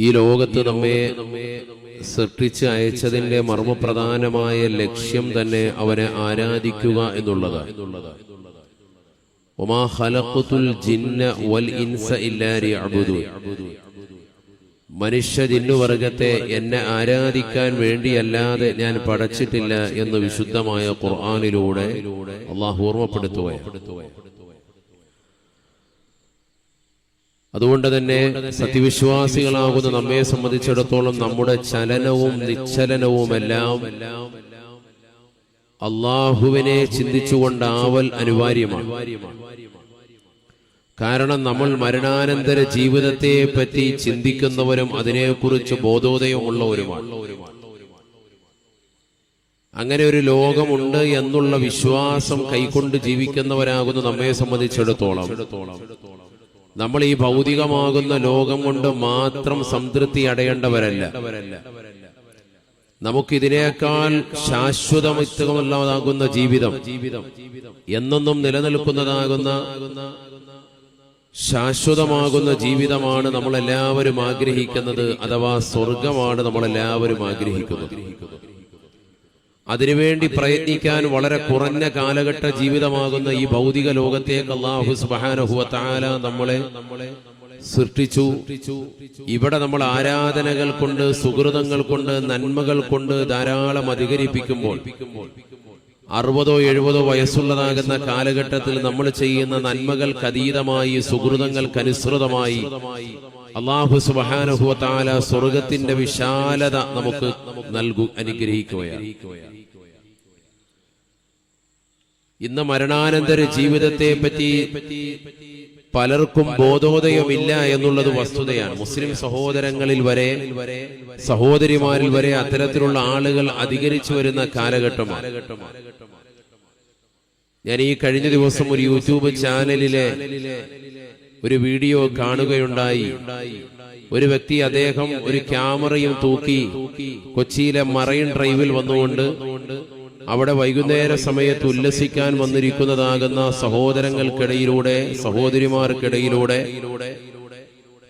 ഈ ലോകത്ത് നമ്മെ സൃഷ്ടിച്ച് അയച്ചതിന്റെ മർമ്മപ്രധാനമായ ലക്ഷ്യം തന്നെ അവനെ ആരാധിക്കുക എന്നുള്ളതാണ്. വമാ ഖലഖതുൽ ജിന്ന വൽ ഇൻസ ഇല്ലാ ലിയഅ്ബുദൂൻ. മനുഷ്യ ജിന്നുവർഗത്തെ എന്നെ ആരാധിക്കാൻ വേണ്ടിയല്ലാതെ ഞാൻ പടച്ചിട്ടില്ല എന്ന് വിശുദ്ധമായ ഖുർആനിലൂടെ അല്ലാഹു ഓർമ്മപ്പെടുത്തുകയാണ്. അതുകൊണ്ട് തന്നെ സത്യവിശ്വാസികളാകുന്ന നമ്മെ സംബന്ധിച്ചിടത്തോളം നമ്മുടെ ചലനവും നിശ്ചലനവുമെല്ലാം അള്ളാഹുവിനെ ചിന്തിച്ചുകൊണ്ടാവൽ അനിവാര്യമാണ്. കാരണം നമ്മൾ മരണാനന്തര ജീവിതത്തെ പറ്റി ചിന്തിക്കുന്നവരും അതിനെക്കുറിച്ച് ബോധോദയമുള്ളവരുമാണ്. അങ്ങനെ ഒരു ലോകമുണ്ട് എന്നുള്ള വിശ്വാസം കൈക്കൊണ്ട് ജീവിക്കുന്നവരാകുന്ന നമ്മെ സംബന്ധിച്ചിടത്തോളം നമ്മൾ ഈ ഭൗതികമാകുന്ന ലോകം കൊണ്ട് മാത്രം സംതൃപ്തി അടയേണ്ടവരല്ല. നമുക്കിതിനേക്കാൾ ശാശ്വതമുള്ളതാകുന്ന ജീവിതം, എന്നെന്നും നിലനിൽക്കുന്നതാകുന്ന ശാശ്വതമാകുന്ന ജീവിതമാണ് നമ്മളെല്ലാവരും ആഗ്രഹിക്കുന്നത്. അഥവാ സ്വർഗമാണ് നമ്മളെല്ലാവരും ആഗ്രഹിക്കുന്നത്. അതിനുവേണ്ടി പ്രയത്നിക്കാൻ വളരെ കുറഞ്ഞ കാലഘട്ട ജീവിതമാകുന്ന ഈ ഭൗതിക ലോകത്തേക്ക് അല്ലാഹു സുബ്ഹാനഹു വ തആല നമ്മളെ സൃഷ്ടിച്ചു. ഇവിടെ നമ്മൾ ആരാധനകൾ കൊണ്ട്, സുഹൃതങ്ങൾ കൊണ്ട്, നന്മകൾ കൊണ്ട് ധാരാളം അധികരിപ്പിക്കുമ്പോൾ 60-70 വയസ്സുള്ളതാകുന്ന കാലഘട്ടത്തിൽ നമ്മൾ ചെയ്യുന്ന നന്മകൾക്കതീതമായി, സുഹൃതങ്ങൾക്കനുസൃതമായി അല്ലാഹു സുബ്ഹാനഹു വ തആല സ്വർഗത്തിന്റെ വിശാലത നമുക്ക് അനുഗ്രഹിക്കുകയാണ്. ഇന്ന് മരണാനന്തര ജീവിതത്തെ പറ്റി പലർക്കും ബോധോദയമില്ല എന്നുള്ളത് വസ്തുതയാണ്. മുസ്ലിം സഹോദരങ്ങളിൽ വരെ, സഹോദരിമാരിൽ വരെ അത്തരത്തിലുള്ള ആളുകൾ അധികരിച്ചു വരുന്ന കാലഘട്ടമാണ്. ഞാൻ ഈ കഴിഞ്ഞ ദിവസം ഒരു യൂട്യൂബ് ചാനലിലെ ഒരു വീഡിയോ കാണുകയുണ്ടായി. ഒരു വ്യക്തി, അദ്ദേഹം ഒരു ക്യാമറയും തൂക്കി കൊച്ചിയിലെ മറൈൻ ഡ്രൈവിൽ വന്നുകൊണ്ട് അവിടെ വൈകുന്നേര സമയത്ത് ഉല്ലസിക്കാൻ വന്നിരിക്കുന്നതാകുന്ന സഹോദരങ്ങൾക്കിടയിലൂടെ, സഹോദരിമാർക്കിടയിലൂടെ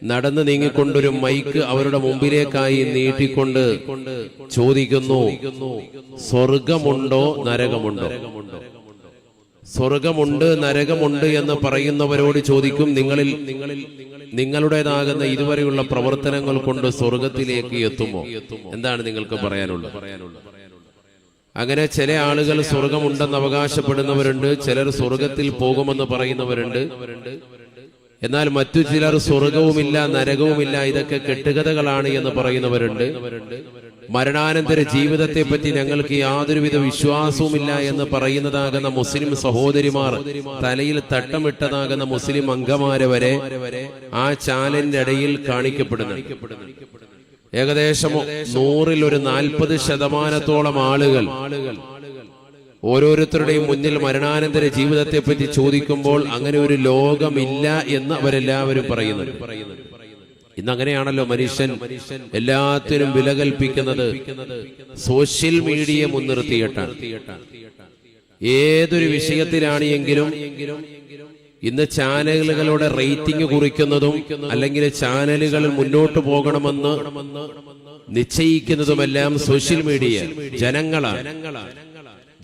നടന്നു നീങ്ങിക്കൊണ്ടൊരു മൈക്ക് അവരുടെ മുമ്പിലേക്കായി നീട്ടിക്കൊണ്ട് ചോദിക്കുന്നു, സ്വർഗമുണ്ടോ നരകമുണ്ടോ? സ്വർഗമുണ്ട് നരകമുണ്ട് എന്ന് പറയുന്നവരോട് ചോദിക്കും, നിങ്ങളുടേതാകുന്ന ഇതുവരെയുള്ള പ്രവർത്തനങ്ങൾ കൊണ്ട് സ്വർഗത്തിലേക്ക് എത്തുമോ? എന്താണ് നിങ്ങൾക്ക് പറയാനുള്ളത്? അങ്ങനെ ചില ആളുകൾ സ്വർഗമുണ്ടെന്ന് അവകാശപ്പെടുന്നവരുണ്ട്, ചിലർ സ്വർഗത്തിൽ പോകുമെന്ന് പറയുന്നവരുണ്ട്. എന്നാൽ മറ്റു ചിലർ സ്വർഗവുമില്ല നരകവുമില്ല, ഇതൊക്കെ കെട്ടുകഥകളാണ് എന്ന് പറയുന്നവരുണ്ട്. മരണാനന്തര ജീവിതത്തെ പറ്റി ഞങ്ങൾക്ക് യാതൊരുവിധ വിശ്വാസവുമില്ല എന്ന് പറയുന്നതാകുന്ന മുസ്ലിം സഹോദരിമാർ, തലയിൽ തട്ടമിട്ടതാകുന്ന മുസ്ലിം അംഗമാരെ വരെ ആ ചാനലിന്റെ ഇടയിൽ കാണിക്കപ്പെടുന്നു. ഏകദേശം 100-ൽ ഒരു 40% ആളുകൾ ഓരോരുത്തരുടെയും മുന്നിൽ മരണാനന്തര ജീവിതത്തെ പറ്റി ചോദിക്കുമ്പോൾ അങ്ങനെ ഒരു ലോകമില്ല എന്ന് അവരെല്ലാവരും പറയുന്നുണ്ട്. ഇന്നങ്ങനെയാണല്ലോ മനുഷ്യൻ എല്ലാത്തിനും വില കൽപ്പിക്കുന്നത്. സോഷ്യൽ മീഡിയ മുൻനിർത്തിയിട്ടാണ്. ഏതൊരു വിഷയത്തിലാണ് എങ്കിലും ഇന്ന് ചാനലുകളുടെ റേറ്റിംഗ് കുറിക്കുന്നതും അല്ലെങ്കിൽ ചാനലുകൾ മുന്നോട്ട് പോകണമെന്ന് നിശ്ചയിക്കുന്നതുമെല്ലാം സോഷ്യൽ മീഡിയ, ജനങ്ങളാണ്.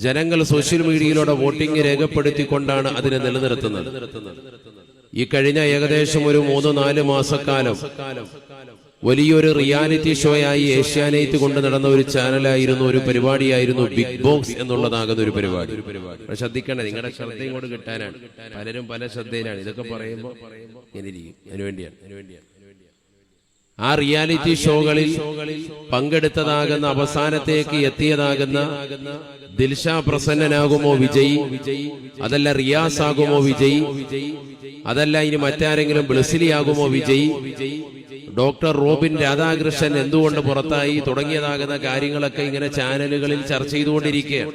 ജനങ്ങൾ സോഷ്യൽ മീഡിയയിലൂടെ വോട്ടിംഗ് രേഖപ്പെടുത്തിക്കൊണ്ടാണ് അതിനെ നിലനിർത്തുന്നത്. ഈ കഴിഞ്ഞ ഏകദേശം ഒരു 3-4 മാസക്കാലം വലിയൊരു റിയാലിറ്റി ഷോയായി ഏഷ്യാനെറ്റ് കൊണ്ട് നടന്ന ഒരു ചാനലായിരുന്നു, ഒരു പരിപാടിയായിരുന്നു ബിഗ് ബോസ് എന്നുള്ളതാകുന്ന ഒരു പരിപാടി. ശ്രദ്ധിക്കണം, നിങ്ങളുടെ ശ്രദ്ധ ഇങ്ങോട്ട് കിട്ടാനാണ്. പലരും പല ശ്രദ്ധയിലാണ്. ഇതൊക്കെ പറയുമ്പോൾ ഇങ്ങനെ ഇരിക്കും. അതിനുവേണ്ടിയാണ്. ആ റിയാലിറ്റി ഷോകളിൽ പങ്കെടുത്തതാകുന്ന, അവസാനത്തേക്ക് എത്തിയതാകുന്ന ദിൽഷ പ്രസന്നനാകുമോ വിജയി? അതല്ല റിയാസ് ആകുമോ വിജയി? അതല്ല ഇനി മറ്റാരെങ്കിലും ബ്ലസിലിയാകുമോ വിജയി? ഡോക്ടർ റോബിൻ രാധാകൃഷ്ണൻ എന്തുകൊണ്ട് പുറത്തായി? തുടങ്ങിയതാകുന്ന കാര്യങ്ങളൊക്കെ ഇങ്ങനെ ചാനലുകളിൽ ചർച്ച ചെയ്തുകൊണ്ടിരിക്കുകയാണ്.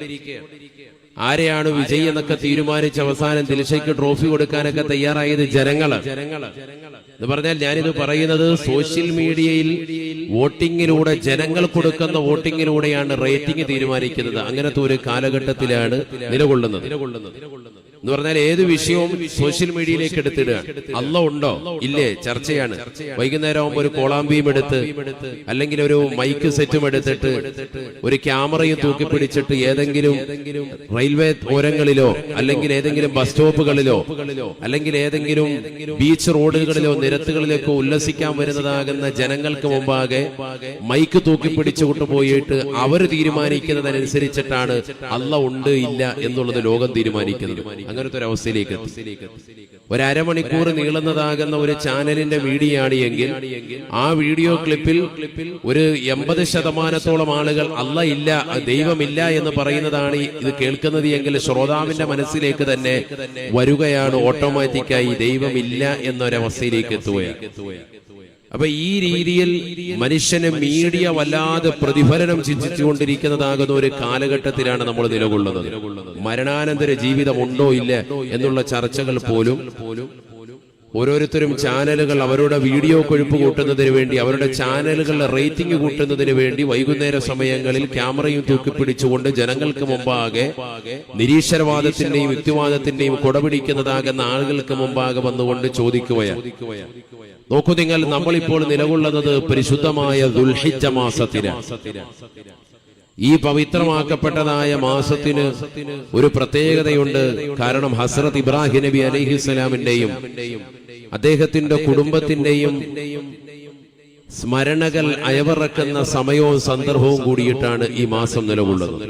ആരെയാണ് വിജയ് എന്നൊക്കെ തീരുമാനിച്ച് അവസാനം ദിൽഷയ്ക്ക് ട്രോഫി കൊടുക്കാനൊക്കെ തയ്യാറായത് ജനങ്ങളാണ്. എന്ന് പറഞ്ഞാൽ ഞാനിത് പറയുന്നത് സോഷ്യൽ മീഡിയയിൽ വോട്ടിങ്ങിലൂടെ, ജനങ്ങൾ കൊടുക്കുന്ന വോട്ടിങ്ങിലൂടെയാണ് റേറ്റിംഗ് തീരുമാനിക്കുന്നത്. അങ്ങനത്തെ ഒരു കാലഘട്ടത്തിലാണ് നിലകൊള്ളുന്നത്. എന്ന് പറഞ്ഞാൽ ഏത് വിഷയവും സോഷ്യൽ മീഡിയയിലേക്ക് എടുത്തിടുക. അല്ല ഉണ്ടോ ഇല്ലേ ചർച്ചയാണ്. വൈകുന്നേരം ആകുമ്പോൾ ഒരു കോളാമ്പിയും എടുത്ത് അല്ലെങ്കിൽ ഒരു മൈക്ക് സെറ്റും എടുത്തിട്ട് ഒരു ക്യാമറയും തൂക്കി പിടിച്ചിട്ട് ഏതെങ്കിലും റെയിൽവേ ഓരങ്ങളിലോ അല്ലെങ്കിൽ ഏതെങ്കിലും ബസ് സ്റ്റോപ്പുകളിലോ അല്ലെങ്കിൽ ഏതെങ്കിലും ബീച്ച് റോഡുകളിലോ നിരത്തുകളിലേക്കോ ഉല്ലസിക്കാൻ വരുന്നതാകുന്ന ജനങ്ങൾക്ക് മുമ്പാകെ മൈക്ക് തൂക്കി പിടിച്ചു കൊണ്ടുപോയിട്ട് അവർ തീരുമാനിക്കുന്നതനുസരിച്ചിട്ടാണ് അല്ല ഉണ്ട് ഇല്ല എന്നുള്ളത് ലോകം തീരുമാനിക്കുന്നത്. അങ്ങനത്തെ ഒരു അവസ്ഥയിലേക്ക് ഒരു അരമണിക്കൂർ നീളുന്നതാകുന്ന ഒരു ചാനലിന്റെ വീഡിയോ ആണ് എങ്കിൽ ആ വീഡിയോ ക്ലിപ്പിൽ ഒരു 80% ആളുകൾ അല്ല ഇല്ല ദൈവമില്ല എന്ന് പറയുന്നതാണ് ഇത് കേൾക്കുന്നത് എങ്കിൽ ശ്രോതാവിന്റെ മനസ്സിലേക്ക് തന്നെ വരികയാണ് ഓട്ടോമാറ്റിക്കായി ദൈവമില്ല എന്നൊരവസ്ഥയിലേക്ക് എത്തുകയാണ്. അപ്പൊ ഈ രീതിയിൽ മനുഷ്യന് മീഡിയ വല്ലാതെ പ്രതിഫലനം ചിന്തിച്ചുകൊണ്ടിരിക്കുന്നതാകുന്ന ഒരു കാലഘട്ടത്തിലാണ് നമ്മൾ നിലകൊള്ളുന്നത്. മരണാനന്തര ജീവിതം ഉണ്ടോ ഇല്ല എന്നുള്ള ചർച്ചകൾ പോലും ഓരോരുത്തരും ചാനലുകൾ അവരുടെ വീഡിയോ കൊഴുപ്പ് കൂട്ടുന്നതിന് വേണ്ടി അവരുടെ ചാനലുകളുടെ റേറ്റിംഗ് കൂട്ടുന്നതിന് വേണ്ടി വൈകുന്നേര സമയങ്ങളിൽ ക്യാമറയും തൂക്കിപ്പിടിച്ചുകൊണ്ട് ജനങ്ങൾക്ക് മുമ്പാകെ നിരീശ്വരവാദത്തിന്റെയും യുക്തിവാദത്തിന്റെയും കൊടപിടിക്കുന്നതാകുന്ന ആളുകൾക്ക് മുമ്പാകെ വന്നുകൊണ്ട് ചോദിക്കുകയാണ്. നോക്കൂ നിങ്ങൾ, നമ്മളിപ്പോൾ നിലകൊള്ളുന്നത് പരിശുദ്ധമായ ദുൽഹിജ്ജ മാസത്തിലാണ്. ഈ പവിത്രമാക്കപ്പെട്ടതായ മാസത്തിന് ഒരു പ്രത്യേകതയുണ്ട്. കാരണം ഹസ്രത്ത് ഇബ്രാഹിം നബി അലൈഹിസ്സലാമിന്റെയും അദ്ദേഹത്തിന്റെ കുടുംബത്തിന്റെയും സ്മരണകൾ അയവിറക്കുന്ന സമയവും സന്ദർഭവും കൂടിയിട്ടാണ് ഈ മാസം നിലകൊള്ളുന്നത്.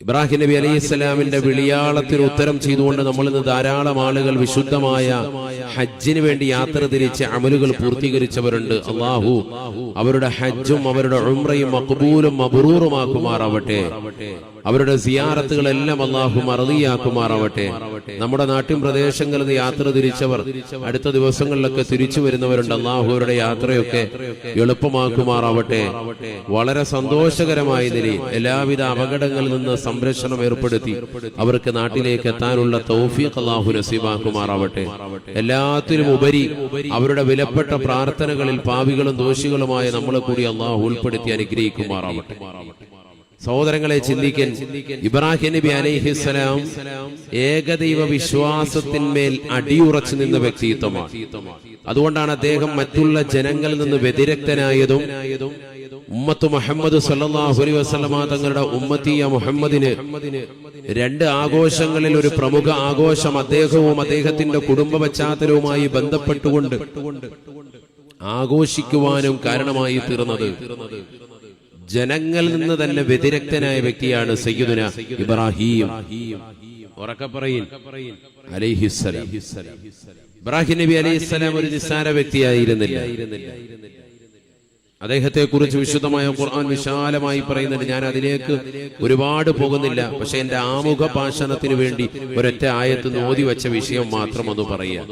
ഇബ്രാഹിം നബി അലൈഹിസ്സലാമിന്റെ വിളിയാളത്തിന് ഉത്തരം ചെയ്തുകൊണ്ട് നമ്മൾ ഇന്ന് ധാരാളം ആളുകൾ വിശുദ്ധമായ ഹജ്ജിന് വേണ്ടി യാത്ര തിരിച്ച് അമലുകൾ പൂർത്തീകരിച്ചവരുണ്ട്. അല്ലാഹു അവരുടെ ഹജ്ജും അവരുടെ ഉംറയും മഖ്ബൂലും മബ്റൂറുമാക്കുമാറാവട്ടെ. അവരുടെ സിയാറത്തുകളെല്ലാം അല്ലാഹു മർദിയാക്കുമാറാവട്ടെ. നമ്മുടെ നാട്ടിൻ പ്രദേശങ്ങളിൽ നിന്ന് യാത്ര തിരിച്ചവർ അടുത്ത ദിവസങ്ങളിലൊക്കെ തിരിച്ചു വരുന്നവരുണ്ട്. അല്ലാഹു അവരുടെ യാത്രയൊക്കെ എളുപ്പമാക്കുമാറാവട്ടെ. വളരെ സന്തോഷകരമായ നിലയിൽ എല്ലാവിധ അപകടങ്ങളിൽ നിന്ന് സംരക്ഷണം ഏർപ്പെടുത്തി അവർക്ക് നാട്ടിലേക്ക് എത്താനുള്ള തൗഫീഖ് അല്ലാഹു നസീബാക്കുമാറാവട്ടെ. എല്ലാത്തിനും ഉപരി അവരുടെ വിലപ്പെട്ട പ്രാർത്ഥനകളിൽ പാപികളും ദോഷികളുമായ നമ്മളെ കൂടി അല്ലാഹു ഉൾപ്പെടുത്തി അനുഗ്രഹിക്കുമാറാവട്ടെ. സഹോദരങ്ങളെ, ചിന്തിക്കൻ, ഇബ്രാഹിം നബി അലൈഹിസ്സലാം ഏകദൈവ വിശ്വാസത്തിന്മേൽ അടിയുറച്ചു നിന്ന വ്യക്തിത്വമാണ്. അതുകൊണ്ടാണ് അദ്ദേഹം മറ്റുള്ള ജനങ്ങളിൽ നിന്ന് വ്യതിരക്തനായതും ഉമ്മത്ത് മുഹമ്മദ് സല്ലല്ലാഹു അലൈഹി വസല്ലമ തങ്ങളുടെ ഉമ്മത്തിയ മുഹമ്മദിന് 2 ആഘോഷങ്ങളിൽ ഒരു പ്രമുഖ ആഘോഷം അദ്ദേഹവും അദ്ദേഹത്തിന്റെ കുടുംബ പശ്ചാത്തലവുമായി ബന്ധപ്പെട്ടുകൊണ്ട് ആഘോഷിക്കുവാനും കാരണമായി തീർന്നത് ജനങ്ങളിൽ നിന്ന് തന്നെ വ്യതിരക്തനായ വ്യക്തിയാണ് സയ്യിദുന ഇബ്രാഹിം അലൈഹിസ്സലാം. ഇബ്രാഹിം നബി അലൈഹിസ്സലാം ഒരു നിസ്സാര വ്യക്തിയായിരുന്നില്ല. അദ്ദേഹത്തെ കുറിച്ച് വിശുദ്ധമായ ഖുർആൻ വിശാലമായി പറയുന്നുണ്ട്. ഞാൻ അതിലേക്ക് ഒരുപാട് പോകുന്നില്ല. പക്ഷെ എന്റെ ആമുഖ ഭാഷണത്തിന് വേണ്ടി ഒരൊറ്റ ആയത്ത് ഓതി വെച്ച വിഷയം മാത്രം ഒന്ന് പറയാം.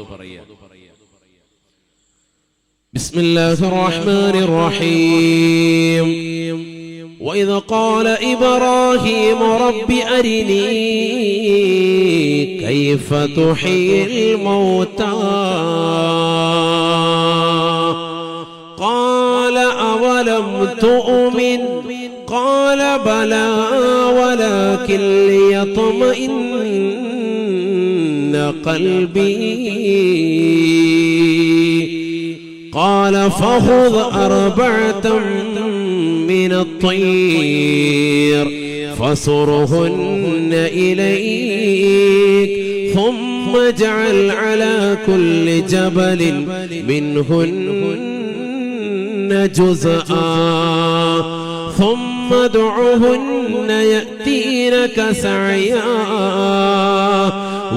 ബിസ്മില്ലാഹിർ റഹ്മാനിർ റഹീം. وإذ قال إبراهيم رب أرني كيف تحيي الموتى قال أولم تؤمن قال بلى ولكن ليطمئن قلبي قال فخذ 4 من الطير فصرهن إليك ثم اجعل على كل جبل منهن جزءا ثم ادعهن يأتينك سعيا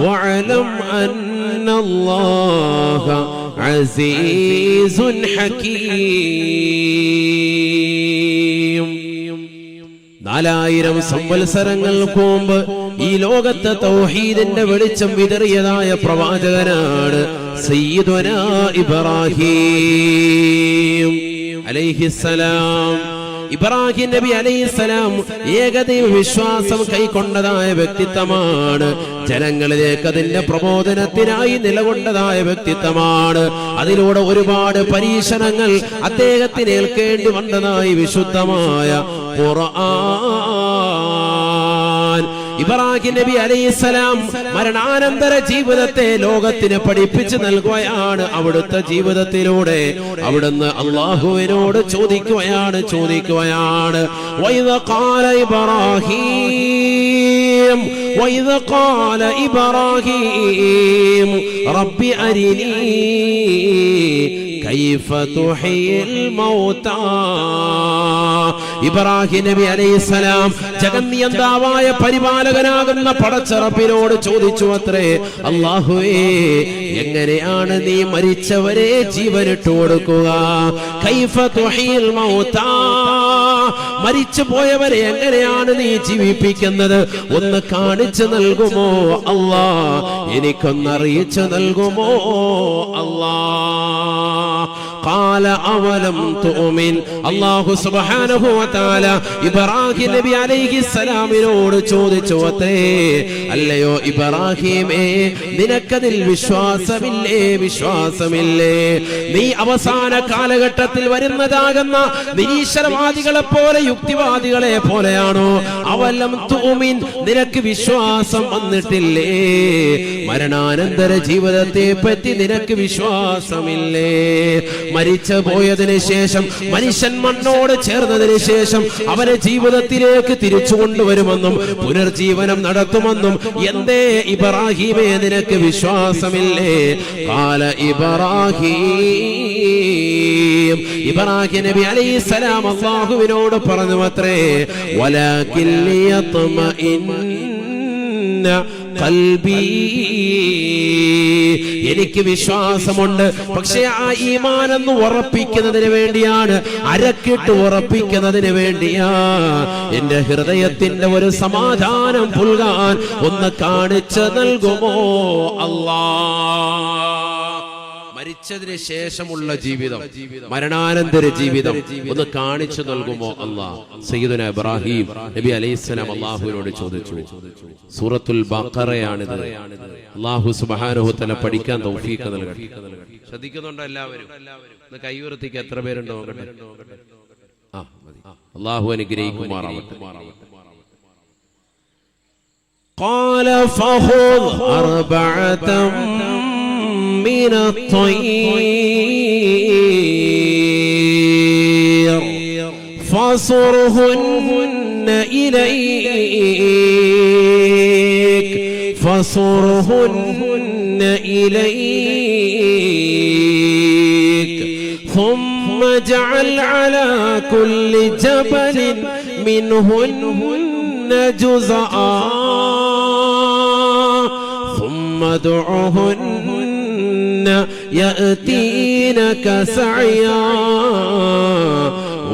واعلم أن الله عزيز حكيم. 4000 സംവത്സരങ്ങൾക്ക് മുമ്പ് ഈ ലോകത്തെ തൗഹീദിന്റെ വെളിച്ചം വിതറിയതായ പ്രവാചകനാണ് സയ്യിദുനാ ഇബ്രാഹിം അലൈഹിസ്സലാം. ഇബ്രാഹിം നബി അലൈഹിസ്സലാം ഏകദൈവ വിശ്വാസം കൈക്കൊണ്ടതായ വ്യക്തിത്വമാണ്. ജനങ്ങളിലേക്ക് അതിന്റെ പ്രബോധനത്തിനായി നിലകൊണ്ടതായ വ്യക്തിത്വമാണ്. അതിലൂടെ ഒരുപാട് പരീക്ഷണങ്ങൾ അദ്ദേഹത്തിന് ഏൽക്കേണ്ടി വന്നതായി വിശുദ്ധമായ ഖുർആൻ ഇബ്രാഹിം നബി അലൈഹിസ്സലാം മരണാനന്തര ജീവിതത്തെ ലോകത്തിന് പഠിപ്പിച്ചു നൽകുകയാണ്. അവിടുത്തെ ജീവിതത്തിലൂടെ അവിടുന്ന് അല്ലാഹുവിനോട് ചോദിക്കുകയാണ്. وَإِذْ قَالَ إِبْرَاهِيمُ رَبِّ أَرِنِي كَيْفَ تُحْيِي الْمَوْتَى. ഇബ്രാഹിം നബി അലൈഹിസ്സലാം ജഗന്നിയന്താവായ പരിപാലകനാകുന്ന പടച്ചറപ്പിനോട് ചോദിച്ചു അത്രേ, അല്ലാഹുവേ, എങ്ങനെയാണ് നീ മരിച്ചവരെ ജീവനിട്ട് കൊടുക്കുക? കൈഫ തുഹീൽ മൗതാ, മരിച്ചു പോയവരെ എങ്ങനെയാണ് നീ ജീവിപ്പിക്കുന്നത്? ഒന്ന് കാണിച്ചു നൽകുമോ അല്ലാ? എനിക്കൊന്നറിയിച്ചു നൽകുമോ അല്ലാ? ഖാല അവലം തുഅ്മിൻ. അല്ലാഹു സുബ്ഹാനഹു വ തആല ഇബ്രാഹിം നബി അലൈഹിസ്സലാമിനോട് ചോദിച്ചു അത്രേ, അല്ലയോ ഇബ്രാഹിമേ, നിനക്കതിൽ വിശ്വാസമില്ലേ? നീ അവസാന കാലഘട്ടത്തിൽ വരുന്നതാകുന്ന നിരീശ്വരവാദികളെ പോലെ യുക്തിവാദികളെ പോലെയാണോ? അവലം തുഅ്മിൻ, നിനക്ക് വിശ്വാസം വന്നിട്ടില്ലേ? മരണാനന്തര ജീവിതത്തെ പറ്റി നിനക്ക് വിശ്വാസമില്ലേ? മരിച്ചു പോയതിനു ശേഷം മനുഷ്യൻ മണ്ണോട് ചേർന്നതിന് ശേഷം അവനെ ജീവിതത്തിലേക്ക് തിരിച്ചു കൊണ്ടുവരുമെന്നും പുനർജീവനം നടത്തുമെന്നും എന്തേ ഇബ്രാഹിമേ നിനക്ക് വിശ്വാസമില്ലേ? ഖാല ഇബ്രാഹിം നബി അലൈഹിസ്സലാം അല്ലാഹുവിനോട് പറഞ്ഞു അത്രേ, വലാകിൻ ലിയത്മഇന്ന ഖൽബി, എനിക്ക് വിശ്വാസമുണ്ട്, പക്ഷേ ആ ഈമാൻ എന്ന് ഉറപ്പിക്കുന്നതിന് വേണ്ടിയാണ്, അരക്കിട്ട് ഉറപ്പിക്കുന്നതിന് വേണ്ടിയാ. എന്റെ ഹൃദയത്തിന്റെ ഒരു സമാധാനം പുൽകാൻ ഒന്ന് കാണിച്ചു നൽകുമോ അല്ലാ? മരിച്ചതിന് ശേഷമുള്ള ജീവിതം, മരണാനന്തര ജീവിതം ഒന്ന് കാണിച്ചു നൽകുമോ അല്ലാ? സയ്യിദുനാ ഇബ്രാഹിം നബി അലൈഹിസ്സലാം അല്ലാഹുവിനോട് ചോദിച്ചു. സൂറത്തുൽ ബഖറയാണിത്. അല്ലാഹു സുബ്ഹാനഹു വ തആല പഠിക്കാൻ തൗഫീഖ് നൽകട്ടെ. ശ്രദ്ധിക്കുന്നുണ്ടോ എല്ലാവരും? ഒന്ന് കൈ ഉയർത്തിക്ക്. എത്ര പേരുണ്ടോ? അല്ലാഹു അനുഗ്രഹിക്കുമാറാവട്ടെ. ഖാല ഫഖുദ് അർബഅതം من الطير فصرهن إليك ثم اجعل على كل جبل منهن جزءا ثم ادعهن يأتينك سعيا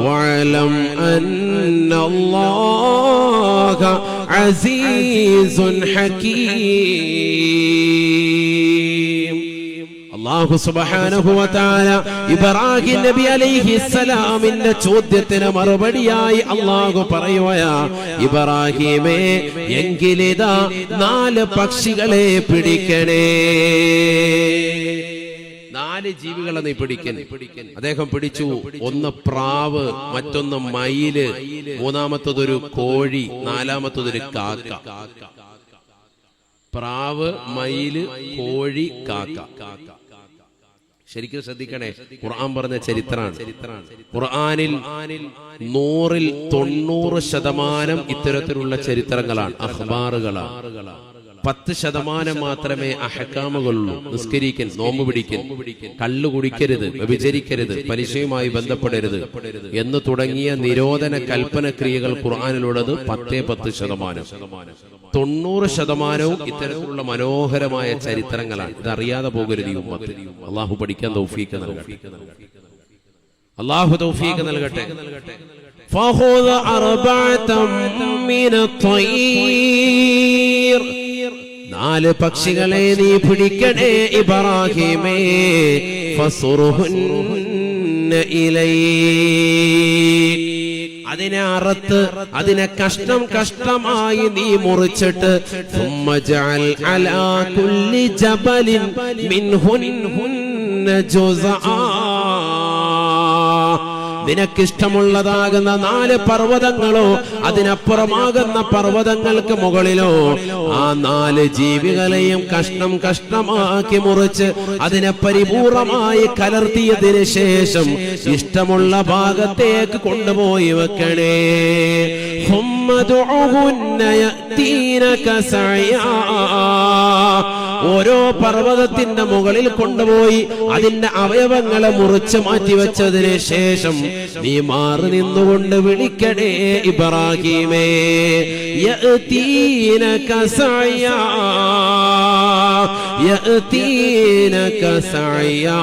واعلم أن الله عزيز حكيم. അല്ലാഹു സുബ്ഹാനഹു വ തആല ഇബ്രാഹിം നബി അലൈഹിസ്സലാമിന്റെ ചോദ്യത്തിന് മറുപടിയായി അല്ലാഹു പറയുകയാ, ഇബ്രാഹിമേ, എങ്കിലിതാ 4 പക്ഷികളെ പിടിക്കണേ. 4 ജീവികളെ നീ പിടിക്കണേ. അദ്ദേഹം പിടിച്ചു. ഒന്ന് പ്രാവ്, മറ്റൊന്ന് മയില്, മൂന്നാമത്തതൊരു കോഴി, നാലാമത്തതൊരു കാക്ക. പ്രാവ്, മയില്, കോഴി, കാക്ക. ശരിക്കും ശ്രദ്ധിക്കണേ, ഖുർആൻ പറഞ്ഞ ചരിത്രമാണ്. ഖുർആനിൽ 100ൽ 90% ഇത്തരത്തിലുള്ള ചരിത്രങ്ങളാണ്, അഖ്ബാറുകളാണ്. 10% മാത്രമേ അഹ്കാമുകളുള്ളൂ. നിസ്കരിക്കൻ, നോമ്പ് പിടിക്കൻ, കള്ളു കുടിക്കരുത്, വ്യഭിചരിക്കരുത്, പലിശയുമായി ബന്ധപ്പെടരുത് എന്ന് തുടങ്ങിയ നിരോധന കൽപ്പന ക്രിയകൾ ഖുർആനിലുള്ളത് 10%. 90% ഇത്തരത്തിലുള്ള മനോഹരമായ ചരിത്രങ്ങളാണ്. ഇതറിയാതെ പോകരുത് ഈ ഉമ്മത്ത്. അള്ളാഹു പഠിക്കാൻ തൗഫീഖ് നൽകട്ടെ. അള്ളാഹു തൗഫീഖ് നൽകട്ടെ. فخذ أربعة من الطير. 4 പക്ഷികളെ നീ പിടിക്കണേ ഇബ്രാഹിമേ. ഫസുറുഹുന്ന ഇലൈക്. അതിനെ അറുത്ത്, അതിനെ കഷ്ണമായി നീ മുറിച്ചിട്ട്, ثم اجعل على كل جبل منهن جزءا. നിനക്കിഷ്ടമുള്ളതാകുന്ന 4 പർവ്വതങ്ങളോ അതിനപ്പുറമാകുന്ന പർവ്വതങ്ങൾക്ക് മുകളിലോ ആ 4 ജീവികളെയും കഷ്ണം കഷ്ണമാക്കി മുറിച്ച് അതിനെ പരിപൂർണമായി കലർത്തിയതിന് ശേഷം ഇഷ്ടമുള്ള ഭാഗത്തേക്ക് കൊണ്ടുപോയി വെക്കണേ. ഓരോ പർവ്വതത്തിന്റെ മുകളിൽ കൊണ്ടുപോയി അതിന്റെ അവയവങ്ങളെ മുറിച്ച് മാറ്റിവെച്ചതിന് ശേഷം നീ മാറി നിന്നുകൊണ്ട് വിളിക്കണേ ഇബ്രാഹീമേ. യഅതീനക സഅയാ യഅതീനക സഅയാ.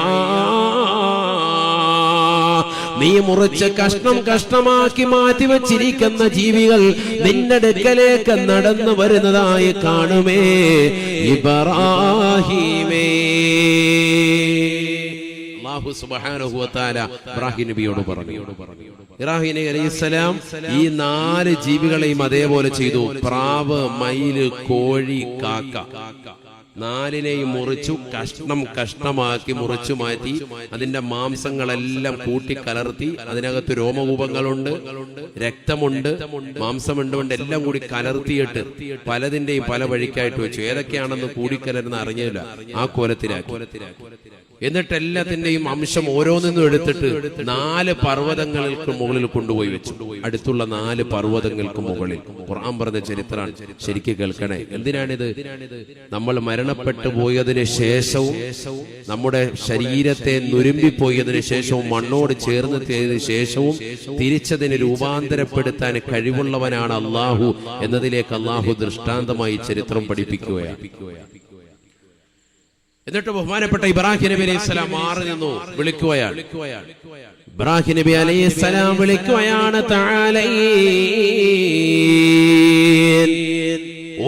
നീ മുറിച്ച് കഷ്ണം കഷ്ണമാക്കി മാറ്റിവെച്ചിരിക്കുന്ന ജീവികൾ നിന്റെ അടുക്കലേക്ക് നടന്നു വരുന്നതായി കാണുമേ ഇബ്രാഹീമേ. അല്ലാഹു സുബ്ഹാനഹു വ തആല ഇബ്രാഹിം നബിയോട് പറഞ്ഞു. ഇബ്രാഹിം നബി അലൈഹിസ്സലാം ഈ 4 ജീവികളെയും അതേപോലെ ചെയ്തു. പ്രാവ്, മയില്, കോഴി, കാക്ക, 4നെയും മുറിച്ചു കഷ്ണം കഷ്ണമാക്കി മുറിച്ചു മാറ്റി അതിന്റെ മാംസങ്ങളെല്ലാം കൂട്ടിക്കലർത്തി. അതിനകത്ത് രോമകൂപങ്ങളുണ്ട്, രക്തമുണ്ട്, മാംസമുണ്ട്, എല്ലാം കൂടി കലർത്തിയിട്ട് പലതിന്റെയും പല വഴിക്കായിട്ട് വെച്ചു. ഏതൊക്കെയാണെന്ന് കൂടിക്കലർന്ന് അറിഞ്ഞില്ല. ആ കോലത്തിലാക്കി. എന്നിട്ട് എല്ലാത്തിന്റെയും അംശം ഓരോന്നും എടുത്തിട്ട് 4 പർവ്വതങ്ങൾക്ക് മുകളിൽ കൊണ്ടുപോയി വെച്ചു. അടുത്തുള്ള 4 പർവ്വതങ്ങൾക്ക് മുകളിൽ. ഖുർആൻ പറഞ്ഞ ചരിത്രമാണ്, ശരിക്കും കേൾക്കണേ. എന്തിനാണിത്? നമ്മൾ മരണപ്പെട്ടു പോയതിനു ശേഷവും നമ്മുടെ ശരീരത്തെ നുരുമ്പിപ്പോയതിനു ശേഷവും മണ്ണോട് ചേർന്നെത്തിയതിനു ശേഷവും തിരിച്ചതിനെ രൂപാന്തരപ്പെടുത്താൻ കഴിവുള്ളവനാണ് അള്ളാഹു എന്നതിലേക്ക് അള്ളാഹു ദൃഷ്ടാന്തമായി ചരിത്രം പഠിപ്പിക്കുകയാണ്. എന്നിട്ട് ബഹുമാനപ്പെട്ട ഇബ്രാഹിം നബി അലൈഹിസ്സലാം മാറി നിന്നു വിളിക്കുകയാണ്. ഇബ്രാഹിം നബി അലൈഹിസ്സലാം വിളിക്കുകയാണ്, തആലൈൻ.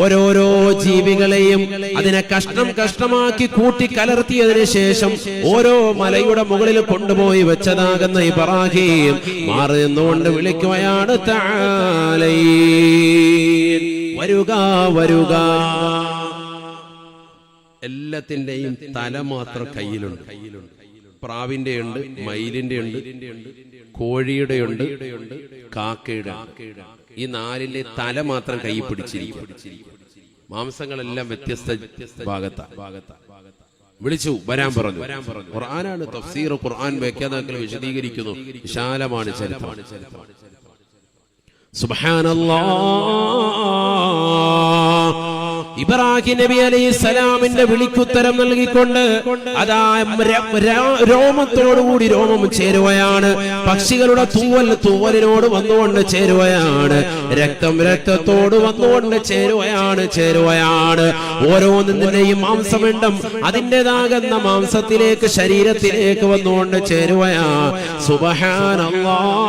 ഓരോരോ ജീവികളെയും അതിനെ കഷ്ണം കഷ്ണമാക്കി കൂട്ടി കലർത്തിയതിനു ശേഷം ഓരോ മലയുടെ മുകളിൽ കൊണ്ടുപോയി വെച്ചതാകുന്ന ഇബ്രാഹിം മാറി നിന്നുകൊണ്ട് വിളിക്കുകയാണ്, തആലൈൻ, വരുക വരുക. എല്ലാത്തിന്റെയും തല മാത്രം കയ്യിലുണ്ട്. പ്രാവിന്റെ ഉണ്ട്, മയിലിന്റെ ഉണ്ട്, കോഴിയുടെ ഉണ്ട്, കാക്കയുടെ. ഈ 4ലെ തല മാത്രം കൈ പിടിച്ചിരിക്കും. മാംസങ്ങളെല്ലാം വ്യത്യസ്ത ഭാഗത്താ. വിളിച്ചു വരാൻ പറഞ്ഞു. ഖുർആനാണ്, തഫ്സീർ ഖുർആൻ വ്യാഖ്യാതാക്കൾ വിശദീകരിക്കുന്നു. വിശാലമാണ് ചരിത്രം. സുബ്ഹാനല്ലാഹ്. ഇബ്രാഹിം നബി അലൈഹിസ്സലാമിന്റെ വിളിക്കുത്തരം നൽകിക്കൊണ്ട് അതാ രോമത്തോടുകൂടി രോമം ചേരുകയാണ്. പക്ഷികളുടെ തൂവലിനോട് വന്നുകൊണ്ട് ചേരുകയാണ്. രക്തം രക്തത്തോട് വന്നുകൊണ്ട് ചേരുകയാണ്. ഓരോന്നിന്റെയും മാംസമുണ്ടും അതിൻ്റെതാകുന്ന മാംസത്തിലേക്ക് ശരീരത്തിലേക്ക് വന്നുകൊണ്ട് ചേരുകയാണ്. സുബ്ഹാനല്ലാഹ്.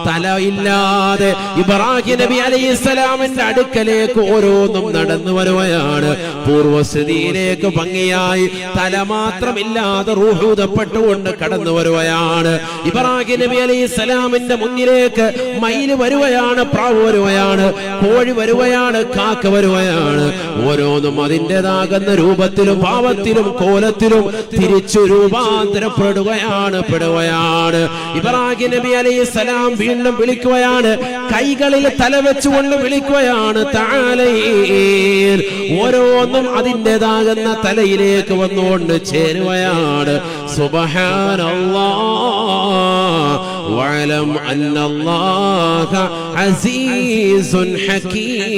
തല ഇല്ലാതെ ഇബ്രാഹിം നബി അലൈഹിസ്സലാമിന്റെ അടുക്കലേക്ക് ഓരോന്നും നടന്നു വരുകയാണ്. പൂർവസ്ഥിതിയിലേക്ക് ഭംഗിയായി തല മാത്രമില്ലാതെ റൂഹൂദപ്പെട്ടുകൊണ്ട് കടന്നു വരുകയാണ്. ഇബ്രാഹിം നബി അലൈഹിസ്സലാമിന്റെ മുന്നിലേക്ക് മയിൽ വരുകയാണ്, പ്രാവ് വരുകയാണ്, കോഴി വരുകയാണ്, കാക്ക വരുകയാണ്. ഓരോന്നും അതിൻ്റെതാകുന്ന രൂപത്തിലും ഭാവത്തിലും കോലത്തിലും തിരിച്ചു രൂപാന്തരപ്പെടുകയാണ്. ഇബ്രാഹിം നബി അലൈഹിസ്സലാം വീണ്ടും വിളിക്കുകയാണ്. കൈകളിൽ തല വെച്ചുകൊണ്ട് വിളിക്കുകയാണ്, തആലൈൻ. ഓരോന്നും അതിൻ്റെതാകുന്ന തലയിലേക്ക് വന്നുകൊണ്ട് ചേരുകയാണ്. സുബ്ഹാനല്ലാഹ്. വഅലം അന്നല്ലാഹ അസീസുൻ ഹകീം.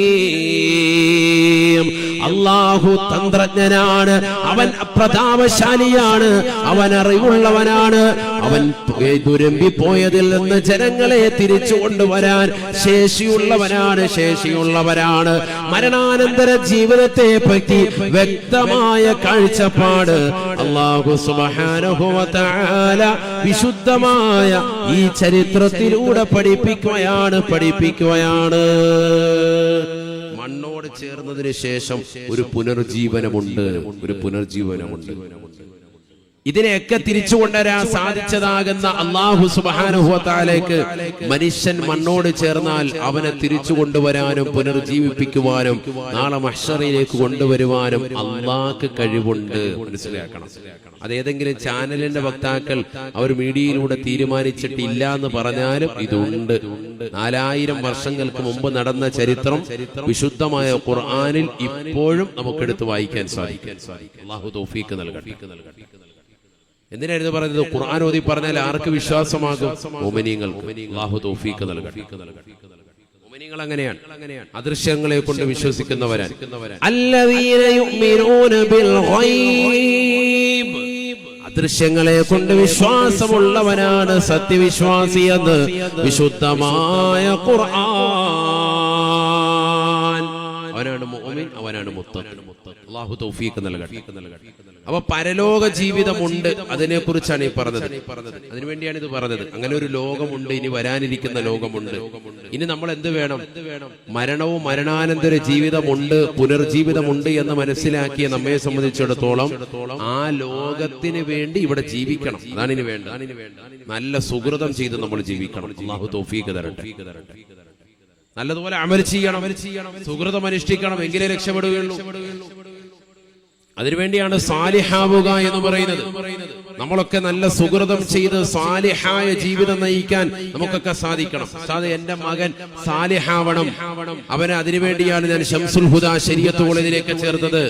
അല്ലാഹു തന്ത്രജ്ഞനാണ്, അവൻ പ്രതാപശാലിയാണ്, അവൻ അറിവുള്ളവനാണ്. അവൻ ദുരമ്പിപ്പോയതിൽ നിന്ന് ജനങ്ങളെ തിരിച്ചു കൊണ്ടുവരാൻ ശേഷിയുള്ളവരാണ്. മരണാനന്തര ജീവിതത്തെ പറ്റി വ്യക്തമായ കാഴ്ചപ്പാട് അല്ലാഹു സുബ്ഹാനഹു വ തആല വിശുദ്ധമായ ഈ ചരിത്രത്തിലൂടെ പഠിപ്പിക്കുകയാണ്. മണ്ണോട് ചേർന്നതിന് ശേഷം ഒരു പുനർജീവനമുണ്ട്. ഇതിനെയൊക്കെ തിരിച്ചു കൊണ്ടുവരാൻ സാധിച്ചതാകുന്ന അല്ലാഹു സുബ്ഹാനഹു വ തആലയ്ക്ക് മനുഷ്യൻ മണ്ണോട് ചേർന്നാൽ അവനെ തിരിച്ചു കൊണ്ടുവരാനും പുനർജീവിപ്പിക്കുവാനും നാളെ മഹ്ശറിലേക്ക് കൊണ്ടുവരുവാനും അല്ലാഹ്ക്ക് കഴിവുണ്ട്. മനസ്സിലാക്കണം. അതേതെങ്കിലും ചാനലിന്റെ വക്താക്കൾ അവർ മീഡിയയിലൂടെ തീരുമാനിച്ചിട്ടില്ല എന്ന് പറഞ്ഞാലും ഇതുണ്ട്. 4000 വർഷങ്ങൾക്ക് മുമ്പ് നടന്ന ചരിത്രം വിശുദ്ധമായ ഖുർആനിൽ ഇപ്പോഴും നമുക്കെടുത്ത് വായിക്കാൻ സാധിക്കും. അല്ലാഹു തൗഫീഖ് നൽകട്ടെ. എന്തിനായിരുന്നു പറയുന്നത്? ഖുർആൻ ഓതി പറഞ്ഞാൽ ആർക്ക് വിശ്വാസമാകും? മുഅ്മിനീങ്ങൾക്ക്. അല്ലാഹു തൗഫീഖ് നൽകട്ടെ. മുഅ്മിനീങ്ങൾ അങ്ങനെയാണ്, അദൃശ്യങ്ങളെ കൊണ്ട് വിശ്വസിക്കുന്നവരാണ്. അല്ലദീന യുഅ്മിനൂന ബിൽ ഗൈബ്, അദൃശ്യങ്ങളെ കൊണ്ട് വിശ്വാസമുള്ളവനാണ് സത്യവിശ്വാസി എന്ന് വിശുദ്ധമായ ഖുർആൻ. അവനാണ് മുഅ്മിൻ, അവനാണ് മുത്തഖി. അല്ലാഹു തൗഫീഖ് നൽകട്ടെ. അപ്പൊ പരലോക ജീവിതമുണ്ട്, അതിനെ കുറിച്ചാണ് ഈ പറഞ്ഞത്. അതിനുവേണ്ടിയാണ് ഇത് പറഞ്ഞത്. അങ്ങനെ ഒരു ലോകമുണ്ട്, ഇനി വരാനിരിക്കുന്ന ലോകമുണ്ട്. ഇനി നമ്മൾ എന്ത് വേണം? മരണവും മരണാനന്തര ജീവിതമുണ്ട്, പുനർജീവിതമുണ്ട് എന്ന് മനസ്സിലാക്കിയ നമ്മെ സംബന്ധിച്ചിടത്തോളം ആ ലോകത്തിന് വേണ്ടി ഇവിടെ ജീവിക്കണം. അതാണ് ഇനി വേണ്ടത്. നല്ല സുഹൃതം ചെയ്ത് നമ്മൾ ജീവിക്കണം. അല്ലാഹു തൗഫീഖ് തരട്ടെ. നല്ലതുപോലെ അമൽ ചെയ്യണം, സുഹൃതം അനുഷ്ഠിക്കണം, എങ്കിലേ രക്ഷപ്പെടുകയുള്ളൂ. അതിനുവേണ്ടിയാണ് സാലിഹാവുക എന്ന് പറയുന്നത്. നമ്മളൊക്കെ നല്ല സുഹൃതം ചെയ്ത് സാലിഹായ ജീവിതം നയിക്കാൻ നമുക്കൊക്കെ സാധിക്കണം. എന്റെ മകൻ സാലിഹാവണം, അവന് അതിനുവേണ്ടിയാണ് ഞാൻ ശംസുൽ ഹുദാ ശരീഅത്ത് കോളേജിലേക്ക് ചേർത്തത്.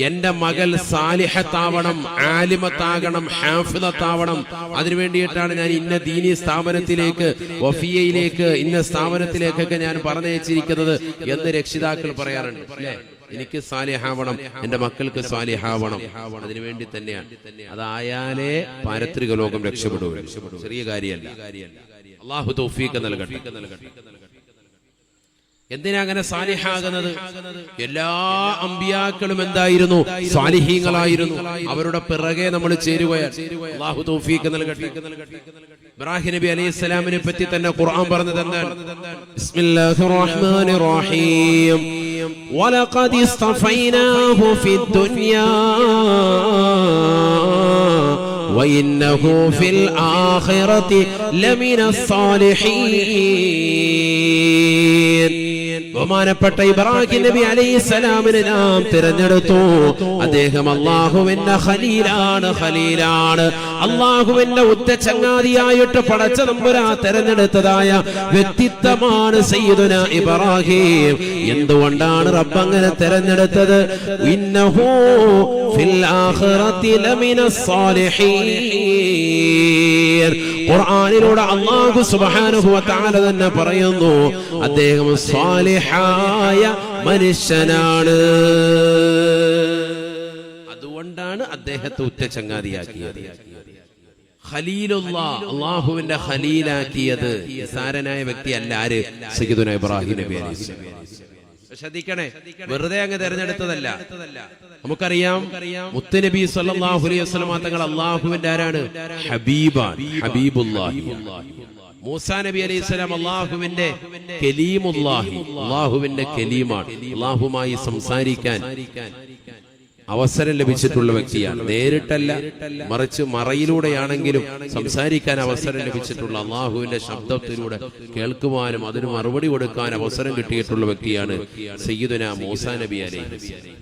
എന്റെ മകൾ സാലിഹത്താവണം, ആലിമത്താകണം, ഹാഫിളത്താവണം. അതിനുവേണ്ടിയിട്ടാണ് ഞാൻ ഇന്ന ദീനി സ്ഥാപനത്തിലേക്ക്, വഫിയയിലേക്ക്, ഇന്ന സ്ഥാപനത്തിലേക്കൊക്കെ ഞാൻ പറഞ്ഞയച്ചിരിക്കുന്നത് എന്ന് രക്ഷിതാക്കൾ പറയാറുണ്ട്. അല്ലേ? എനിക്ക് സാലിഹാവണം, എന്റെ മക്കൾക്ക് സാലിഹാവണം. അതിനുവേണ്ടി തന്നെയാണ്. അതായാലേ പാരത്രിക ലോകം രക്ഷപ്പെടൂ. ചെറിയ കാര്യമല്ല. അല്ലാഹു തൗഫീഖ് നൽകട്ടെ. എന്തിനാ അങ്ങനെ സാലിഹാകുന്നത്? എല്ലാ അമ്പിയാക്കളും എന്തായിരുന്നു? സാലിഹീങ്ങളായിരുന്നു. അവരുടെ പിറകെ നമ്മൾ ചേരുകയാണ്. അല്ലാഹു തൗഫീഖ് നൽകട്ടെ. ഇബ്രാഹിം നബി അലൈഹിസ്സലാമിനെ പറ്റി തന്നെ ഖുർആൻ പറഞ്ഞത് എന്താണ്? ബിസ്മില്ലാഹിർ റഹ്മാനിർ റഹീം. വലഖദ് ഇസ്തഫൈനാഹു ഫിദ്ദുനിയാ വഇന്നഹു ഫിൽ ആഖിറതി ലമിനസ് സാലിഹീൻ. ബഹുമാനപ്പെട്ട ഇബ്രാഹിം നബി അലൈഹിസ്സലാമിനെ നാം തിരഞ്ഞെടുത്തു. അദ്ദേഹം അല്ലാഹുവിന്റെ ഖലീലാണ്. അല്ലാഹുവിന്റെ ഉറ്റ ചങ്ങാതിയായിട്ട് പടച്ച തമ്പുരാൻ തിരഞ്ഞെടുത്തതായ വ്യക്തിത്വമാണ് സയ്യിദുനാ ഇബ്രാഹിം. എന്തുകൊണ്ടാണ് റബ്ബ് അങ്ങനെ തിരഞ്ഞെടുത്തത്? ഇന്നഹു ഫിൽ ആഖിറതി ലമിനസ് സാലിഹീൻ. ഖുർആനിലൂടെ അല്ലാഹു സുബ്ഹാനഹു വ തആല തന്നെ പറയുന്നു, അദ്ദേഹം സാലിഹായ മനുഷ്യനാണ്. അതുകൊണ്ടാണ് അദ്ദേഹത്തെ ഉറ്റ ചങ്ങാതിയാക്കിയത്. ഖലീലുള്ളാഹ്, അല്ലാഹുവിന്റെ ഖലീലാക്കിയത് നിസാരനായ വ്യക്തിയല്ല. ആര്? സയ്യിദുനാ ഇബ്രാഹിം നബി അലൈഹിസ്സലാം. ശ്രദ്ധിക്കണേ, വെറുതെ അങ്ങ് തെരഞ്ഞെടുത്തതല്ല. നമുക്കറിയാം മുത്തുനബി സല്ലല്ലാഹു അലൈഹി വസല്ലം തങ്ങൾ അല്ലാഹുവിന്റെ ആരാണ്? ഹബീബാണ്, ഹബീബുല്ലാഹി. മൂസാ നബി അലൈഹിസ്സലാം അല്ലാഹുവിന്റെ കലീമുല്ലാഹി, അല്ലാഹുവിന്റെ കലീമാണ്. അല്ലാഹുമായി സംസാരിക്കാൻ അവസരം ലഭിച്ചിട്ടുള്ള വ്യക്തിയാണ്. നേരിട്ടല്ല, മറിച്ച് മറയിലൂടെയാണെങ്കിലും സംസാരിക്കാൻ അവസരം ലഭിച്ചിട്ടുള്ള, അള്ളാഹുവിന്റെ ശബ്ദത്തിലൂടെ കേൾക്കുവാനും അതിന് മറുപടി കൊടുക്കാൻ അവസരം കിട്ടിയിട്ടുള്ള വ്യക്തിയാണ് സയ്യിദുനാ മൂസാ നബി അലൈഹിസ്സലാം.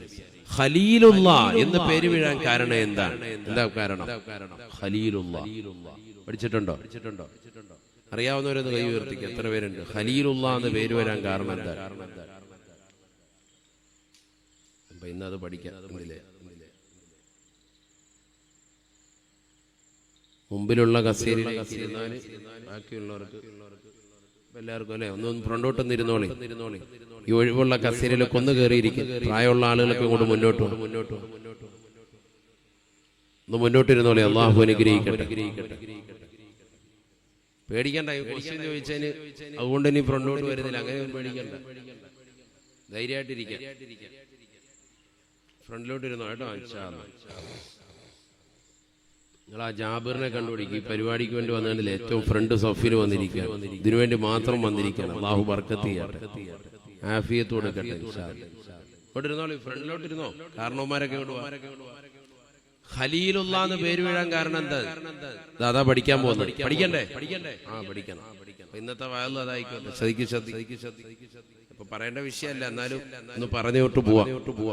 ഖലീലുള്ളാഹ് എന്ന് പേര് വീഴാൻ കാരണം എന്താണ്? എന്താ കാരണം? ഖലീലുള്ളാഹ് പഠിച്ചിട്ടുണ്ടോ? അറിയാവുന്നവരൊന്ന് കൈ ഉയർത്തിക്കുക. എത്ര പേരുണ്ട്? ഖലീലുള്ളാഹ് എന്ന് പേര് വരാൻ കാരണം എന്താ? ഇന്നത് പഠിക്കാൻ മുമ്പിലുള്ള കസേരയിൽ ബാക്കിയുള്ളവർക്ക് എല്ലാവർക്കും അല്ലെ ഒന്ന് ഫ്രണ്ടോട്ടൊന്ന് ഇരുന്നോളി. ഈ ഒഴിവുള്ള കസേരയിലൊക്കെ ഒന്ന് കയറിയിരിക്കും. പ്രായമുള്ള ആളുകളൊക്കെ ഇങ്ങോട്ട് മുന്നോട്ട് ഒന്ന് മുന്നോട്ടിരുന്നോളി. അള്ളാഹു അനുഗ്രഹിക്കട്ടെ. പേടിക്കണ്ട, ക്വസ്റ്റ്യൻ ചോദിച്ചതിന് അതുകൊണ്ട് ഇനി ഫ്രണ്ടോട്ട് വരുന്നില്ല. അങ്ങനെ പേടിക്കണ്ട, ധൈര്യമായിട്ടിരിക്കാം. ഫ്രണ്ടിലോട്ടിരുന്നോ കേട്ടോ. നിങ്ങൾ ആ ജാബിറിനെ കണ്ടുപിടിക്കും. ഈ പരിപാടിക്ക് വേണ്ടി വന്നതിൽ ഏറ്റവും ഫ്രണ്ട് സഫിൽ വന്നിരിക്കുക, ഇതിനുവേണ്ടി മാത്രം വന്നിരിക്കുകയാണ്. അല്ലാഹു ബർക്കത്ത് ചെയ്യട്ടെ, ആഫിയത്ത് കൊടുക്കട്ടെ. ഇങ്ങോട്ടിരുന്നോ, ഫ്രണ്ടിലോട്ടിരുന്നോ. കാരണവന്മാരൊക്കെ ഖലീലുള്ള എന്ന് പേര് വീഴാൻ കാരണം എന്താ? അതാ പഠിക്കാൻ പോകുന്നത്. പഠിക്കണ്ടേ? പഠിക്കണം. ഇന്നത്തെ വയലിൽ അതായിക്കോട്ടെ. ഇപ്പൊ പറയേണ്ട വിഷയമല്ല, എന്നാലും ഒന്ന് പറഞ്ഞോട്ട് പോവാം.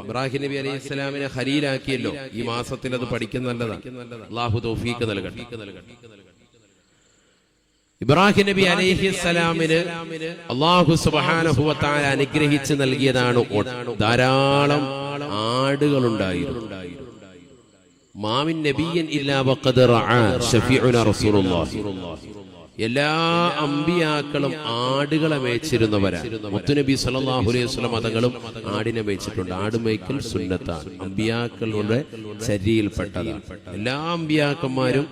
ഇബ്രാഹിം നബി അലൈഹി ഇസ്ലാമിനെ ഖലീലാക്കിയല്ലോ. ഈ മാസത്തിൽ അത് പഠിക്കുന്ന നല്ലതാണ്. അല്ലാഹു തൗഫീഖ് നൽകട്ടെ. ഇബ്രാഹിം നബി അലൈഹിസ്സലാമിന് അല്ലാഹു സുബ്ഹാനഹു വ തആല അനുഗ്രഹിച്ച് നൽകിയതാണ് ധാരാളം ആടുകളുണ്ടായിരുന്നു. മാമിൻ നബിയ്യൻ ഇല്ലാ വഖദ് റഅ ശഫീഉനാ റസൂലുള്ളാഹി. എല്ലാ അമ്പിയാക്കളും ആടുകളെ മേച്ചിരുന്നവരാണ്. മുത്തുനബി സല്ലല്ലാഹു അലൈഹി വസല്ലം തങ്ങളും ആടിനെ മേച്ചിട്ടുണ്ട്. ആട് മേയ്ക്കൽ സുന്നത്താണ്, അമ്പിയാക്കളുടെ ചര്യയിൽപ്പെട്ടതാണ്. എല്ലാ അമ്പിയാക്കന്മാരും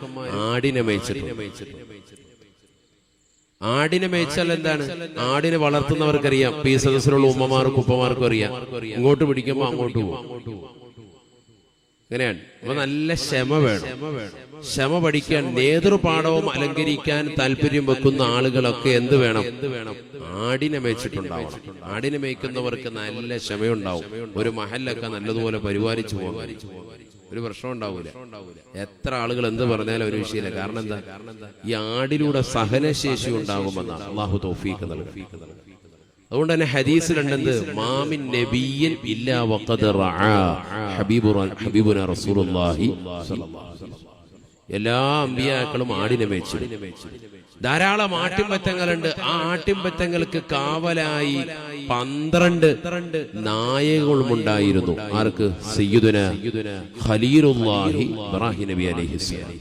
ആടിനെ മേച്ചിട്ടുണ്ട്. ആടിനെ മേച്ചാൽ എന്താണ്? ആടിനെ വളർത്തുന്നവർക്കറിയാം. ഈ സദസ്സിലുള്ള ഉമ്മമാർക്കും ഉപ്പമാർക്കും അറിയാം. ഇങ്ങോട്ട് പിടിക്കുമ്പോ അങ്ങോട്ട് പോകും. അങ്ങനെയാണ്. അപ്പൊ നല്ല ക്ഷമ വേണം. ക്ഷമ പഠിക്കാൻ നേതൃപാഠവും അലങ്കരിക്കാൻ താല്പര്യം വെക്കുന്ന ആളുകളൊക്കെ എന്ത് വേണം? ആടിനെ മേച്ചിട്ടുണ്ടാവണം. ആടിനെ മേയ്ക്കുന്നവർക്ക് നല്ല ക്ഷമയുണ്ടാവും. ഒരു മഹല്ലൊക്കെ നല്ലതുപോലെ പരിപാലിച്ചു പോകാൻ ഒരു പ്രശ്നം ഉണ്ടാവൂല. എത്ര ആളുകൾ എന്ത് പറഞ്ഞാലും ഒരു വിഷയമില്ല. കാരണം എന്താ? ഈ ആടിലൂടെ സഹനശേഷി ഉണ്ടാകുമെന്നാണ്. അല്ലാഹു തൗഫീഖ് നൽകട്ടെ. അതുകൊണ്ട് തന്നെ ഹദീസിലുണ്ടെന്ത്? മാമിൻ നബിയ്യിൻ ഇല്ലാ വഖദ് റഅ ഹബീബുനാ റസൂലുള്ളാഹി സ്വല്ലല്ലാഹു അലൈഹി വസല്ലം. എല്ലാ അമ്പിയാക്കളും ആടിനെ മേച്ചു. ധാരാളം ആട്ടിൻപറ്റങ്ങളുണ്ട്. ആ ആട്ടിൻപറ്റങ്ങൾക്ക് കാവലായി 12 നായകളും ഉണ്ടായിരുന്നു. ആർക്ക്? സയ്യിദുനാ ഖലീലുല്ലാഹി ഇബ്രാഹിം നബി അലൈഹിസ്സലാം.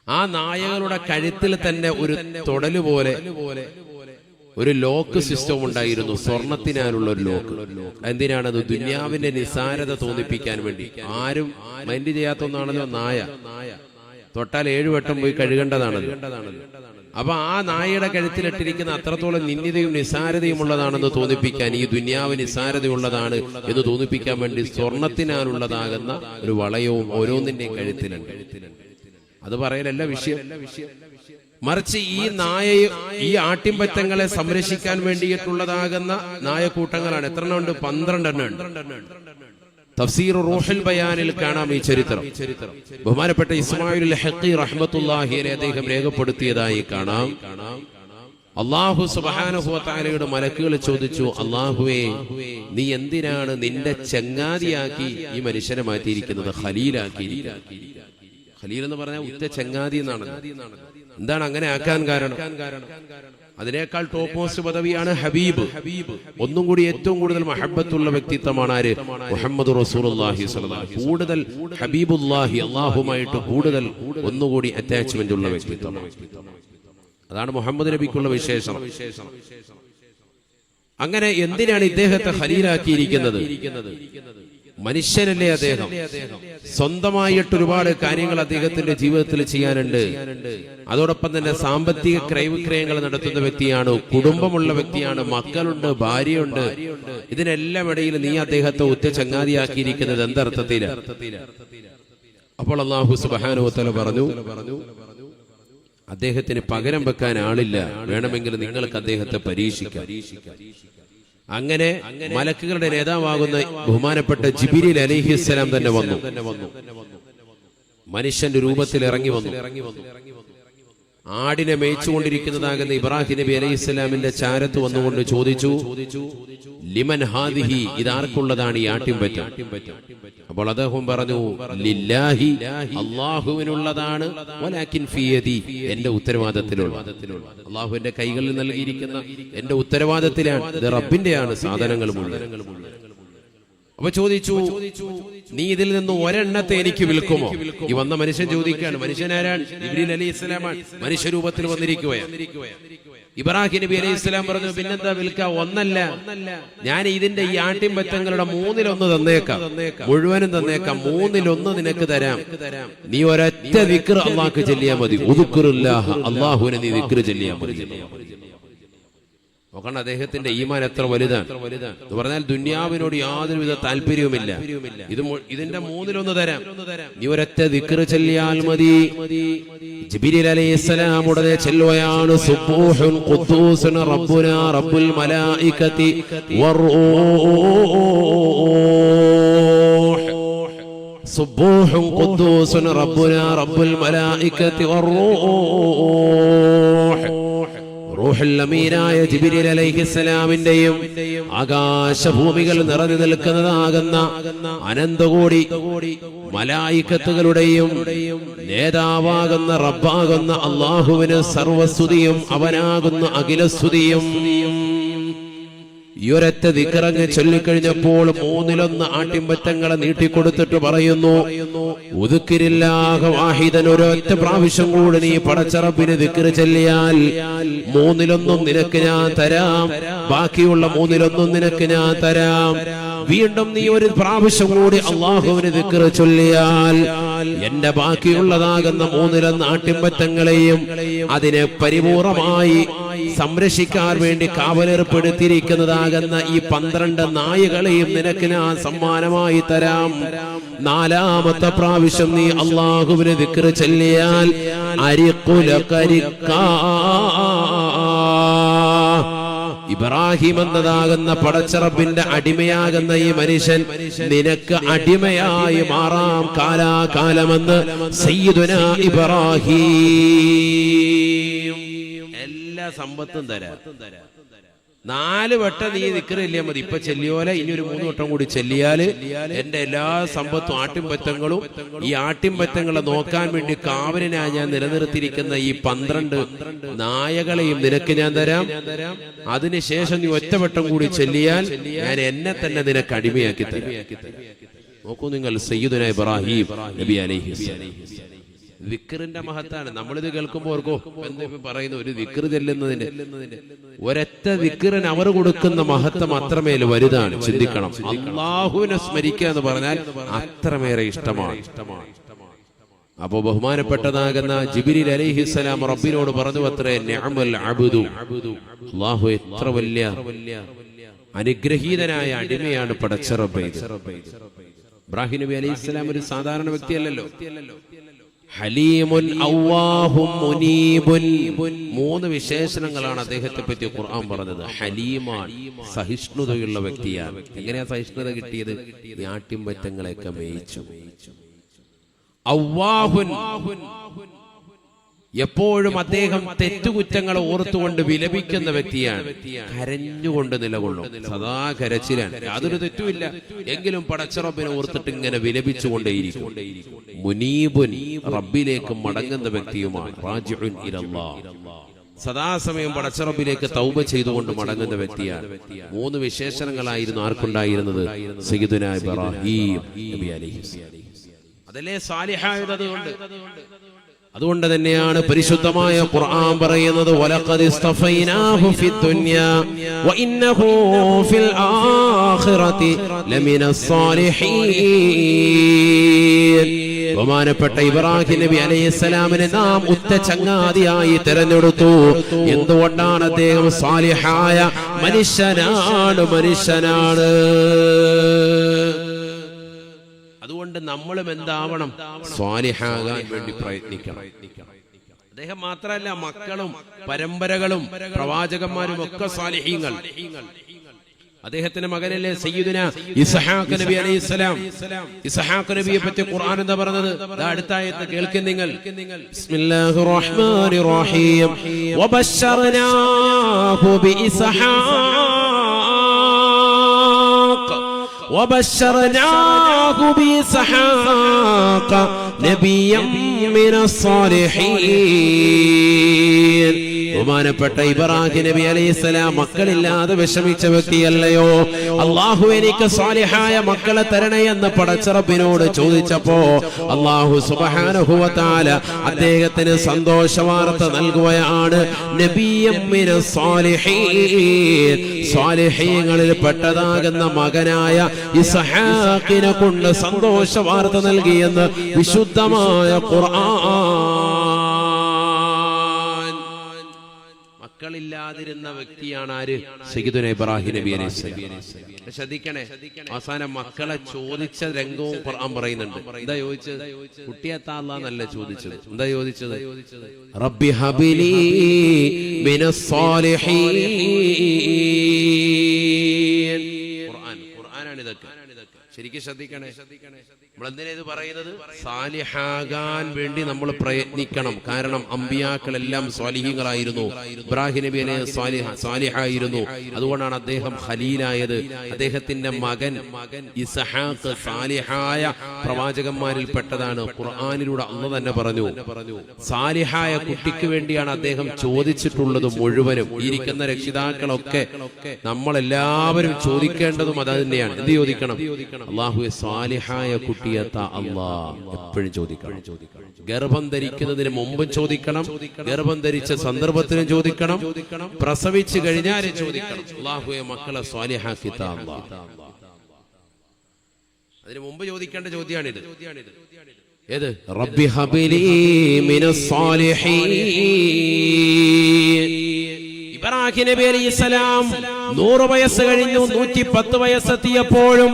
ആ നായകളുടെ കഴുത്തിൽ തന്നെ ഒരു തൊടല് പോലെ ഒരു ലോക്ക് സിസ്റ്റം ഉണ്ടായിരുന്നു. സ്വർണത്തിനാലുള്ള ഒരു ലോക്ക്. എന്തിനാണത്? ദുന്യാവിന്റെ നിസാരത തോന്നിപ്പിക്കാൻ വേണ്ടി. ആരും മൈൻഡ് ചെയ്യാത്ത ഒന്നാണല്ലോ നായ. തൊട്ടാൽ 7 വട്ടം പോയി കഴുകേണ്ടതാണത്. അപ്പൊ ആ നായയുടെ കഴുത്തിലിട്ടിരിക്കുന്ന അത്രത്തോളം നിന്ദിതയും നിസാരതയും ഉള്ളതാണെന്ന് തോന്നിപ്പിക്കാൻ, ഈ ദുന്യാവ് നിസാരതയുള്ളതാണ് എന്ന് തോന്നിപ്പിക്കാൻ വേണ്ടി സ്വർണത്തിനാലുള്ളതാകുന്ന ഒരു വളയവും ഓരോന്നിന്റെയും കഴുത്തിലുണ്ട്. അത് പറയലല്ല വിഷയം. മറിച്ച് ഈ ഈ ആട്ടിൻപറ്റങ്ങളെ സംരക്ഷിക്കാൻ വേണ്ടിയിട്ടുള്ളതാകുന്ന നായക്കൂട്ടങ്ങളാണ്. എത്ര എണ്ണം ഉണ്ട്? 12 എണ്ണം ഉണ്ട്. തഫ്സീർ റൂഹുൽ ബയാനിൽ കാണാം ഈ ചരിത്രം. ബഹുമാനപ്പെട്ട ഇസ്മായിൽ ഹഖി റഹ്മത്തുള്ളാഹി അലൈഹി അദ്ദേഹം രേഖപ്പെടുത്തിയതായി കാണാം. അല്ലാഹു സുബ്ഹാനഹു വ തആലയുടെ മലക്കുകൾ ചോദിച്ചു, അല്ലാഹുവേ, നീ എന്തിനാണ് നിന്റെ ചങ്ങാതിയാക്കി ഈ മനുഷ്യനെ മാറ്റിയിരിക്കുന്നത്? ഖലീലാക്കി. ഖലീൽ എന്ന് പറഞ്ഞാൽ ഉറ്റ ചങ്ങാതി എന്നാണ്. എന്താണ് അങ്ങനെ ആക്കാൻ കാരണം? അതിനേക്കാൾ ടോപ്പ് മോസ്റ്റ് പദവിയാണ് ഹബീബ്. ഒന്നും കൂടി ഏറ്റവും കൂടുതൽ മഹബത്തുള്ള വ്യക്തിത്വമാണ് ആര്? മുഹമ്മദ് റസൂലുള്ളാഹി സ്വല്ലല്ലാഹു അലൈഹി വസല്ലം. കൂടുതൽ ഹബീബുല്ലാഹി, അല്ലാഹുമായിട്ട് കൂടുതൽ ഒന്നുകൂടി അറ്റാച്ച്മെന്റ് ഉള്ള വ്യക്തിത്വമാണ്. അതാണ് മുഹമ്മദ് നബിക്കുള്ള വിശേഷണം. അങ്ങനെ എന്തിനാണ് ഇദ്ദേഹത്തെ ഖലീലാക്കിയിരിക്കുന്നത്? മനുഷ്യനല്ലേ അദ്ദേഹം. സ്വന്തമായിട്ട് ഒരുപാട് കാര്യങ്ങൾ അദ്ദേഹത്തിന്റെ ജീവിതത്തിൽ ചെയ്യാനുണ്ട്. അതോടൊപ്പം തന്നെ സാമ്പത്തിക ക്രയവിക്രയങ്ങൾ നടത്തുന്ന വ്യക്തിയാണ്, കുടുംബമുള്ള വ്യക്തിയാണ്, മക്കളുണ്ട്, ഭാര്യയുണ്ട്. ഇതിനെല്ലാം ഇടയിൽ നീ അദ്ദേഹത്തെ ഉറ്റ ചങ്ങാതിയാക്കിയിരിക്കുന്നത് എന്തർത്ഥത്തില്? അപ്പോൾ അല്ലാഹു സുബ്ഹാനഹു വ തആല പറഞ്ഞു, അദ്ദേഹത്തിന് പകരം വെക്കാൻ ആളില്ല, വേണമെങ്കിൽ നിങ്ങൾക്ക് അദ്ദേഹത്തെ പരീക്ഷിക്കാം. അങ്ങനെ മലക്കുകളുടെ നേതാവാകുന്ന ബഹുമാനപ്പെട്ട ജിബ്രീൽ അലൈഹിസ്സലാം തന്നെ വന്നു. മനുഷ്യന്റെ രൂപത്തിൽ ഇറങ്ങി വന്നു. ആടിനെ മേയിച്ചുകൊണ്ടിരിക്കുന്നതാകുന്ന ഇബ്രാഹിം നബി അലൈഹിസ്സലാമിന്റെ ചാരത്ത് വന്നുകൊണ്ട് ചോദിച്ചു, ലിമൻ ഹാദിഹി, ഇതാർക്കുള്ളതാണ് ഈ ആട്ടിൻപറ്റം? അപ്പോൾ അദ്ദേഹം പറഞ്ഞു, ലില്ലാഹി, അല്ലാഹുവിനുള്ളതാണ്, വലാകിൻ ഫീ യദി, എന്റെ ഉത്തരവാദിത്തത്തിലുള്ള. അല്ലാഹുവിന്റെ കൈകളിൽ നൽകിയിരിക്കുന്ന എന്റെ ഉത്തരവാദിത്തത്തിലാണ്. ഇത് റബ്ബിന്റെയാണ് സാധനങ്ങൾ മുഴുവൻ. അപ്പൊ ചോദിച്ചു, നീ ഇതിൽ നിന്ന് ഒരെണ്ണത്തെ എനിക്ക് വിൽക്കുമോ? ഈ വന്ന മനുഷ്യൻ ചോദിക്കുകയാണ്. മനുഷ്യനാരാണ്? ജിബ്രീൽ അലൈഹിസ്സലാമാണ്. മനുഷ്യരൂപത്തിൽ വന്നിരിക്കുകയാണ്. ഇബ്രാഹിം നബി അലൈഹിസ്സലാം പറഞ്ഞു, പിന്നെന്താ വിൽക്കാം? ഒന്നല്ല, ഞാൻ ഇതിന്റെ ഈ ആട്ടിൻപറ്റങ്ങളുടെ 1/3 തന്നേക്കാം, മുഴുവനും തന്നേക്കാം. 1/3 നിനക്ക് തരാം. നീ ഒരൊറ്റ ദിക്ർ അല്ലാഹുക്ക് ചൊല്ലിയാൽ മതി. ഉദ്കുറുല്ലാഹ, അല്ലാഹുവിനെ നീ ദിക്ർ ചൊല്ലിയാൽ മതി. നോക്കണം അദ്ദേഹത്തിന്റെ ഈമാൻ എത്ര വലുതാണ് എന്ന് പറഞ്ഞാൽ. ദുന്യാവിനോട് യാതൊരുവിധ താല്പര്യവുമില്ല. ഇതിന്റെ 1/3 തരാം, നീ ഒരൊറ്റ ദിക്ർ ചൊല്ലിയാൽ മതി. ജിബ്രീൽ അലൈഹിസ്സലാം ഉടനെ ചൊല്ലുകയാണ്, സുബ്ഹുൻ ഖുദ്ദൂസുൻ റബ്ബുനാ റബ്ബുൽ മലായികതി വറൂഹ്. സുബ്ബൂഹുൻ ഖുദ്ദൂസുൻ റബ്ബുനാ റബ്ബുൽ മലായികത്തി വറൂഹ് റൂഹുൽ അമീനായ ജിബ്രീൽ അലൈഹിസ്സലാമിന്റെയും ആകാശഭൂമികൾ നിറഞ്ഞു നിൽക്കുന്നതാകുന്ന അനന്തകോടി മലായികത്തുകളുടെയും നേതാവാകുന്ന റബ്ബാകുന്ന അല്ലാഹുവിന് സർവസ്തുതിയും അവനാകുന്ന അഖിലസ്തുതിയും. ഈ ഒരൊറ്റ ദിക്റങ്ങ് ചൊല്ലിക്കഴിഞ്ഞപ്പോൾ 1/3 ആട്ടിൻപറ്റങ്ങളെ നീട്ടിക്കൊടുത്തിട്ട് പറയുന്നു, ഉദ്കിരില്ലാഹ വാഹിദൻ, ഒരൊറ്റ പ്രാവശ്യം കൂടി നീ പടച്ച റബ്ബിനെ ദിക്ർ ചൊല്ലിയാൽ 1/3 നിനക്ക് ഞാൻ തരാം, ബാക്കിയുള്ള 1/3 നിനക്ക് ഞാൻ തരാം. വീണ്ടും നീ ഒരു പ്രാവശ്യം കൂടി അല്ലാഹുവിനെ ദിക്ർ ചൊല്ലിയാൽ എന്റെ ബാക്കിയുള്ളതാകുന്ന 1/3 ആട്ടിൻപറ്റങ്ങളെയും അതിനെ പരിപൂർണമായി സംരക്ഷിക്കാൻ വേണ്ടി കാവലേർപ്പെടുത്തിയിരിക്കുന്നതാകുന്ന ഈ 12 നായകളെയും നിനക്ക് ഞാൻ സമ്മാനമായി തരാം. 4ാമത്തെ പ്രാവശ്യം നീ അല്ലാഹുവിനെ ദിക്ർ ചൊല്ലിയാൽ ഇബ്രാഹിം എന്നതാകുന്ന പടച്ചറബിന്റെ അടിമയാകുന്ന ഈ മനുഷ്യൻ നിനക്ക് അടിമയായി മാറാം കാലാകാലമെന്ന് സയ്യിദുനാ ഇബ്രാഹിം. എല്ലാ സമ്പത്തും തരാം. 4 വട്ടം നീ ദിക്റില്ലേ മതി. ഇപ്പൊ ചെല്ലിയോലെ ഇനി ഒരു 3 വട്ടം കൂടി ചെല്ലിയാല് എന്റെ എല്ലാ സമ്പത്തും ആട്ടിൻപറ്റങ്ങളും ഈ ആട്ടിൻപറ്റങ്ങളെ നോക്കാൻ വേണ്ടി കാവലിനായി ഞാൻ നിലനിർത്തിയിരിക്കുന്ന ഈ 12 നായകളെയും നിനക്ക് ഞാൻ തരാം. അതിനുശേഷം നീ ഒറ്റവട്ടം കൂടി ചെല്ലിയാൽ ഞാൻ എന്നെ തന്നെ നിനക്ക് അടിമയാക്കി തരാം. നോക്കൂ നിങ്ങൾ, സയ്യിദുനാ ഇബ്രാഹിം നബി അലൈഹിസ്സലാം. ദിക്റിന്റെ മഹത്താണ്. നമ്മളിത് കേൾക്കുമ്പോൾ ഓർക്കോ എന്താ പറയുന്ന ഒരു ദിക്ർ ചെല്ലുന്നതിന്, ഒരൊറ്റ ദിക്റിന് അവർ കൊടുക്കുന്ന മഹത്വം അത്രമേൽ വലുതാണ്. ചിന്തിക്കണം. അല്ലാഹുവിനെ സ്മരിക്കുക എന്ന് പറഞ്ഞാൽ അത്രമേറെ ഇഷ്ടമാണ്. അപ്പോ ബഹുമാനപ്പെട്ടതാകുന്ന ജിബ്രീൽ അലൈഹിസ്സലാം റബ്ബിനോട് പറഞ്ഞു അത്രേ, നിഅമൽ അബ്ദു, അല്ലാഹു എത്ര വലിയ അനുഗ്രഹീതനായ അടിമയാണ് പടച്ച റബ്ബേ. ഇബ്രാഹിം നബി അലൈഹിസ്സലാം ഒരു സാധാരണ വ്യക്തിയല്ലല്ലോ. ഹലീമുൻ അവ്വാഹും മുനീബുൻ, 3 വിശേഷണങ്ങളാണ് അദ്ദേഹത്തെ പറ്റി ഖുർആൻ പറഞ്ഞത്. ഹലീമാണ്, സഹിഷ്ണുതയുള്ള വ്യക്തിയാണ്. എങ്ങനെയാ സഹിഷ്ണുത കിട്ടിയത്? ഈ ആട്ടിൻപറ്റങ്ങളെയൊക്കെ മേയിച്ചു. അവ്വാഹുൻ, എപ്പോഴും അദ്ദേഹം തെറ്റുകുറ്റങ്ങളെ ഓർത്തുകൊണ്ട് വിലപിക്കുന്ന വ്യക്തിയാണ്. കരഞ്ഞുകൊണ്ട് നിലകൊള്ളും, സദാ കരച്ചിലാണ്, യാതൊരു തെറ്റുമില്ല, എങ്കിലും പടച്ച റബ്ബിനെ ഓർത്തിട്ട് ഇങ്ങനെ വിലപിച്ചുകൊണ്ടേയിരിക്കും. മുനീബുൻ, റബ്ബിലേക്ക് മടങ്ങുന്ന വ്യക്തിയുമാണ്. റാജിഉൻ ഇലല്ലാഹ്, സദാസമയം പടച്ച റബ്ബിലേക്ക് തൗബ ചെയ്തുകൊണ്ട് മടങ്ങുന്ന വ്യക്തിയാണ്. 3 വിശേഷണങ്ങളായിരുന്നു ആർക്കുണ്ടായിരുന്നത്? സയ്യിദുനാ ഇബ്രാഹിം നബി അലൈഹിസ്സലാം. അതല്ലേ സാലിഹായത്. അതുകൊണ്ട് തന്നെയാണ് പരിശുദ്ധമായ ഖുർആൻ പറയുന്നത്, വലഖദ് ഇസ്തഫൈനാഹു ഫിദ്ദുനിയാ വഇന്നഹു ഫിൽ ആഖിറതി ലമിനസ് സാലിഹീൻ. ബഹുമാനപ്പെട്ട ഇബ്രാഹിം നബി അലൈഹിസ്സലാമിനെ നാം ഉറ്റ ചങ്ങാതിയായി തിരഞ്ഞെടുത്തു. എന്തുകൊണ്ടാണ്? അദ്ദേഹം സാലിഹായ മനുഷ്യനാണ്. അതുകൊണ്ട് നമ്മളും എന്താവണം? സ്വാലിഹാകാൻ വേണ്ടി പ്രയത്നിക്കണം. അദ്ദേഹം മാത്രമല്ല, മക്കളും പരമ്പരകളും പ്രവാചകന്മാരും ഒക്കെ സ്വാലിഹീങ്ങൾ. അദ്ദേഹത്തിന്റെ മകനല്ലേ സയ്യിദുനാ ഇസ്ഹാഖ് നബി അലൈഹിസ്സലാം. ഇസ്ഹാഖ് നബിയെ പറ്റി ഖുർആൻ എന്താ പറഞ്ഞത്? അടുത്ത ആയത്ത് കേൾക്കും നിങ്ങൾ. ബിസ്മില്ലാഹിർ റഹ്മാനിർ റഹീം. വബശ്ശർനാഹു ബിഇസ്ഹാഖ് وبشرناه بإسحاق نبيا من الصالحين. ബഹുമാനപ്പെട്ട ഇബ്രാഹിം നബി അലൈഹിസ്സലാം മക്കളില്ലാതെ വിഷമിച്ച വ്യക്തിയല്ലയോ? അല്ലാഹു എനിക്ക് സാലിഹായ മക്കളെ തരണേ എന്ന് പടച്ച റബ്ബിനോട് ചോദിച്ചപ്പോ അല്ലാഹു സുബ്ഹാനഹു വ തആല അദ്ദേഹത്തിന് സന്തോഷ വാർത്ത നൽകുകയാണ്. നബിയ്യം മിനസ് സാലിഹീൻ, സാലിഹീങ്ങളിൽ പെട്ടതാകുന്ന മകനായ ഇസ്ഹാഖിനെ കൊണ്ട് സന്തോഷ വാർത്ത നൽകിയെന്ന് വിശുദ്ധമായ ഖുർആൻ. മക്കളില്ലാതിരുന്ന വ്യക്തിയാണ് ആര്? സയ്യിദുനാ ഇബ്രാഹിം നബി അലൈഹിസ്സലാം. ശ്രദ്ധിക്കണേ, അവസാനം മക്കളെ ചോദിച്ച രംഗവും ഖുർആൻ പറയുന്നുണ്ട്. എന്താ ചോദിച്ചത്? കുട്ടിയെത്താ അല്ലാഹുവല്ല ചോദിച്ചത്. എന്താ ചോദിച്ചത്? റബ്ബി ഹബിലി മിനസ് സാലിഹീൻ. ഖുർആനാണ് ഇതൊക്കെ. ശരിക്കും ശ്രദ്ധിക്കണേ. നമ്മൾ എന്തിനാ ഇത് പറയുന്നത്? സാലിഹാകാൻ വേണ്ടി നമ്മൾ പ്രയത്നിക്കണം. കാരണം അമ്പിയാക്കളെല്ലാം സ്വാലിഹീങ്ങളായിരുന്നു. ഇബ്രാഹിം നബി അലൈഹി സ്വാലിഹായിരുന്നു. അതുകൊണ്ടാണ് അദ്ദേഹം ഖലീലായത്. അദ്ദേഹത്തിന്റെ മകൻ ഇസ്ഹാഖ് സാലിഹായ പ്രവാചകന്മാരിൽ പെട്ടതാണ്. ഖുർആനിലൂടെ അല്ലാഹു തന്നെ പറഞ്ഞു, സാലിഹായ കുട്ടിക്ക് വേണ്ടിയാണ് അദ്ദേഹം ചോദിച്ചിട്ടുള്ളത് മുഴുവനും. ഇരിക്കുന്ന രക്ഷിതാക്കളൊക്കെ നമ്മളെല്ലാവരും ചോദിക്കേണ്ടതും അത് തന്നെയാണ്. എന്ത് ചോദിക്കണം? അല്ലാഹുവേ സാലിഹായ കുട്ടിയെത്താ അല്ലാഹ് എപ്പോഴും ചോദിക്കണം. ഗർഭം ധരിക്കുന്നതിന് മുമ്പും ചോദിക്കണം, ഗർഭം ധരിച്ച സന്ദർഭത്തിലും ചോദിക്കണം, പ്രസവിച്ചു കഴിഞ്ഞാലും ചോദിക്കണം. അല്ലാഹുവേ മക്കളെ സ്വാലിഹാക്കിത്താ അല്ലാഹ്. അതിനു മുമ്പ് ചോദിക്കേണ്ട ചോദ്യമാണിത്. ഏത്? റബ്ബി ഹബിലി മിനസ് സാലിഹീൻ. ഇബ്രാഹിം നബി അലൈഹിസ്സലാം 100 വയസ്സ് കഴിഞ്ഞു. 110 വയസ്സെത്തിയപ്പോഴും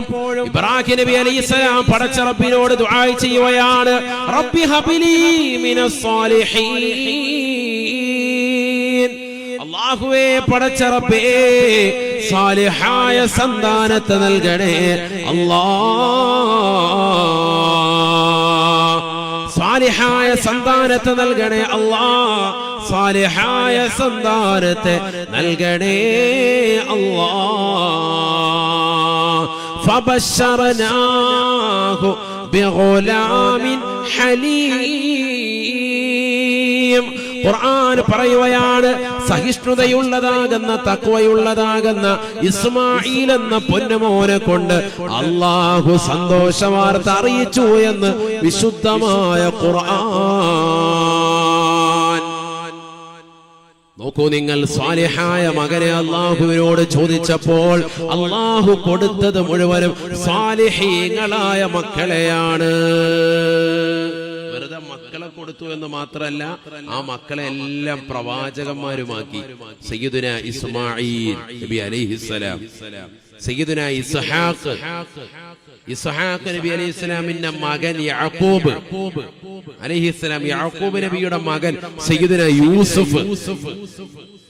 ഇബ്രാഹിം നബി അലൈഹിസ്സലാം പടച്ച റബ്ബിനോട് ദുആ ചെയ്യുകയാണ്, റബ്ബി ഹബിലി മിനസ് സാലിഹീൻ. അല്ലാഹുവേ പടച്ച റബ്ബേ സാലിഹായ സന്താനത്തെ നൽകണേ അല്ലാഹ്. സാലിഹായ സന്താനത്തെ നൽകണേ അല്ലാഹ്. സാലിഹായ സന്താനത്തെ നൽകണേ അല്ലാഹ്. ഫബശറനാഹു ബിഗുലാമിൻ ഹലീം. ഖുർആൻ പറയുകയാണ്, സഹിഷ്ണുതയുള്ളതാകുന്ന തഖ്വയുള്ളതാകുന്ന ഇസ്മാഈൽ എന്ന പൊന്നുമോനെ കൊണ്ട് അല്ലാഹു സന്തോഷ വാർത്ത അറിയിച്ചു എന്ന് വിശുദ്ധമായ ഖുർആൻ. നോക്കൂ നിങ്ങൾ, സ്വാലിഹായ മകനെ അല്ലാഹുവിനോട് ചോദിച്ചപ്പോൾ അല്ലാഹു കൊടുത്തത് മുഴുവനും സ്വാലിഹീങ്ങളായ മക്കളെയാണ്. വെറുതെ മക്കളെ കൊടുത്തു എന്ന് മാത്രമല്ല, ആ മക്കളെ എല്ലാം പ്രവാചകന്മാരുമാക്കി. സയ്യിദുനാ ഇസ്മാഈൽ നബി അലൈഹിസ്സലാം, സയ്യിദുനാ ഇസ്ഹാഖ് നബി അലൈഹിസ്സലാമിന്റെ മകൻ യാക്കൂബ് അലൈഹിസ്സലാം, യാക്കൂബ് നബിയുടെ മകൻ സയ്യിദുനാ യൂസുഫ്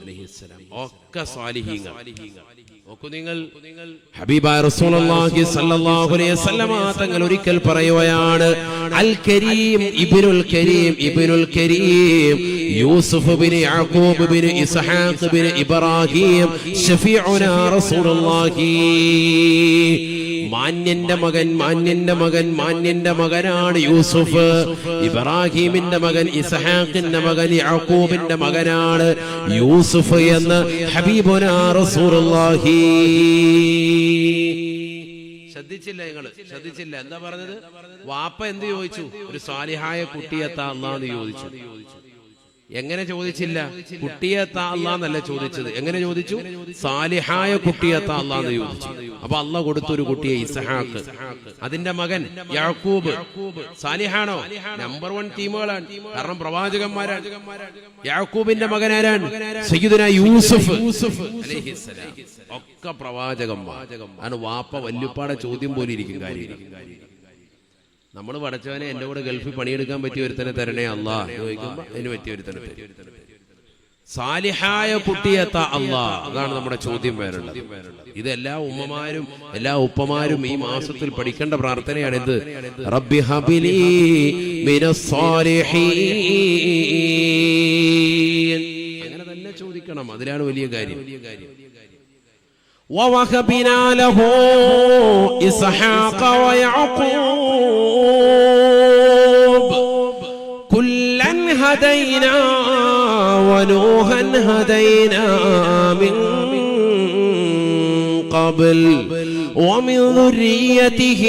അലൈഹിസ്സലാം, ഒക്കെ സ്വാലിഹീങ്ങൾ. നോക്കൂ നിങ്ങൾ, ഹബീബായ റസൂലുള്ളാഹി സ്വല്ലല്ലാഹു അലൈഹി വസല്ലമ തങ്ങൾ ഒരിക്കൽ പറയുകയാണ്, അൽ കരീം ഇബ്നുൽ കരീം ഇബ്നുൽ കരീം യൂസുഫ് ഇബ്നു യാക്കൂബ് ഇബ്നു ഇസ്ഹാഖ് ഇബ്നു ഇബ്രാഹിം ശഫീഉനാ റസൂലുള്ളാഹി. മാന്യന്റെ മകൻ, മാന്യന്റെ മകൻ, മാന്യന്റെ മകനാണ് യൂസുഫ്. ഇബ്രാഹിമിന്റെ മകൻ, ഇസ്ഹാഖിന്റെ മകൻ, യാക്കൂബിന്റെ മകനാണ് യൂസുഫ് എന്ന് ഹബീബുനാ റസൂലുള്ളാഹി. ശ്രദ്ധിച്ചില്ല നിങ്ങള്? ശ്രദ്ധിച്ചില്ല. എന്താ പറഞ്ഞത്? വാപ്പ എന്ത് ചോദിച്ചു? ഒരു സാലിഹായ കുട്ടിയെത്താ അല്ലാഹ് ചോദിച്ചു. എങ്ങനെ ചോദിച്ചില്ല? കുട്ടിയെത്താ അല്ലാന്നല്ല ചോദിച്ചത്. എങ്ങനെ ചോദിച്ചു? സാലിഹായ കുട്ടിയെത്താ അല്ലാന്ന് ചോദിച്ചു. അപ്പൊ അല്ലാഹ് കൊടുത്തൊരു കുട്ടിയെ ഇസ്ഹാഖ്, അതിന്റെ മകൻ യാക്കൂബ്. സാലിഹാണോ? നമ്പർ 1 ടീമുകളാണ്, കാരണം പ്രവാചകന്മാരാണ്. യാക്കൂബിന്റെ മകൻ ആരാണ്? സയ്യിദുനാ യൂസുഫ് അലൈഹിസ്സലാം, ഒക്കെ പ്രവാചകന്മാർ. ആണ് വാപ്പ വല്യുപ്പാടെ ചോദ്യം പോലെ ഇരിക്കും കാര്യം. നമ്മൾ പഠിച്ചവനെ എന്റെ കൂടെ ഗൾഫിൽ പണിയെടുക്കാൻ പറ്റിയ ഒരുത്തനെ തരണേ അല്ലാഹ് ചോദിക്കുമ്പോ അതിന് പറ്റിയ ഒരുത്തനെ തരും. സാലിഹായ കുട്ടിയെത്താ അല്ലാഹ്, അതാണ് നമ്മുടെ ചോദ്യം വേറുള്ളത്. ഇത് എല്ലാ ഉമ്മമാരും എല്ലാ ഉപ്പമാരും ഈ മാസത്തിൽ പഠിക്കേണ്ട പ്രാർത്ഥനയാണ്. ഇത് റബ്ബി ഹബിലി മിനസ് സാലിഹീൻ. അങ്ങനെ തന്നെ ചോദിക്കണം, അതിലാണ് വലിയ കാര്യം. ووهبنا له إسحاق ويعقوب كلا هدينا ونوحا هدينا من قبل ومن ذريته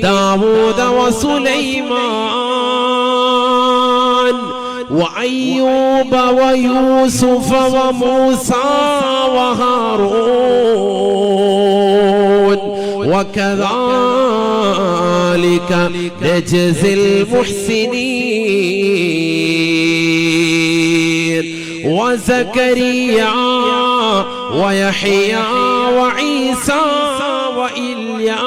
داود وسليمان وأيوب ويوسف وموسى وهارون وكذلك نجزي المحسنين وزكريا ويحيى وعيسى وإلياس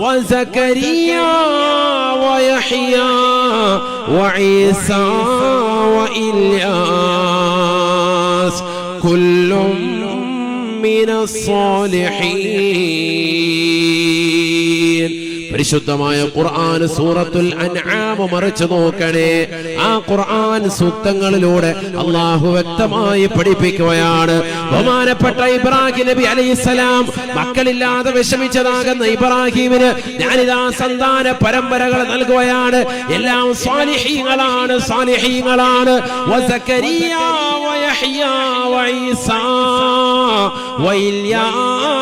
وزكريا ويحيى وعيسى وإلياس كل മിനസ് സ്വാലിഹീൻ. പരിശുദ്ധമായ ഖുർആൻ സൂറത്തുൽ അൻആം മറിച്ചു നോക്കണേ. ആ ഖുർആൻ സൂക്തങ്ങളിലൂടെ അല്ലാഹു വ്യക്തമായി പഠിപ്പിക്കുകയാണ്. ബഹുമാനപ്പെട്ട ഇബ്രാഹിം നബി അലൈഹിസ്സലാം മക്കളില്ലാതെ വിഷമിച്ചതാകുന്ന ഇബ്രാഹിമിന് ഞാനിതാ സന്താന പരമ്പരകൾ നൽകുകയാണ്. എല്ലാം സ്വാലിഹീങ്ങളാണ്, സ്വാലിഹീങ്ങളാണ്. വസകരിയ വയഹ്യ വഈസാ വഇല്യാസ്.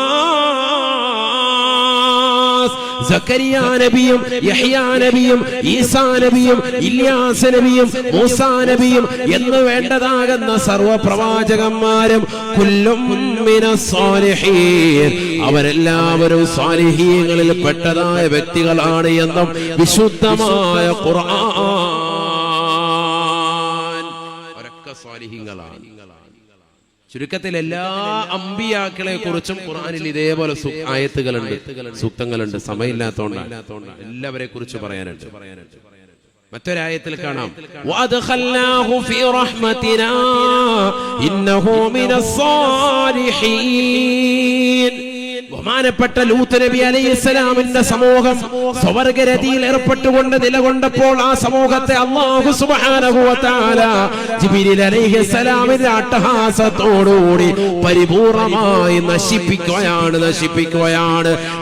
സക്കരിയ നബിയും യഹ്യാ നബിയും ഈസാ നബിയും ഇല്യാസ് നബിയും മൂസാ നബിയും എന്ന് വേണ്ടതാകുന്ന സർവ പ്രവാചകന്മാരും കുല്ലും മിനസ് സ്വാലിഹീൻ, അവരെല്ലാവരും സ്വാലിഹീങ്ങളിൽ പെട്ടതായ വ്യക്തികളാണ് എന്നും വിശുദ്ധമായ ഖുർആൻ. അവരൊക്കെ സ്വാലിഹീങ്ങളാണ്. ചുരുക്കത്തിൽ എല്ലാ അമ്പിയാക്കളെ കുറിച്ചും ഖുർആനിൽ ഇതേപോലെ ആയത്തുകളുണ്ട്, സൂക്തങ്ങളുണ്ട്. സമയമില്ലാത്തതുകൊണ്ടാണ് എല്ലാവരെ കുറിച്ച് പറയാനുണ്ട്. മറ്റൊരായത്തിൽ കാണാം, വഅദ്ഖൽനാഹു ഫീ റഹ്മതിനാ ഇന്നഹു മിനസ് സ്വാലിഹീൻ. ബഹുമാനപ്പെട്ട ലൂത്ത് നബി അലൈഹിസ്സലാമിന്റെ സമൂഹം സ്വർഗ്ഗരതിയിൽ ഏർപ്പെട്ടുകൊണ്ട് നിലകൊണ്ടപ്പോൾ ആ സമൂഹത്തെ അല്ലാഹു സുബ്ഹാനഹു വ തആല ജിബ്രീൽ അലൈഹിസ്സലാമിന്റെ അട്ടഹാസത്തോടുകൂടി പരിപൂർണമായി നശിപ്പിക്കുകയാണ്.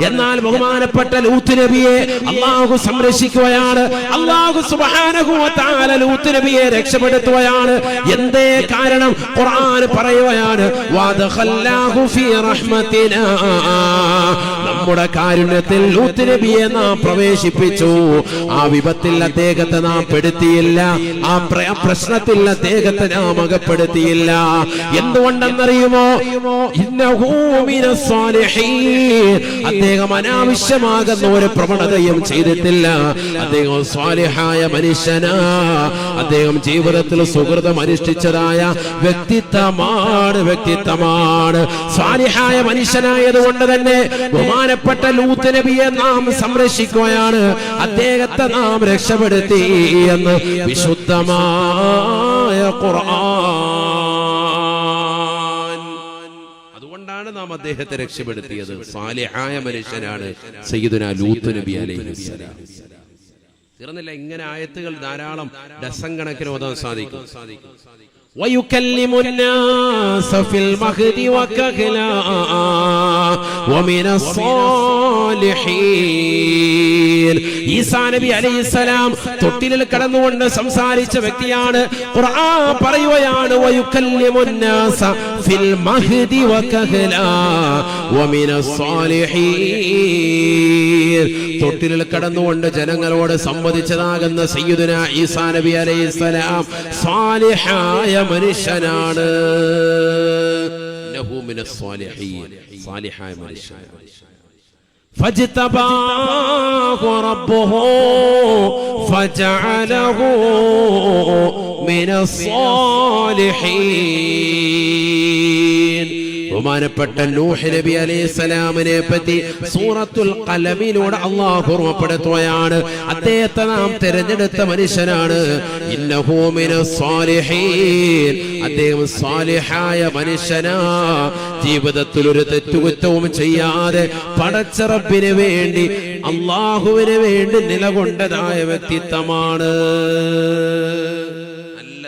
എന്നാൽ ബഹുമാനപ്പെട്ട ലൂത്ത് നബിയെ അല്ലാഹു സംരക്ഷിക്കുകയാണ്. അല്ലാഹു സുബ്ഹാനഹു വ തആല ലൂത്ത് നബിയെ രക്ഷപ്പെടുത്തുകയാണ്. എന്തേ കാരണം? ഖുർആൻ പറയുകയാണ്, വഅദ്ഖൽനാഹു ഫീ റഹ്മതിനാ, നമ്മുടെ കാരുണ്യത്തിൽ ലൂത്ത് നബിയെ നാം പ്രവേശിപ്പിച്ചു. ആ വിപത്തിൽ അദ്ദേഹത്തെ നാം പെടുത്തിയില്ല, ആ പ്രശ്നത്തിൽ അദ്ദേഹത്തെ നാം അകപ്പെടുത്തിയില്ല. എന്തുകൊണ്ടെന്നറിയുമോ? ഇന്നഹു മിനസ് സ്വാലിഹീൻ. അദ്ദേഹം അനാവശ്യമാകുന്ന ഒരു പ്രവണതയും ചെയ്തിട്ടില്ല. അദ്ദേഹം സ്വാലിഹായ മനുഷ്യനാ. അദ്ദേഹം ജീവിതത്തിൽ സുഹൃതം അനുഷ്ഠിച്ചതായ വ്യക്തിത്വമാണ്. സ്വാലിഹായ മനുഷ്യനായതുകൊണ്ട് തന്നെ ബഹുമാനപ്പെട്ട ലൂത്ത് നബിയെ നാം സംരക്ഷിക്കുകയാണ്. അദ്ദേഹത്തെ നാം രക്ഷപ്പെടുത്തി എന്ന് വിശുദ്ധമായ ഖുർആൻ. അതുകൊണ്ടാണ് നാം അദ്ദേഹത്തെ രക്ഷപ്പെടുത്തിയത്. സാലിഹായ മനുഷ്യനാണ് സയ്യിദുനാ ലൂത്ത് നബി അലൈഹിസ്സലാം. തീർന്നില്ല, ഇങ്ങനെ ആയത്തുകൾ ധാരാളം ഡസൻ കണക്കിന് ഓതാൻ സാധിക്കും. ويكلم الناس في المهد وكهلا ومن الصالحين. ഈസാ നബി അലൈഹിസ്സലാം തൊട്ടിലിൽ കടന്നുകൊണ്ട് സംസാരിച്ച വ്യക്തിയാണ്. ഖുർആൻ പറയുകയാണ്, ويكلم الناس في المهد وكهلا ومن الصالحين. തൊട്ടിലിൽ കടന്നുകൊണ്ട് ജനങ്ങളോട് സംവദിച്ചതാകുന്ന സയ്യിദുനാ ഈസാ നബി അലൈഹിസ്സലാം സാലിഹായ മനുഷ്യനാണ്. ലഹു മിനസ് സ്വാലിഹീൻ, സാലിഹായ മനുഷ്യൻ. ഫജ്തബാഹു റബ്ബുഹു ഫജഅലഹു മിനസ് സ്വാലിഹീൻ. ബഹുമാനപ്പെട്ട നൂഹ് നബി അലൈഹിസ്സലാമിനെ പറ്റി സൂറത്തുൽ ഖലമിലൂടെ അല്ലാഹു ഓർമ്മപ്പെടുത്തുകയാണ്. അദ്ദേഹത്തെ നാം തിരഞ്ഞെടുത്ത മനുഷ്യനാണ്. ഇന്നഹു മിനസ് സ്വാലിഹീൻ. അദ്ദേഹം സ്വാലിഹായ മനുഷ്യനാ. ജീവിതത്തിൽ ഒരു തെറ്റുകുറ്റവും ചെയ്യാതെ പടച്ച റബ്ബിന് വേണ്ടി, അല്ലാഹുവിന് വേണ്ടി നിലകൊണ്ടതായ വ്യക്തിത്വമാണ്.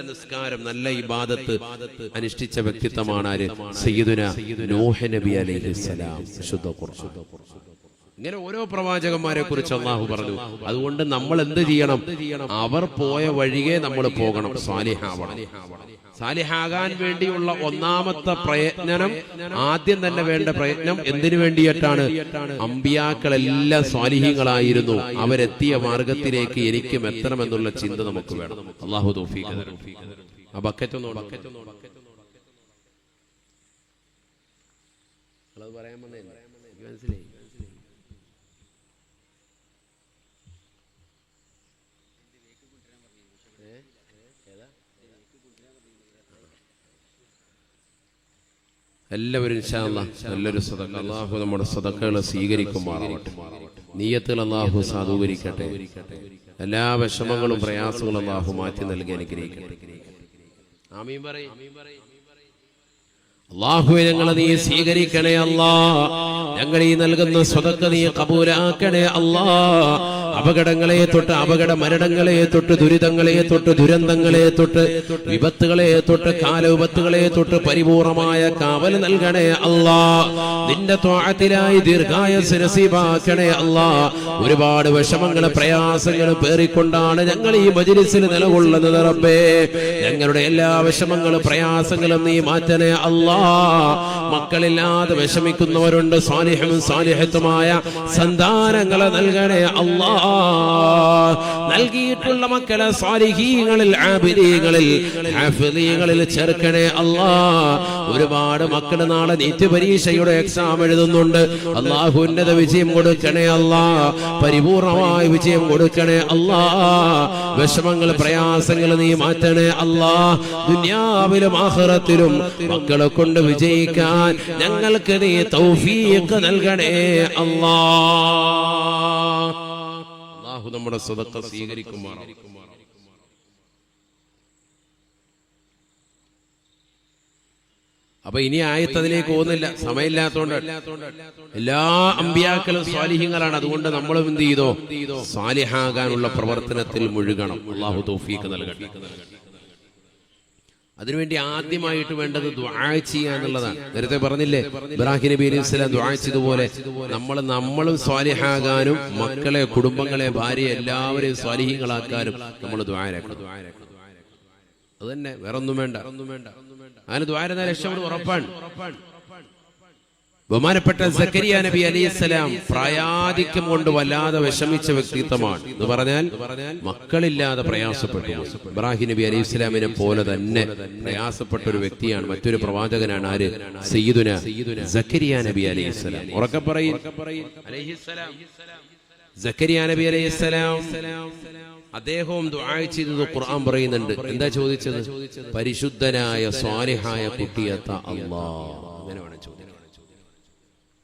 നിസ്കാരം, നല്ല ഇബാദത്ത് അനുഷ്ഠിച്ച വ്യക്തിത്വമാണ് ആര്? സയ്യിദുനാ നൂഹ് നബി അലൈഹിസ്സലാം. വിശുദ്ധ ഖുർആൻ. ഇങ്ങനെ ഓരോ പ്രവാചകന്മാരെ കുറിച്ച് അല്ലാഹു പറഞ്ഞു. അതുകൊണ്ട് നമ്മൾ എന്ത് ചെയ്യണം? അവർ പോയ വഴിയെ നമ്മൾ പോകണം, സാലിഹാവണം. സാലിഹാകാൻ വേണ്ടിയുള്ള ഒന്നാമത്തെ പ്രയത്നം, ആദ്യം തന്നെ വേണ്ട പ്രയത്നം എന്തിനു വേണ്ടിയിട്ടാണ്? അമ്പിയാക്കളെല്ലാം സ്വാലിഹീങ്ങളായിരുന്നു. അവരെത്തിയ മാർഗത്തിലേക്ക് എനിക്കും എത്തണമെന്നുള്ള ചിന്ത നമുക്ക് വേണം. അല്ലാഹു തൗഫീഖ് തരട്ടെ. ആ ബക്കറ്റ് ഒന്ന് പറയാൻ മനസ്സിലായി. എല്ലാവരും ഇൻഷാ അല്ലാഹ് നല്ലൊരു സദഖ, അല്ലാഹു നമ്മുടെ സദഖകളെ സ്വീകരിക്കുമാറാവട്ടെ. നിയ്യത്തുകൾ അല്ലാഹു സാധൂകരിക്കട്ടെ. എല്ലാ വിഷമങ്ങളും പ്രയാസങ്ങളും അല്ലാഹു മാറ്റി നൽകി അനുഗ്രഹിക്കട്ടെ. ആമീൻ പറയ്. അല്ലാഹുവേ ഞങ്ങളെ നീ സ്വീകരിക്കണേ അല്ലാ. ഞങ്ങൾ ഈ നൽകുന്ന സ്വതക്ക നീ കബൂലാക്കണേ അല്ലാ. അപകടങ്ങളെ തൊട്ട്, അപകട മരണങ്ങളെ തൊട്ട്, ദുരിതങ്ങളെ തൊട്ട്, ദുരന്തങ്ങളെ തൊട്ട്, വിപത്തുകളെ തൊട്ട്, കാലവിപത്തുകളെ തൊട്ട് പരിപൂർണമായ കാവൽ നൽകണേ അല്ലാ. നിന്റെ ത്വഅത്തിലായി ദീർഘായുസ്സ് നസീബാക്കണേ അല്ലാ. ഒരുപാട് വിഷമങ്ങൾ പ്രയാസങ്ങൾ പേറിക്കൊണ്ടാണ് ഞങ്ങൾ ഈ മജ്‌ലിസിൽ നിലകൊള്ളുന്നത് റബ്ബേ. ഞങ്ങളുടെ എല്ലാ വിഷമങ്ങളും പ്രയാസങ്ങളും നീ മാറ്റണേ അല്ലാ. മക്കളില്ലാതെ വിഷമിക്കുന്നവരുണ്ട്, സാലിഹും സാലിഹത്തുമായ സന്താനങ്ങളെ നൽകണേ അല്ലാ. നൽകിയിട്ടുള്ള മക്കളെ സാലിഹീങ്ങളിൽ, ആബിദീങ്ങളിൽ, ഹാഫിളീങ്ങളിൽ ചേർക്കണേ അല്ലാ. ഒരുപാട് മക്കൾ നാളെ നീത്യപരീക്ഷയുടെ എക്സാം എഴുതുന്നുണ്ട്. അല്ലാഹു ഉന്നത വിജയം കൊടുക്കണേ അല്ലാ. പരിപൂർണമായ വിജയം കൊടുക്കണേ അല്ലാ. വിഷമങ്ങൾ പ്രയാസങ്ങൾ നീ മാറ്റണേ അല്ലാ. ദുനിയാവിലും ആഖിറത്തിലും മക്കളെ കൊണ്ട് വിജയിക്കാൻ ഞങ്ങൾക്ക് നീ തൗഫീഖ് നൽകണേ അല്ലാ. അല്ലാഹു നമ്മുടെ സദഖ സ്വീകരിക്കുമാറാകട്ടെ. അപ്പൊ ഇനി ആയത്തതിലേക്ക് പോകുന്നില്ല, സമയമില്ലാത്തതുകൊണ്ട്. എല്ലാ അമ്പിയാക്കളും സ്വാലിഹീങ്ങളാണ്. അതുകൊണ്ട് നമ്മളും എന്ത് ചെയ്തോ, സ്വാലിഹാകാനുള്ള പ്രവർത്തനത്തിൽ മുഴുകണം. അല്ലാഹു തൗഫീഖ് നൽകട്ടെ. അതിനുവേണ്ടി ആദ്യമായിട്ട് വേണ്ടത് ദുആ ചെയ്യുക എന്നുള്ളതാണ്. നേരത്തെ പറഞ്ഞില്ലേ, ഇബ്രാഹിം നബി അലൈഹി സ്വലാം ദുആ ചെയ്തതുപോലെ നമ്മളും സ്വാലിഹാകാനും മക്കളെ, കുടുംബങ്ങളെ, ഭാര്യയെ എല്ലാവരെയും സ്വാലിഹീങ്ങളാക്കാനും നമ്മൾ ദുആരക്കണം. അത് തന്നെ, വേറൊന്നും വേണ്ട. അങ്ങനെ ദുആ ചെയ്താൽ രക്ഷപ്പെടും, ഉറപ്പാണ്. ബഹുമാനപ്പെട്ട സക്കരിയ നബി അലൈഹിസ്സലാം പ്രായാധിക്യം കൊണ്ട് വല്ലാതെ വിഷമിച്ച വ്യക്തിത്വമാണ്. എന്ന് പറഞ്ഞാൽ മക്കളില്ലാതെ പ്രയാസപ്പെട്ടു. ഇബ്രാഹിം നബി അലൈഹിസ്സലാമിനെ പോലെ തന്നെ പ്രയാസപ്പെട്ട ഒരു വ്യക്തിയാണ്, മറ്റൊരു പ്രവാചകനാണ്. ആര്? സയ്യിദുനാ സക്കരിയ നബി അലൈഹിസ്സലാം. ഉറക്കെ പറയും, സക്കരിയ നബി അലൈഹിസ്സലാം. അദ്ദേഹവും ദുആ ചെയ്തത് ഖുർആൻ പറയുന്നുണ്ട്. എന്താ ചോദിച്ചത്? പരിശുദ്ധനായ സ്വാലിഹായ കുട്ടിയത്ത അല്ലാഹ്. അങ്ങനെ വേണം ചോദിക്കാൻ.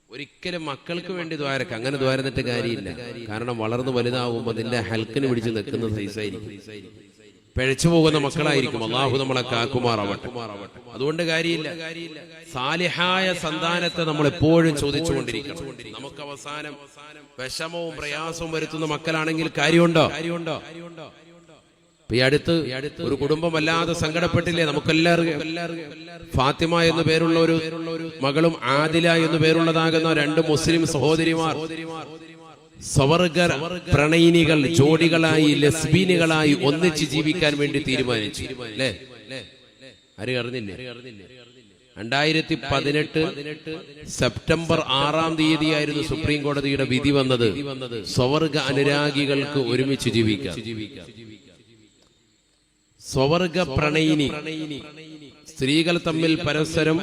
ഒരിക്കലും മക്കൾക്ക് വേണ്ടി ദ്വാരക്ക, അങ്ങനെ ദ്വാരന്നിട്ട് കാര്യമില്ല. കാരണം വളർന്നു വലുതാവുമ്പോൾ അതിന്റെ ഹൽക്കിന് പിടിച്ച് നിൽക്കുന്ന സൈസായിരിക്കും, പിഴച്ചു പോകുന്ന മക്കളായിരിക്കും. അല്ലാഹു നമ്മളെ കാക്കുമാറാവട്ടെ. അതുകൊണ്ട് കാര്യമില്ല. സാലിഹായ സന്താനത്തെ നമ്മൾ എപ്പോഴും ചോദിച്ചുകൊണ്ടിരിക്കണം. നമുക്ക് അവസാനം വിഷമവും പ്രയാസവും വരുത്തുന്ന മക്കളാണെങ്കിൽ കാര്യമുണ്ടോ? ഈ അടുത്ത് ഒരു കുടുംബം വല്ലാതെ സങ്കടപ്പെട്ടില്ലേ? നമുക്കെല്ലാവർക്കും ഫാത്തിമ എന്നു പേരുള്ള ഒരു മകളും ആദില എന്നു പേരുള്ളതാകുന്ന രണ്ട് മുസ്ലിം സഹോദരിമാർ സ്വർഗ പ്രണയിനികൾ, ജോഡികളായി, ലെസ്ബീനുകളായി ഒന്നിച്ച് ജീവിക്കാൻ വേണ്ടി തീരുമാനിച്ചു. അല്ലേ? ആരും അറിഞ്ഞില്ലേ? 2018 സെപ്റ്റംബർ 6-ാം തീയതിയായിരുന്നു സുപ്രീം കോടതിയുടെ വിധി വന്നത്. സ്വർഗ അനുരാഗികൾക്ക് ഒരുമിച്ച് ജീവിക്കാം. സ്വർഗ പ്രണയിനി സ്ത്രീകൾ തമ്മിൽ പരസ്പരം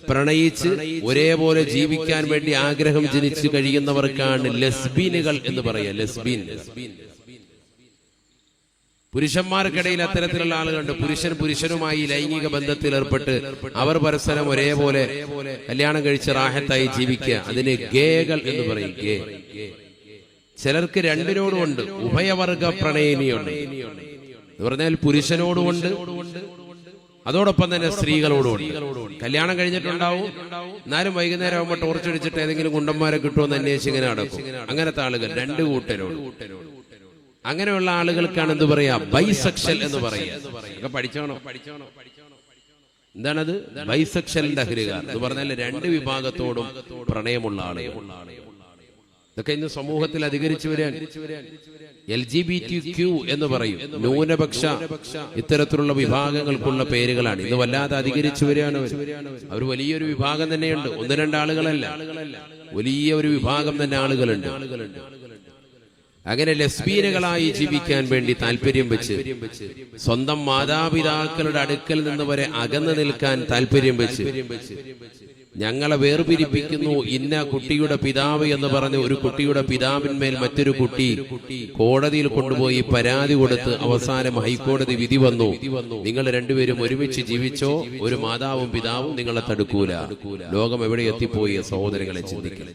പ്രണയിച്ച് ഒരേപോലെ ജീവിക്കാൻ വേണ്ടി ആഗ്രഹം ജനിച്ചു കഴിയുന്നവർക്കാണ് ലെസ്ബീനുകൾ എന്ന് പറയുക. ലെസ്ബീൻ. പുരുഷന്മാർക്കിടയിൽ അത്തരത്തിലുള്ള ആളുകളുണ്ട്. പുരുഷനുമായി ലൈംഗിക ബന്ധത്തിൽ ഏർപ്പെട്ട് അവർ പരസ്പരം ഒരേപോലെ കല്യാണം കഴിച്ച് റാഹത്തായി ജീവിക്കുക. അതിന് ഗേകൾ എന്ന് പറയും. ഗേ. ചിലർക്ക് രണ്ടിനോടുമുണ്ട്. ഉഭയവർഗ പ്രണയിനിയുണ്ട് എന്ന് പറഞ്ഞാൽ പുരുഷനോടുമുണ്ട്, അതോടൊപ്പം തന്നെ സ്ത്രീകളോടുമുണ്ട്. കല്യാണം കഴിഞ്ഞിട്ടുണ്ടാവും, എന്നാലും വൈകുന്നേരം ആകുമ്പോൾ ടോർച്ചടിച്ചിട്ട് ഏതെങ്കിലും കുണ്ടന്മാരെ കിട്ടുമെന്ന് അന്വേഷിച്ച് ഇങ്ങനെ നടക്കും. അങ്ങനത്തെ ആളുകൾ രണ്ട് കൂട്ടരോട്. അങ്ങനെയുള്ള ആളുകൾക്കാണ് എന്ത് പറയാ, ബൈസെക്ഷൽ എന്ന് പറയുക. പഠിച്ചോണോ? എന്താണത്? ബൈസെക്ഷലിന്റെ അഹ്ലുകാർ എന്ന് പറഞ്ഞാൽ രണ്ട് വിഭാഗത്തോടും പ്രണയമുള്ള ആളുകൾ. ഇതൊക്കെ ഇന്ന് സമൂഹത്തിൽ അധികരിച്ചു വരാൻ LGBTQ എന്ന് പറയും. ന്യൂനപക്ഷ ഇത്തരത്തിലുള്ള വിഭാഗങ്ങൾക്കുള്ള പേരുകളാണ്. ഇന്ന് വല്ലാതെ അധികരിച്ചു വരികയാണ്. അവർ വലിയൊരു വിഭാഗം തന്നെയുണ്ട്. ഒന്ന് രണ്ടാളുകളല്ല, വലിയ ഒരു വിഭാഗം തന്നെ ആളുകളുണ്ട്. അങ്ങനെ ലെസ്ബീനുകളായി ജീവിക്കാൻ വേണ്ടി താല്പര്യം വെച്ച്, സ്വന്തം മാതാപിതാക്കളുടെ അടുക്കൽ നിന്ന് വരെ അകന്നു നിൽക്കാൻ താല്പര്യം വെച്ച്, ഞങ്ങളെ വേർപിരിപ്പിക്കുന്നു ഇന്ന കുട്ടിയുടെ പിതാവ് എന്ന് പറഞ്ഞ് ഒരു കുട്ടിയുടെ പിതാവിന്മേൽ മറ്റൊരു കുട്ടി കോടതിയിൽ കൊണ്ടുപോയി പരാതി കൊടുത്ത് അവസാനം ഹൈക്കോടതി വിധി വന്നു, നിങ്ങൾ രണ്ടുപേരും ഒരുമിച്ച് ജീവിച്ചോ, ഒരു മാതാവും പിതാവും നിങ്ങളെ തടുക്കൂല. ലോകം എവിടെ എത്തിപ്പോയി സഹോദരങ്ങളെ ചിന്തിക്കുക.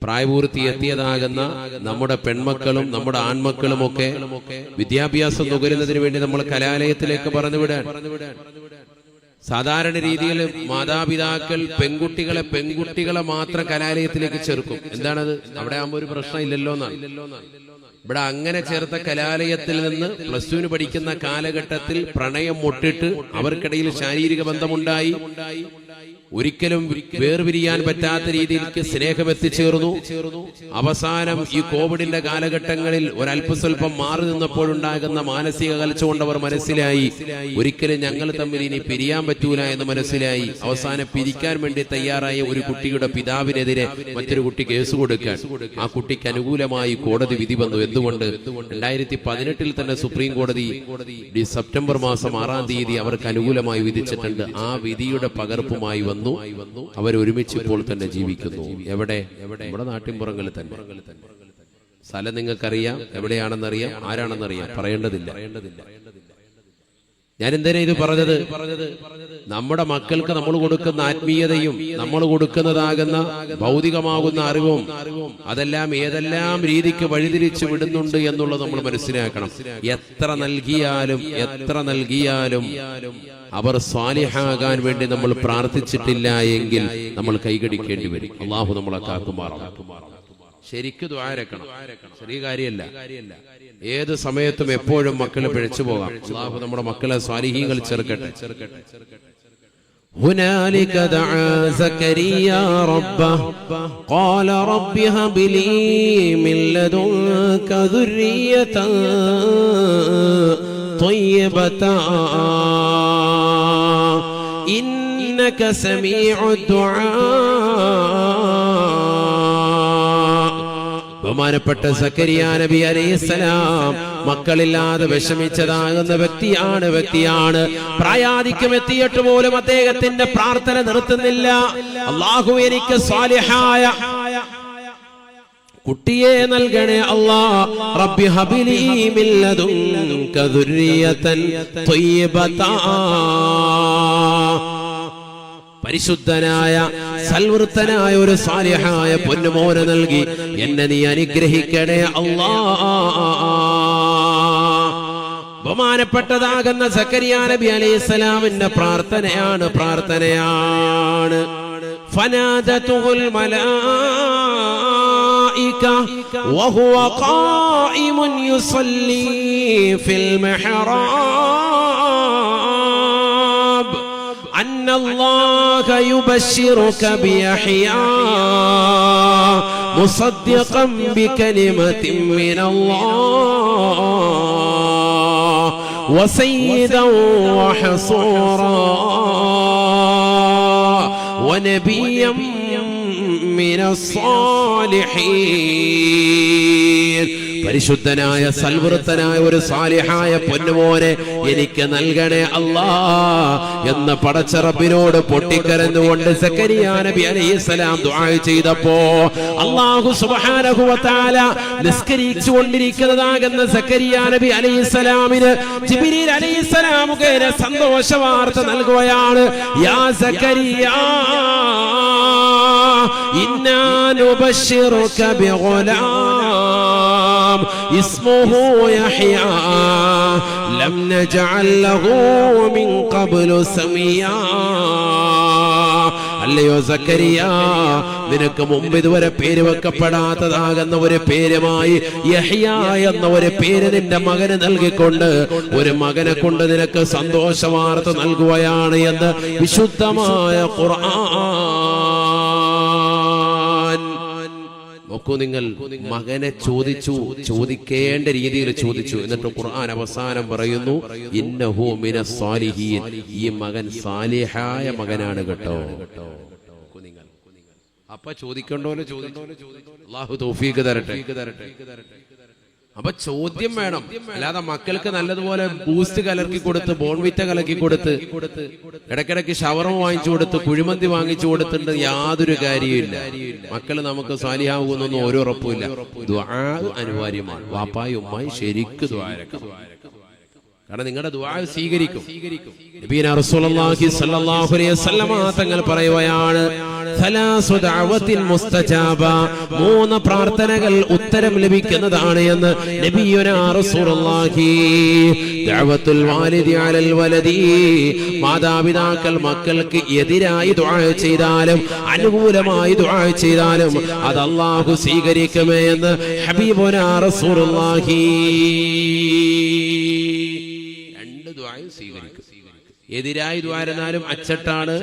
പ്രായപൂർത്തി എത്തിയതാകുന്ന നമ്മുടെ പെൺമക്കളും നമ്മുടെ ആൺമക്കളും ഒക്കെ വിദ്യാഭ്യാസം നുകരുന്നതിന് വേണ്ടി നമ്മൾ കലാലയത്തിലേക്ക് പറഞ്ഞുവിടാൻ, സാധാരണ രീതിയിൽ മാതാപിതാക്കൾ പെൺകുട്ടികളെ മാത്രം കലാലയത്തിലേക്ക് ചേർക്കും. എന്താണത്? അവിടെ ആകുമ്പോൾ ഒരു പ്രശ്നം ഇല്ലല്ലോ എന്നാണ്. ഇവിടെ അങ്ങനെ ചേർത്ത കലാലയത്തിൽ നിന്ന് +2 പഠിക്കുന്ന കാലഘട്ടത്തിൽ പ്രണയം മുട്ടിട്ട് അവർക്കിടയിൽ ശാരീരിക ബന്ധമുണ്ടായി, ഒരിക്കലും വേർപിരിയാൻ പറ്റാത്ത രീതിയിലേക്ക് സ്നേഹം എത്തിച്ചേർന്നു. അവസാനം ഈ കോവിഡിന്റെ കാലഘട്ടങ്ങളിൽ ഒരല്പസ്വല്പം മാറി നിന്നപ്പോഴുണ്ടാകുന്ന മാനസിക അകൽച്ച കൊണ്ട് അവർ മനസ്സിലായി ഒരിക്കലും ഞങ്ങൾ തമ്മിൽ ഇനി പിരിയാൻ പറ്റൂല എന്ന് മനസ്സിലായി. അവസാനം പിരിക്കാൻ വേണ്ടി തയ്യാറായ ഒരു കുട്ടിയുടെ പിതാവിനെതിരെ മറ്റൊരു കുട്ടി കേസ് കൊടുക്കാൻ ആ കുട്ടിക്ക് അനുകൂലമായി കോടതി വിധി വന്നു. എന്തുകൊണ്ട്? 2018 തന്നെ സുപ്രീം കോടതി സെപ്റ്റംബർ മാസം 6-ാം തീയതി അവർക്ക് അനുകൂലമായി വിധിച്ചിട്ടുണ്ട്. ആ വിധിയുടെ പകർപ്പുമായി വന്നു. അവരൊരുമിച്ച് ഇപ്പോൾ തന്നെ ജീവിക്കുന്നു. എവിടെ? നമ്മുടെ നാട്ടിൻപുറങ്ങളിൽ തന്നെ. സ്ഥലം നിങ്ങൾക്കറിയാം, എവിടെയാണെന്നറിയാം, ആരാണെന്നറിയാം, പറയേണ്ടതില്ല. ഞാൻ എന്തിനാ ഇത് പറഞ്ഞത്? നമ്മുടെ മക്കൾക്ക് നമ്മൾ കൊടുക്കുന്ന ആത്മീയതയും നമ്മൾ കൊടുക്കുന്നതാകുന്ന ഭൗതികമാകുന്ന അറിവും അതെല്ലാം ഏതെല്ലാം രീതിക്ക് വഴിതിരിച്ചു വിടുന്നുണ്ട് എന്നുള്ളത് നമ്മൾ മനസ്സിലാക്കണം. എത്ര നൽകിയാലും അവർ സ്വാലിഹാകാൻ വേണ്ടി നമ്മൾ പ്രാർത്ഥിച്ചിട്ടില്ല എങ്കിൽ നമ്മൾ കൈകടിക്കേണ്ടി വരും. അള്ളാഹു നമ്മളെ കാക്കുമാറാണ്. ശരിക്കും ദുആരക്കണം. ചെറിയ കാര്യമല്ല. ഏത് സമയത്തും എപ്പോഴും മക്കളെ പിഴച്ചു പോകാം. അള്ളാഹു നമ്മുടെ മക്കളെ സ്വാലിഹീങ്ങൾ ചേർക്കട്ടെ. هنالك دعا زكريا ربه قال رب هب لي من لدنك ذرية طيبة إنك سميع الدعاء. ബഹുമാനപ്പെട്ട സക്കരിയ നബി അലൈഹിസ്സലാം മക്കളില്ലാതെ വിഷമിച്ചതാകുന്ന വ്യക്തിയാണ്. പ്രായാധിക്യം എത്തിയിട്ട് പോലും അദ്ദേഹത്തിന്റെ പ്രാർത്ഥന നിർത്തുന്നില്ല. അല്ലാഹു എനിക്ക് സ്വാലിഹായ കുട്ടിയെ നൽകണേ അല്ലാ. റബ്ബി ഹബിലി മിൻ ലദുൻക ദുർരിയതൻ ത്വയ്യിബതാ. പരിശുദ്ധനായ സൽവൃത്തനായ ഒരു സാലിഹായ പൊന്നുമോനെ നൽകി എന്നെ നീ അനുഗ്രഹിക്കണേ അല്ലാ. ബഹുമാനപ്പെട്ടതാകുന്ന സക്കരിയ നബി അലൈഹിസ്സലാമിന്റെ പ്രാർത്ഥനയാണ്. ഫനാദതുൽ മലായിക വഹുവ ഖായിമുൻ യുസല്ലി ഫിൽ മിഹ്റാബ് أن الله يبشرك بيحيى مصدقا بكلمة من الله وسيدا وحصورا ونبيا من الصالحين. പരിശുദ്ധനായ സൽവൃത്തനായ ഒരു സാലിഹായ പൊന്നുമോനെ എനിക്ക് നൽകണേ അല്ലാ എന്ന് പടച്ച റബ്ബിനോട് പൊട്ടിക്കരഞ്ഞുകൊണ്ട് സക്കരിയ നബി അലൈഹിസ്സലാം ദുആ ചെയ്തപ്പോ അല്ലാഹു സുബ്ഹാനഹു വ തആല നിസ്കരിച്ചു കൊണ്ടിരിക്കുന്നതാകുന്ന സക്കരിയ നബി അലൈഹിസ്സലാമിന് ജിബ്രീൽ അലൈഹിസ്സലാം മുഖേന സന്തോഷ വാർത്ത നൽകുകയാണ്. യാ സക്കരിയ ഇന്നാ നുബശ്ശിറുക ബിഗുലാം اسمه يحيى لم نجعل له من قبل سميا. അല്ലയോ സക്കരിയ, നിനക്ക് മുമ്പ് ഇതുവരെ പേര് വെക്കപ്പെടാത്തതാകുന്ന ഒരു പേരുമായി യഹ്യ എന്ന ഒരു പേര് നിന്റെ മകന് നൽകിക്കൊണ്ട് ഒരു മകനെ കൊണ്ട് നിനക്ക് സന്തോഷ വാർത്ത നൽകുകയാണ് എന്ന് വിശുദ്ധമായ ഖുർആൻ. നോക്കൂ നിങ്ങൾ, മകനെ ചോദിക്കേണ്ട രീതിയിൽ ചോദിച്ചു. എന്നിട്ട് ഖുർആൻ അവസാനം പറയുന്നു ഇന്നഹു മിനസ് സാലിഹീൻ. ഈ മകൻ സാലിഹായ മകനാണ് കേട്ടോ. അപ്പൊ ചോദിക്കണ്ടോലെ ചോദിച്ചു. അല്ലാഹു തൗഫീഖ് തരട്ടെ. അപ്പൊ ചോദ്യം വേണം. അല്ലാതെ മക്കൾക്ക് നല്ലതുപോലെ ബൂസ്റ്റ് കലർക്കി കൊടുത്ത് ബോൺവിറ്റ കലക്കി കൊടുത്ത് ഇടയ്ക്കിടയ്ക്ക് ഷവർമ വാങ്ങിച്ചു കൊടുത്ത് കുഴിമന്തി വാങ്ങിച്ചു കൊടുത്തിട്ട് യാതൊരു കാര്യമില്ല. മക്കള് നമുക്ക് സാലിഹാകുന്നൊന്നും ഓരോ ഉറപ്പുമില്ല. ദുആ അനിവാര്യമാണ്. വാപ്പായും ഉമ്മായി ശരിക്കും ദുആരക്കണം. കാരണം നിങ്ങളുടെ ദുആ സ്വീകരിക്കും. നബിയനാ റസൂലുള്ളാഹി സ്വല്ലല്ലാഹു അലൈഹി വസല്ലമ തങ്ങൾ പറയുകയാണ് സലാസു ദഅവത്തിൻ മുസ്തജാബ, 3 പ്രാർത്ഥനകൾ ഉത്തരം ലഭിക്കുന്നതാണ് എന്ന് നബിയുനാ റസൂലുള്ളാഹി. ദഅവത്തുൽ വാലിദി അലൽ വലദി, മാതാപിതാക്കൾ മക്കൾക്ക് എതിരായി ദുആ ചെയ്താലും അനുകൂലമായി ദുആ ചെയ്താലും അത് അല്ലാഹു സ്വീകരിക്കുമേ എന്ന് ഹബീബുനാ റസൂലുള്ളാഹി. 2 ദുആയും സ്വീകരിക്കും. എതിരായി ദ്വാരനാലും അച്ചട്ടാണ്,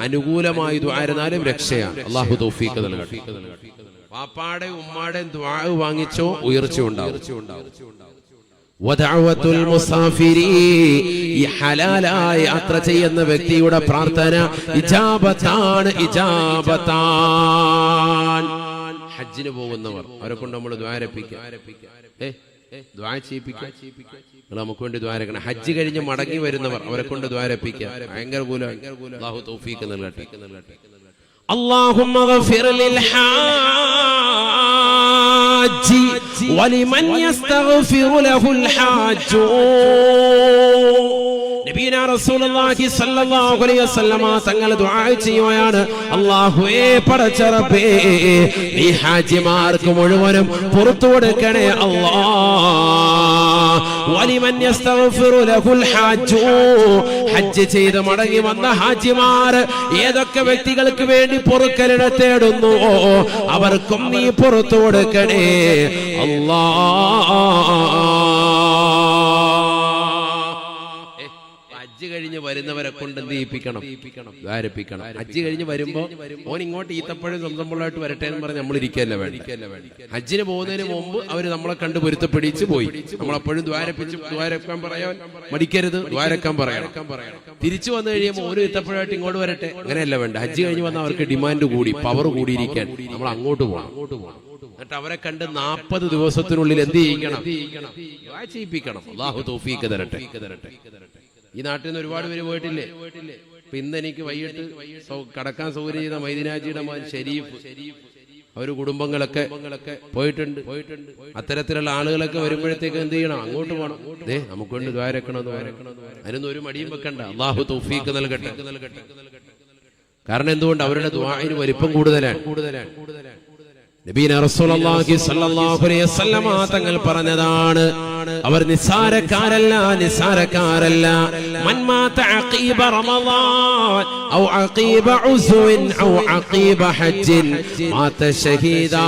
അനുകൂലമായി ദ്വാരനാലും രക്ഷയാണ്. അല്ലാഹു തൗഫീഖ് നൽകട്ടെ. വാപ്പാടെ ഉമ്മാടെ ദുആ വാങ്ങിച്ചോ ഉയർച്ച ഉണ്ടാവും. വദഅവത്തുൽ മുസാഫിരി, ഈ ഹലാലായ യാത്ര ചെയ്യുന്ന വ്യക്തിയുടെ പ്രാർത്ഥന ഇജാബത്താണ്, ഇജാബത്താൻ. ഹജ്ജിന് പോകുന്നവർ അവരെ കൊണ്ട് നമ്മൾ ദ്വാരപ്പിക്കാം, ദ്വാ ചെയ്യിപ്പിക്കാം. നമുക്ക് വേണ്ടി ദ്വാരക്കണം. ഹജ്ജ് കഴിഞ്ഞ് മടങ്ങി വരുന്നവർ അവരെ കൊണ്ട് ദ്വാരപ്പിക്കാം. ഭയങ്കര കൂലം. അല്ലാഹു തൗഫീഖ് നൽകട്ടെ. اللهم اغفر للحاج ولمن يستغفر له الحاج. നബിയുനാ റസൂലുള്ളാഹി സ്വല്ലല്ലാഹു അലൈഹി വസല്ലമ തങ്ങൾ ദുആ ചെയ്യുകയാണ്, അല്ലാഹുവേ പടച്ച റബ്ബേ, നീ ഹാജിമാർക്ക് മുഴുവനും പുറത്തു കൊടുക്കണേ അല്ലാഹ്. വലിമൻ യസ്തഗ്ഫിറു ലഹുൽ ഹാജു, ഹജ്ജ് ചെയ്ത് മടങ്ങി വന്ന ഹാജിമാർ ഏതൊക്കെ വ്യക്തികൾക്ക് വേണ്ടി പൊറുക്കലിനെ തേടുന്നു അവർക്കും നീ പുറത്തു കൊടുക്കണേ അല്ലാഹ്. ഹജ്ജ് കഴിഞ്ഞ് വരുന്നവരെ കൊണ്ട് എന്ത് ചെയ്യിപ്പിക്കണം? ദ്വാരപ്പിക്കണം. ഹജ്ജ് കഴിഞ്ഞ് വരുമ്പോ ഓൻ ഇങ്ങോട്ട് ഈത്തപ്പഴം സ്വന്തമുള്ളതായിട്ട് വരട്ടെ എന്ന് പറഞ്ഞ് നമ്മൾ ഇരിക്കല്ല വേണ്ടി. ഹജ്ജിന് പോകുന്നതിന് മുമ്പ് അവര് നമ്മളെ കണ്ട് പൊരുത്തപ്പെടിച്ച് പോയി. നമ്മളെപ്പോഴും ദ്വാരക്കാൻ പറയാൻ മടിക്കരുത്, ദ്വാരക്കാൻ പറയണം. തിരിച്ചു വന്നു കഴിയുമ്പോൾ ഒരു ഈത്തപ്പഴമായിട്ട് ഇങ്ങോട്ട് വരട്ടെ, അങ്ങനെയല്ല വേണ്ട. ഹജ്ജ് കഴിഞ്ഞ് വന്ന അവർക്ക് ഡിമാൻഡ് കൂടി, പവർ കൂടിയിരിക്കാൻ നമ്മൾ അങ്ങോട്ട് പോകണം. എന്നിട്ട് അവരെ കണ്ട് 40 ദിവസത്തിനുള്ളിൽ എന്ത് ചെയ്യിക്കണം? ദ്വാ ചെയ്യിപ്പിക്കണം. അല്ലാഹു തൗഫീഖ് തരട്ടെ. ഈ നാട്ടിൽ നിന്ന് ഒരുപാട് പേര് പോയിട്ടില്ലേ? ഇപ്പൊ ഇന്ന് എനിക്ക് വൈകിട്ട് കടക്കാൻ സൗകര്യം ചെയ്ത മൈദിനാജിയുടെ മകൻ ഷരീഫ്, അവര് കുടുംബങ്ങളൊക്കെ പോയിട്ടുണ്ട്. അത്തരത്തിലുള്ള ആളുകളൊക്കെ വരുമ്പോഴത്തേക്ക് എന്ത് ചെയ്യണം? അങ്ങോട്ട് പോകണം. നമുക്ക് വേണ്ടി ദ്വാരക്കണമെന്ന് പറയണം. അതിനൊന്നും ഒരു മടിയും വെക്കണ്ട. അല്ലാഹു തൗഫീഖ് നൽകട്ടെ. കാരണം എന്തുകൊണ്ട്? അവരുടെ ദുആഇന് വലിപ്പം കൂടുതലാണ്. നബിയുനാ റസൂലുള്ളാഹി സ്വല്ലല്ലാഹു അലൈഹി വസല്ലമ തങ്ങൾ പറഞ്ഞതാണ്, അവർ നിസാരക്കാരല്ല. മൻ മാത അഖീബ റമളാൻ ഔ അഖീബ ഉസ്വൻ ഔ അഖീബ ഹജ്ജിൻ മാത ഷഹീദാ.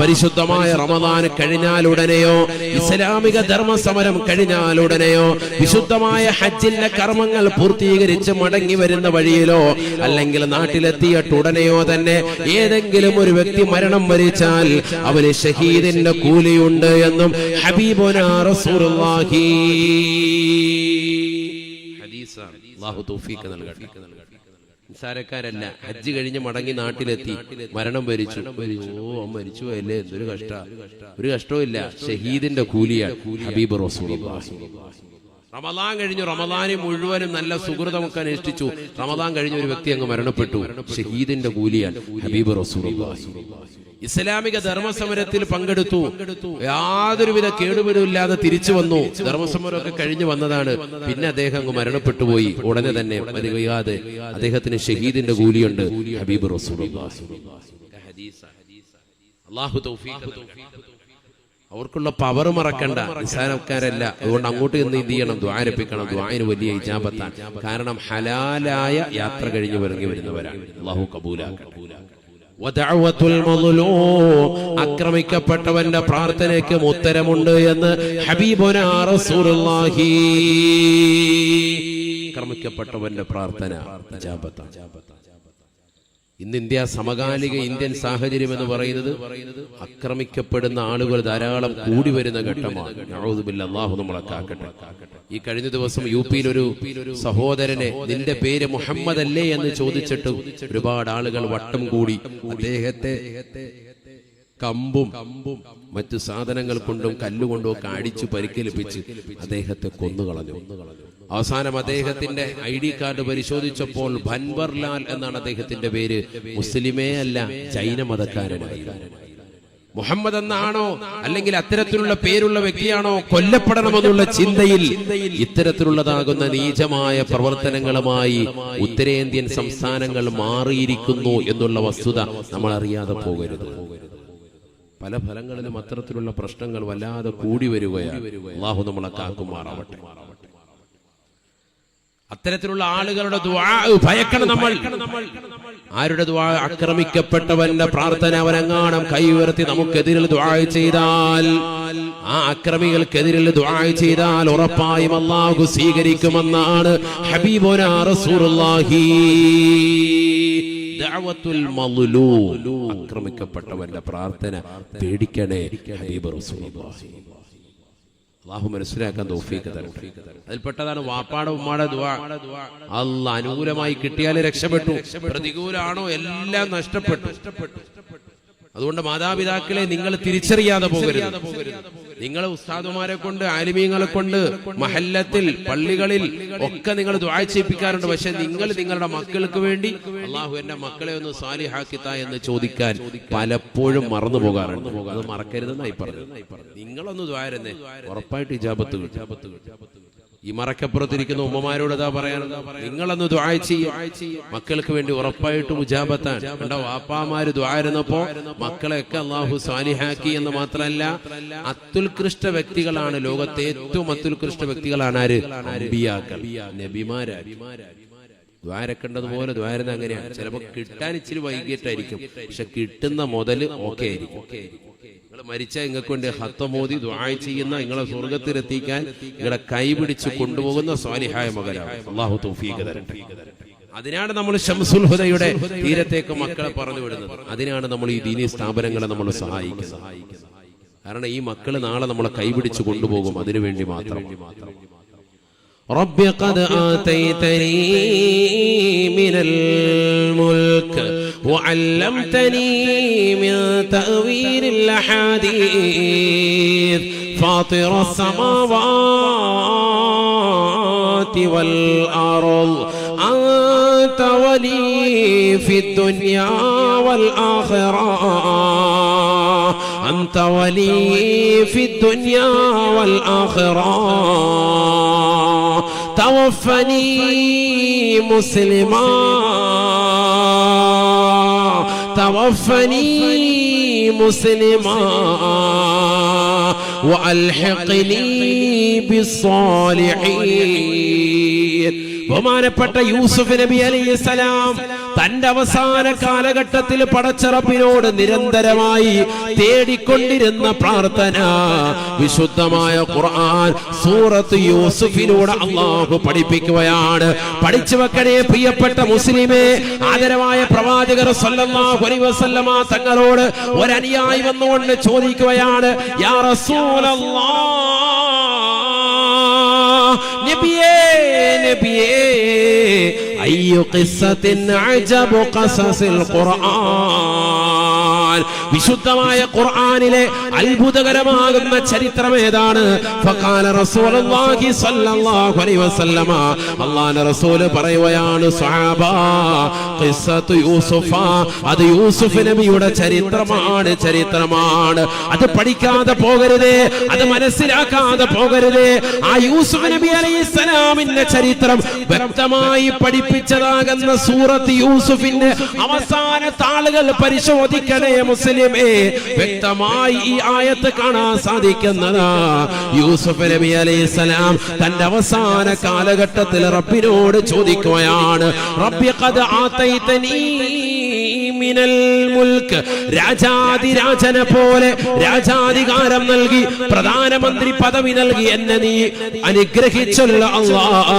പരിശുദ്ധമായ റമളാൻ കഴിഞ്ഞാലുടനെയോ, ഇസ്ലാമിക ധർമ്മസമരം കഴിഞ്ഞാലുടനെയോ, വിശുദ്ധമായ ഹജ്ജിന്റെ കർമ്മങ്ങൾ പൂർത്തീകരിച്ച് മടങ്ങി വരുന്ന വഴിയിലോ അല്ലെങ്കിൽ നാട്ടിലെത്തിയിട്ട് ഉടനെയോ തന്നെ ഏതെങ്കിലും ഒരു വ്യക്തി മരണം വരിച്ചാൽ അവന് ഷഹീദിന്റെ കൂലിയുണ്ട് എന്നും ഹബീബുനാ റസൂലുള്ളാഹി. ഹദീസാണ്. അല്ലാഹു തൗഫീഖ് നൽകട്ടെ. നിസാരക്കാരല്ല. ഹജ്ജ് കഴിഞ്ഞ് മടങ്ങി നാട്ടിലെത്തി മരണം വരിച്ചു, മരിച്ചു അല്ലേ, എന്തൊരു കഷ്ട. ഒരു കഷ്ടവും ഇല്ല, ഷഹീദിന്റെ കൂലിയാണ് ഹബീബ് റസൂലുള്ളാഹി. റമദാൻ കഴിഞ്ഞു, റമദാന് മുഴുവനും നല്ല സുഹൃതമൊക്കെ അനുഷ്ഠിച്ചു. റമദാൻ കഴിഞ്ഞ ഒരു വ്യക്തി അങ്ങ് മരണപ്പെട്ടു, ഷഹീദിന്റെ കൂലിയാണ് ഹബീബ് റസൂലുള്ളാഹി. ഇസ്ലാമിക ധർമ്മസമരത്തിൽ പങ്കെടുത്തു, യാതൊരുവിധ കേടുപാടുമില്ലാതെ തിരിച്ചു വന്നു. ധർമ്മസമരമൊക്കെ കഴിഞ്ഞു വന്നതാണ്. പിന്നെ അദ്ദേഹം അങ്ങ് മരണപ്പെട്ടു പോയി. ഉടനെ തന്നെ വൈകാതെ അദ്ദേഹത്തിന് ഷഹീദിന്റെ കൂലിയുണ്ട് ഹബീബ് റസൂലുള്ളാഹി. അല്ലാഹു തൗഫീഖ്. അവർക്കുള്ള പവർ മറക്കണ്ട. നിസ്സാരക്കാരല്ല. അതുകൊണ്ട് അങ്ങോട്ട് നിന്ന് എന്ത് ചെയ്യണം? ദ്വാരപ്പിക്കണം. ദ്വായിന് വലിയ ഇജാബത്താണ്. കാരണം ഹലാലായ യാത്ര കഴിഞ്ഞ് വരുന്നവരാണ്. അല്ലാഹു കബൂലാക്കട്ടെ. വദഅവത്തുൽ മദ്ലൂം, ആക്രമിക്കപ്പെട്ടവന്റെ പ്രാർത്ഥനയ്ക്ക് ഉത്തരമുണ്ട് എന്ന് ഹബീബുനാ റസൂലുള്ളാഹി. ആക്രമിക്കപ്പെട്ടവന്റെ പ്രാർത്ഥന ഇജാബത്താണ്. ഇന്ന് ഇന്ത്യ, സമകാലിക ഇന്ത്യൻ സാഹചര്യം എന്ന് പറയുന്നത് ആക്രമിക്കപ്പെടുന്ന ആളുകൾ ധാരാളം കൂടി വരുന്ന ഘട്ടമാണ്. നഊദു ബില്ലാഹ്, അല്ലാഹു നമ്മളെ കാക്കട്ടെ. ഈ കഴിഞ്ഞ ദിവസം യുപിയിൽ ഒരു സഹോദരനെ നിന്റെ പേര് മുഹമ്മദ് അല്ലേ എന്ന് ചോദിച്ചിട്ട് ഒരുപാട് ആളുകൾ വട്ടം കൂടി അദ്ദേഹത്തെ കമ്പും മറ്റു സാധനങ്ങൾ കൊണ്ടും കല്ലുകൊണ്ടും ഒക്കെ അടിച്ചു പരിക്കേൽപ്പിച്ച് അദ്ദേഹത്തെ കൊന്നുകളഞ്ഞു. അവസാനം അദ്ദേഹത്തിന്റെ ID കാർഡ് പരിശോധിച്ചപ്പോൾ ഭൻവർലാൽ എന്നാണ് അദ്ദേഹത്തിന്റെ പേര്. മുസ്ലിമേ അല്ല, ജൈന മതക്കാരനായിരുന്നു. മുഹമ്മദ് എന്നാണോ അല്ലെങ്കിൽ അത്തരത്തിലുള്ള പേരുള്ള വ്യക്തിയാണോ കൊല്ലപ്പെടണമെന്നുള്ള ചിന്തയിൽ ഇത്തരത്തിലുള്ളതാകുന്ന നീചമായ പ്രവർത്തനങ്ങളുമായി ഉത്തരേന്ത്യൻ സംസ്ഥാനങ്ങൾ മാറിയിരിക്കുന്നു എന്നുള്ള വസ്തുത നമ്മൾ അറിയാതെ പോകരുത്. പല ഫലങ്ങളിലും അത്തരത്തിലുള്ള പ്രശ്നങ്ങൾ വല്ലാതെ കൂടി വരികയാണ്. അല്ലാഹു നമ്മളെ കാക്കുമാറാവട്ടെ. അത്തരത്തിലുള്ള ആളുകളുടെ ദുആ ഭയക്കണം നമ്മൾ. ആരുടെ ദുആ? ആക്രമിക്കപ്പെട്ടവന്റെ പ്രാർത്ഥന അവനെങ്ങാനും കൈ ഉയർത്തി നമുക്കെതിരിൽ ദുആ ചെയ്താൽ, ആ അക്രമികൾക്കെതിരിൽ ദുആ ചെയ്താൽ ഉറപ്പായും അല്ലാഹു സ്വീകരിക്കുമെന്നാണ് ഹബീബുനാ റസൂലുള്ളാഹി. ദഅവത്തുൽ മദ്ലൂം, ആക്രമിക്കപ്പെട്ടവന്റെ പ്രാർത്ഥന പേടിക്കണേ ഹബീബ് റസൂലുള്ളാഹി. അല്ലാഹു മനസ്സിലാക്കാൻ തൗഫീഖ് തരട്ടെ. അതിൽപ്പെട്ടതാണ് വാപ്പാടെ ഉമ്മാടെ ദുആ. അല്ലാഹ് അനുകൂലമായി കിട്ടിയാൽ രക്ഷപ്പെട്ടു, പ്രതികൂലാണോ എല്ലാം നഷ്ടപ്പെട്ടു. അതുകൊണ്ട് മാതാപിതാക്കളെ നിങ്ങൾ തിരിച്ചറിയാതെ പോകരുത്. നിങ്ങൾ ഉസ്താദുമാരെ കൊണ്ട്, ആലിമീങ്ങളെ കൊണ്ട്, മഹല്ലത്തിൽ, പള്ളികളിൽ ഒക്കെ നിങ്ങൾ ദുആ ചെയ്യിപ്പിക്കാറുണ്ട്. പക്ഷെ നിങ്ങൾ നിങ്ങളുടെ മക്കൾക്ക് വേണ്ടി അല്ലാഹു എന്റെ മക്കളെ ഒന്ന് സാലിഹാക്കിത്താ എന്ന് ചോദിക്കാൻ പലപ്പോഴും മറന്നു പോകാറുണ്ട്. അത് മറക്കരുതെന്നായി പറഞ്ഞു. നിങ്ങളൊന്ന് ദുആ ചെയ്യുന്നേ, ഉറപ്പായിട്ട് ഇജാബത്ത് കിട്ടും. ഈ മറക്കപ്പുറത്തിരിക്കുന്ന ഉമ്മമാരോട് ഇതാ പറയാൻ, നിങ്ങളൊന്ന് ദുആ ചെയ്യും, മക്കൾക്ക് വേണ്ടി ഉറപ്പായിട്ടും ഇജാബത്താണ്. കണ്ടോ, വാപ്പാമാര് ദുആ ഇരുന്നപ്പോ മക്കളെയൊക്കെ അല്ലാഹു സാലിഹാക്കി എന്ന് മാത്രമല്ല, അത്യുത്കൃഷ്ട വ്യക്തികളാണ്. ലോകത്തെ ഏറ്റവും അത്യുത്കൃഷ്ട വ്യക്തികളാണ് ആര്? അമ്പിയാക്കൾ, നബിമാരാണ്. ദ്വാരക്കേണ്ടതുപോലെ ദ്വാരുന്ന അങ്ങനെയാണ്. ചിലപ്പോൾ കിട്ടാൻ ഇച്ചിരി വൈകിട്ടായിരിക്കും, പക്ഷെ കിട്ടുന്ന മുതൽ ഓക്കെ ആയിരിക്കും. നിങ്ങൾ മരിച്ചാൽ നിങ്ങൾക്ക് വേണ്ടി ഹത്തമോദി ദുആ ചെയ്യുന്ന, നിങ്ങളെ സ്വർഗത്തിലെത്തിക്കാൻ നിങ്ങളെ കൈപിടിച്ച് കൊണ്ടുപോകുന്ന സ്വാലിഹായ മകനാണ്. അല്ലാഹു തൗഫീഖ് തരട്ടെ. അതിനാണ് നമ്മൾ ശംസുൽ ഹുദയുടെ തീരത്തേക്ക് മക്കളെ പറഞ്ഞു വിടുന്നത്. അതിനാണ് നമ്മൾ ഈ ദീനീ സ്ഥാപനങ്ങളെ നമ്മൾ സഹായിക്കുന്നത്. കാരണം ഈ മക്കള് നാളെ നമ്മളെ കൈപിടിച്ച് കൊണ്ടുപോകും. അതിനുവേണ്ടി മാത്രം. رب قد آتيتني من الملك وعلمتني من تأويل الأحاديث فاطر السماوات والأرض أنت ولي في الدنيا والآخرة أنت ولي في الدنيا والآخرة توفني مسلما توفني مسلما وألحقني بالصالحين. ബഹുമാനപ്പെട്ട യൂസുഫ് നബി അലൈഹിസ്സലാം തന്റെ അവസാന കാലഘട്ടത്തിൽ പടച്ചറപ്പിനോട് നിരന്തരമായി തേടിക്കൊണ്ടിരുന്ന പ്രാർത്ഥന വിശുദ്ധമായ ഖുർആൻ സൂറത്ത് യൂസുഫിലൂടെ അല്ലാഹു പഠിപ്പിക്കുകയാണ്. പഠിച്ചു വെക്കണേ പ്രിയപ്പെട്ട മുസ്ലിമേ. ആദരവായ പ്രവാചകർ സല്ലല്ലാഹു അലൈഹി വസല്ലമ തങ്ങളോട് ഒരനുയായി വന്നുകൊണ്ട് ചോദിക്കുകയാണ്, യാ റസൂലല്ലാഹ്, നബിയേ നബിയേ, അയ്യു ഖിസ്സത്തിൻ അജബു ഖസസിൽ ഖുർആൻ, വിശുദ്ധമായ ഖുർആനിലെ അത്ഭുതകരമാകുന്ന ചരിത്രം ഏതാണ്? ഫഖാല റസൂലുള്ളാഹി സ്വല്ലല്ലാഹു അലൈഹി വസല്ലമ, അല്ലാഹുവിന്റെ റസൂൽ പറയുകയാണ്, സ്വഹാബാ ഖിസ്സത്തു യൂസുഫ, അത് യൂസുഫ് നബിയുടെ ചരിത്രമാണ്. ചരിത്രമാണ്. അത് പഠിക്കാതെ പോകരുതേ, അത് മനസ്സിലാക്കാതെ പോകരുതേ. ആ യൂസുഫ് നബി അലൈഹിസ്സലാമിന്റെ ചരിത്രം വ്യക്തമായി പഠിപ്പിച്ചതാകുന്ന സൂറത്ത് യൂസുഫിന്റെ അവസാന താളുകൾ പരിശോധിക്കണേ മുസ്ലിമേ. വ്യക്തമായി ഈ ആയത്ത് കാണാൻ സാധിക്കുന്നതാ. യൂസുഫ് നബി അലൈഹിസ്സലാം തന്റെ അവസാന കാലഘട്ടത്തിൽ റബ്ബിനോട് ചോദിക്കുകയാണ്, റബ്ബി ഖദ് ആതൈതനീ മിനൽ മുൽക്ക്, രാജാധിരാജനെ പോലെ രാജാധികാരം നൽകി, പ്രധാനമന്ത്രി പദവി നൽകി എന്നെ നീ അനുഗ്രഹിച്ചല്ലോ അല്ലാഹ്.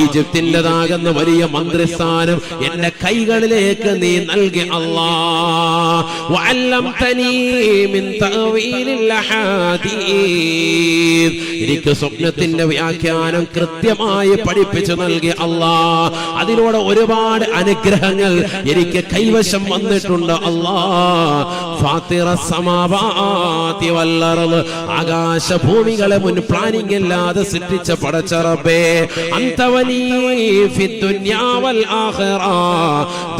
ഈജിപ്തിൻ്റെതാകുന്ന വലിയ മന്ത്രിസ്ഥാനം എന്റെ കൈകളിലേക്ക് നീ നൽകി അല്ലാഹ്. വഅല്ലംതനീ മിൻ തഅവീലിൽ അഹാദീസ്, എനിക്ക് സ്വപ്നത്തിന്റെ വ്യാഖ്യാനം കൃത്യമായി പഠിപ്പിച്ചു നൽകി അല്ലാഹ്. അതിലൂടെ ഒരുപാട് അനുഗ്രഹങ്ങൾ എനിക്ക് കൈവശം വന്നിട്ടുണ്ട്. അല്ലാഹ് ഫാത്തിറസ് സമാവാതി വൽ അർള്, ആകാശഭൂമികളെ മുൻ പ്ലാനിംഗ് ഇല്ലാതെ സൃഷ്ടിച്ച പടച്ച റബ്ബേ, അൻത വലി ഫിദ്ദുനിയാ വൽ ആഖിറ,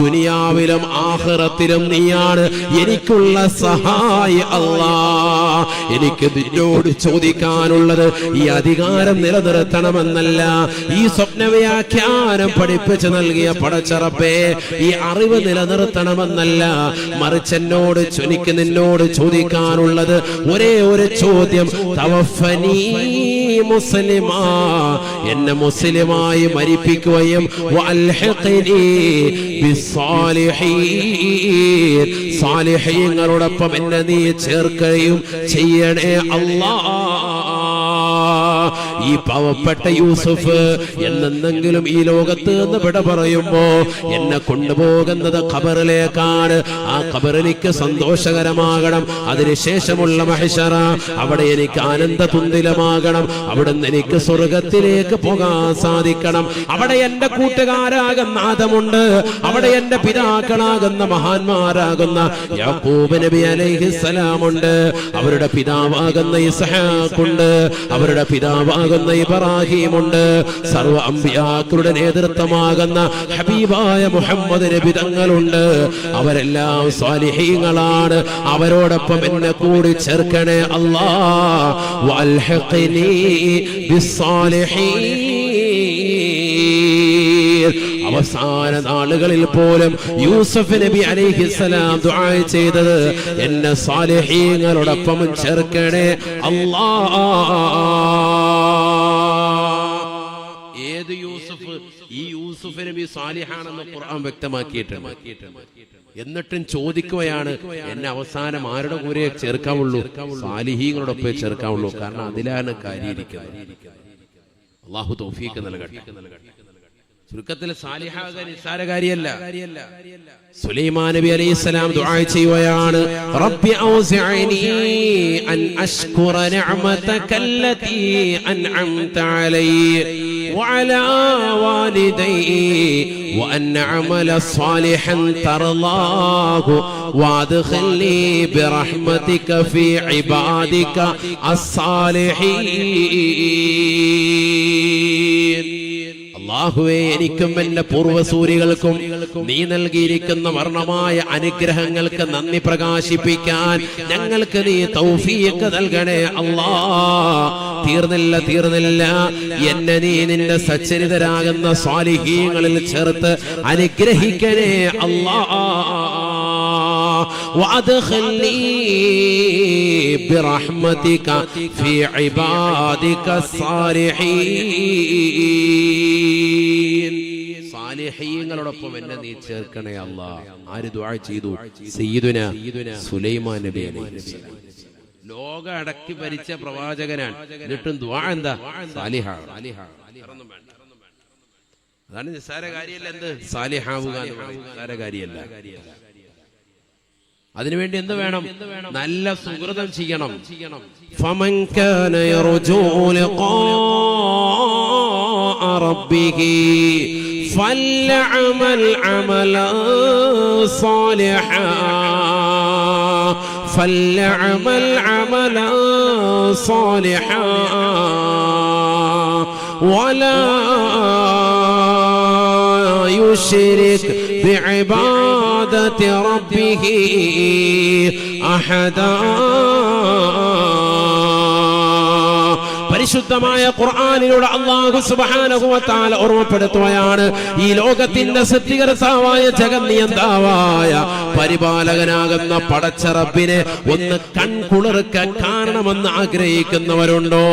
ദുനിയാവിലും ആഖിറത്തിലും നീയാണ് എനിക്കുള്ള സഹായി. അല്ലാഹ് എനിക്ക് നിന്നോട് ചോദിക്കാനുള്ളത് ഈ അധികാരം നിലനിർത്തണമെന്നല്ല, ഈ സ്വപ്ന വ്യാഖ്യാനം പഠിപ്പിച്ചു നൽകിയ പടച്ച റബ്ബേ ഈ അറിവ് നിലനിർത്തണമെന്നല്ല, മറിച്ച് എന്നോട് എനിക്ക് നിന്നോട് ചോദിക്കാനുള്ളത് ഒരേ ഒരു ചോദ്യം, തവഫനി മുസ്ലിമാ, എന്നെ മുസ്ലിമായി മരിപ്പിക്കുകയും വഅൽഹിഖ്നി ബിസ്സാലിഹീൻ, സാലിഹീങ്ങളോടൊപ്പം എന്നെ നീ ചേർക്കുകയും ചെയ്യണേ അല്ലാഹ്. ഈ പാവപ്പെട്ട യൂസുഫ് എന്നെങ്കിലും ഈ ലോകത്ത് നിന്ന് വിട പറയുമ്പോ എന്നെ കൊണ്ടുപോകുന്നത് ഖബറിലേക്കാണ്. ആ ഖബറിലേക്ക് സന്തോഷകരമാകണം. അതിനുശേഷമുള്ള മഹ്ശറ, അവിടെ എനിക്ക് ആനന്ദ തുന്തിലമാകണം. അവിടെ നിന്ന് എനിക്ക് സ്വർഗത്തിലേക്ക് പോകാൻ സാധിക്കണം. അവിടെ എന്റെ കൂട്ടുകാരാകുന്ന ആദമുണ്ട്, അവിടെ എന്റെ പിതാക്കളാകുന്ന മഹാന്മാരാകുന്ന യാക്കൂബ് നബി അലൈഹിസ്സലാമുണ്ട്, അവരുടെ പിതാവാകുന്ന ഇസ്ഹാഖുണ്ട്, അവരുടെ പിതാവാകുന്ന ഇബ്രാഹിമുണ്ട്, സർവ്വ അമ്പിയാക്കളുടെ നേതൃത്വമാകുന്ന ഹബീബായ മുഹമ്മദ് നബി തങ്ങളുണ്ട്. അവരെല്ലാം സ്വാലിഹീങ്ങളാണ്. അവരോടൊപ്പം എന്നെ കൂടി ചേർക്കണേ അല്ലാഹ്. വഅൽഹിഖ്നി ബിസ്സാലിഹീൻ. അവസാന നാളുകളിൽ പോലും യൂസുഫ് നബി അലൈഹിസ്സലാം ദുആ ചെയ്തത്, എന്നെ സാലിഹീങ്ങളോടൊപ്പം ചേർക്കണേ അല്ലാഹ്. ഏത് യൂസുഫ്? ഈ യൂസുഫ് നബി സാലിഹാണെന്ന് ഖുർആൻ വ്യക്തമാക്കിയിട്ടുണ്ട്. എന്നിട്ടും ചോദിക്കുകയാണ്, എന്നെ അവസാനം ആരുടെ കൂടെ ചേർക്കാവുള്ളൂ? സാലിഹീങ്ങളോടൊപ്പം ചേർക്കാവുള്ളൂ. കാരണം അതിലാണ് കാര്യമിരിക്കുന്നത്. അല്ലാഹു തൗഫീഖ് നൽകട്ടെ. ചുരുക്കത്തിൽ സാലിഹാകാൻ നിസ്സാര കാര്യമല്ല. സുലൈമാൻ നബി അലൈഹിസ്സലാം ദുആ ചെയ്യുകയാണ്, റബ്ബി ഔസിഅനി അൻ അശ്കുറ നിഅമതകല്ലതി അൻഅംത അലയ്യ വഅലാ വാലിദൈ വഅൻ അഅമല സ്വാലിഹൻ തർളാഹു വഅദ്ഖിൽനി ബിറഹ്മതിക ഫീ ഇബാദിക അസ്സാലിഹീൻ. അല്ലാഹുവേ, എനിക്കും എന്റെ പൂർവ്വസൂരികൾക്കും നീ നൽകിയിരിക്കുന്ന വർണ്ണമായ അനുഗ്രഹങ്ങൾക്ക് നന്ദി പ്രകാശിപ്പിക്കാൻ ഞങ്ങൾക്ക് നീ തൗഫീഖ് നൽകണേ അല്ലാഹ്. തീർന്നില്ല, എന്നെ നീ നിന്റെ സച്ചരിതരാകുന്ന സ്വാലിഹീങ്ങളിൽ ചേർത്ത് അനുഗ്രഹിക്കണേ അല്ലാഹ്. وأدخلني برحمتك في عبادك الصالحين. സാലിഹീങ്ങളോടൊപ്പം എന്നെ നീ ചേർക്കണേ അല്ലാഹ്. ആര് ദുആ ചെയ്തു? സയ്യിദുനാ സുലൈമാൻ നബി അലൈഹിസ്സലാം. ലോക അടക്കി ഭരിച്ച പ്രവാചകനാണ്. എന്നിട്ടും ദുആ എന്താ? സാലിഹാണ്. അതാണ് നിസ്സാര കാര്യമല്ല. എന്ത് സാലിഹാവുക നിസ്സാര കാര്യമല്ല. അതിനുവേണ്ടി എന്ത് വേണം? നല്ല സുകൃതം ചെയ്യണം. ഫമൻ കാന യർജൂ ലിഖാഅ റബ്ബിഹി ഫൽയഅമൽ അമലൻ സാലിഹാ فليعمل عملا صالحا ولا يشرك بعبادة ربه أحدا. പരിശുദ്ധമായ ഖുർആനിലൂടെ അല്ലാഹു സുബ്ഹാനഹു വ തആല ഓർമ്മപ്പെടുത്തുകയാണ്, ഈ ലോകത്തിന്റെ സൃഷ്ടികർത്താവായ ജഗന്നിയന്താവായ പരിപാലകനാകുന്ന പടച്ച റബ്ബിനെ ഒന്ന് കൺകുളിർക്കാൻ കാരണമെന്ന് ആഗ്രഹിക്കുന്നവരുണ്ടോ?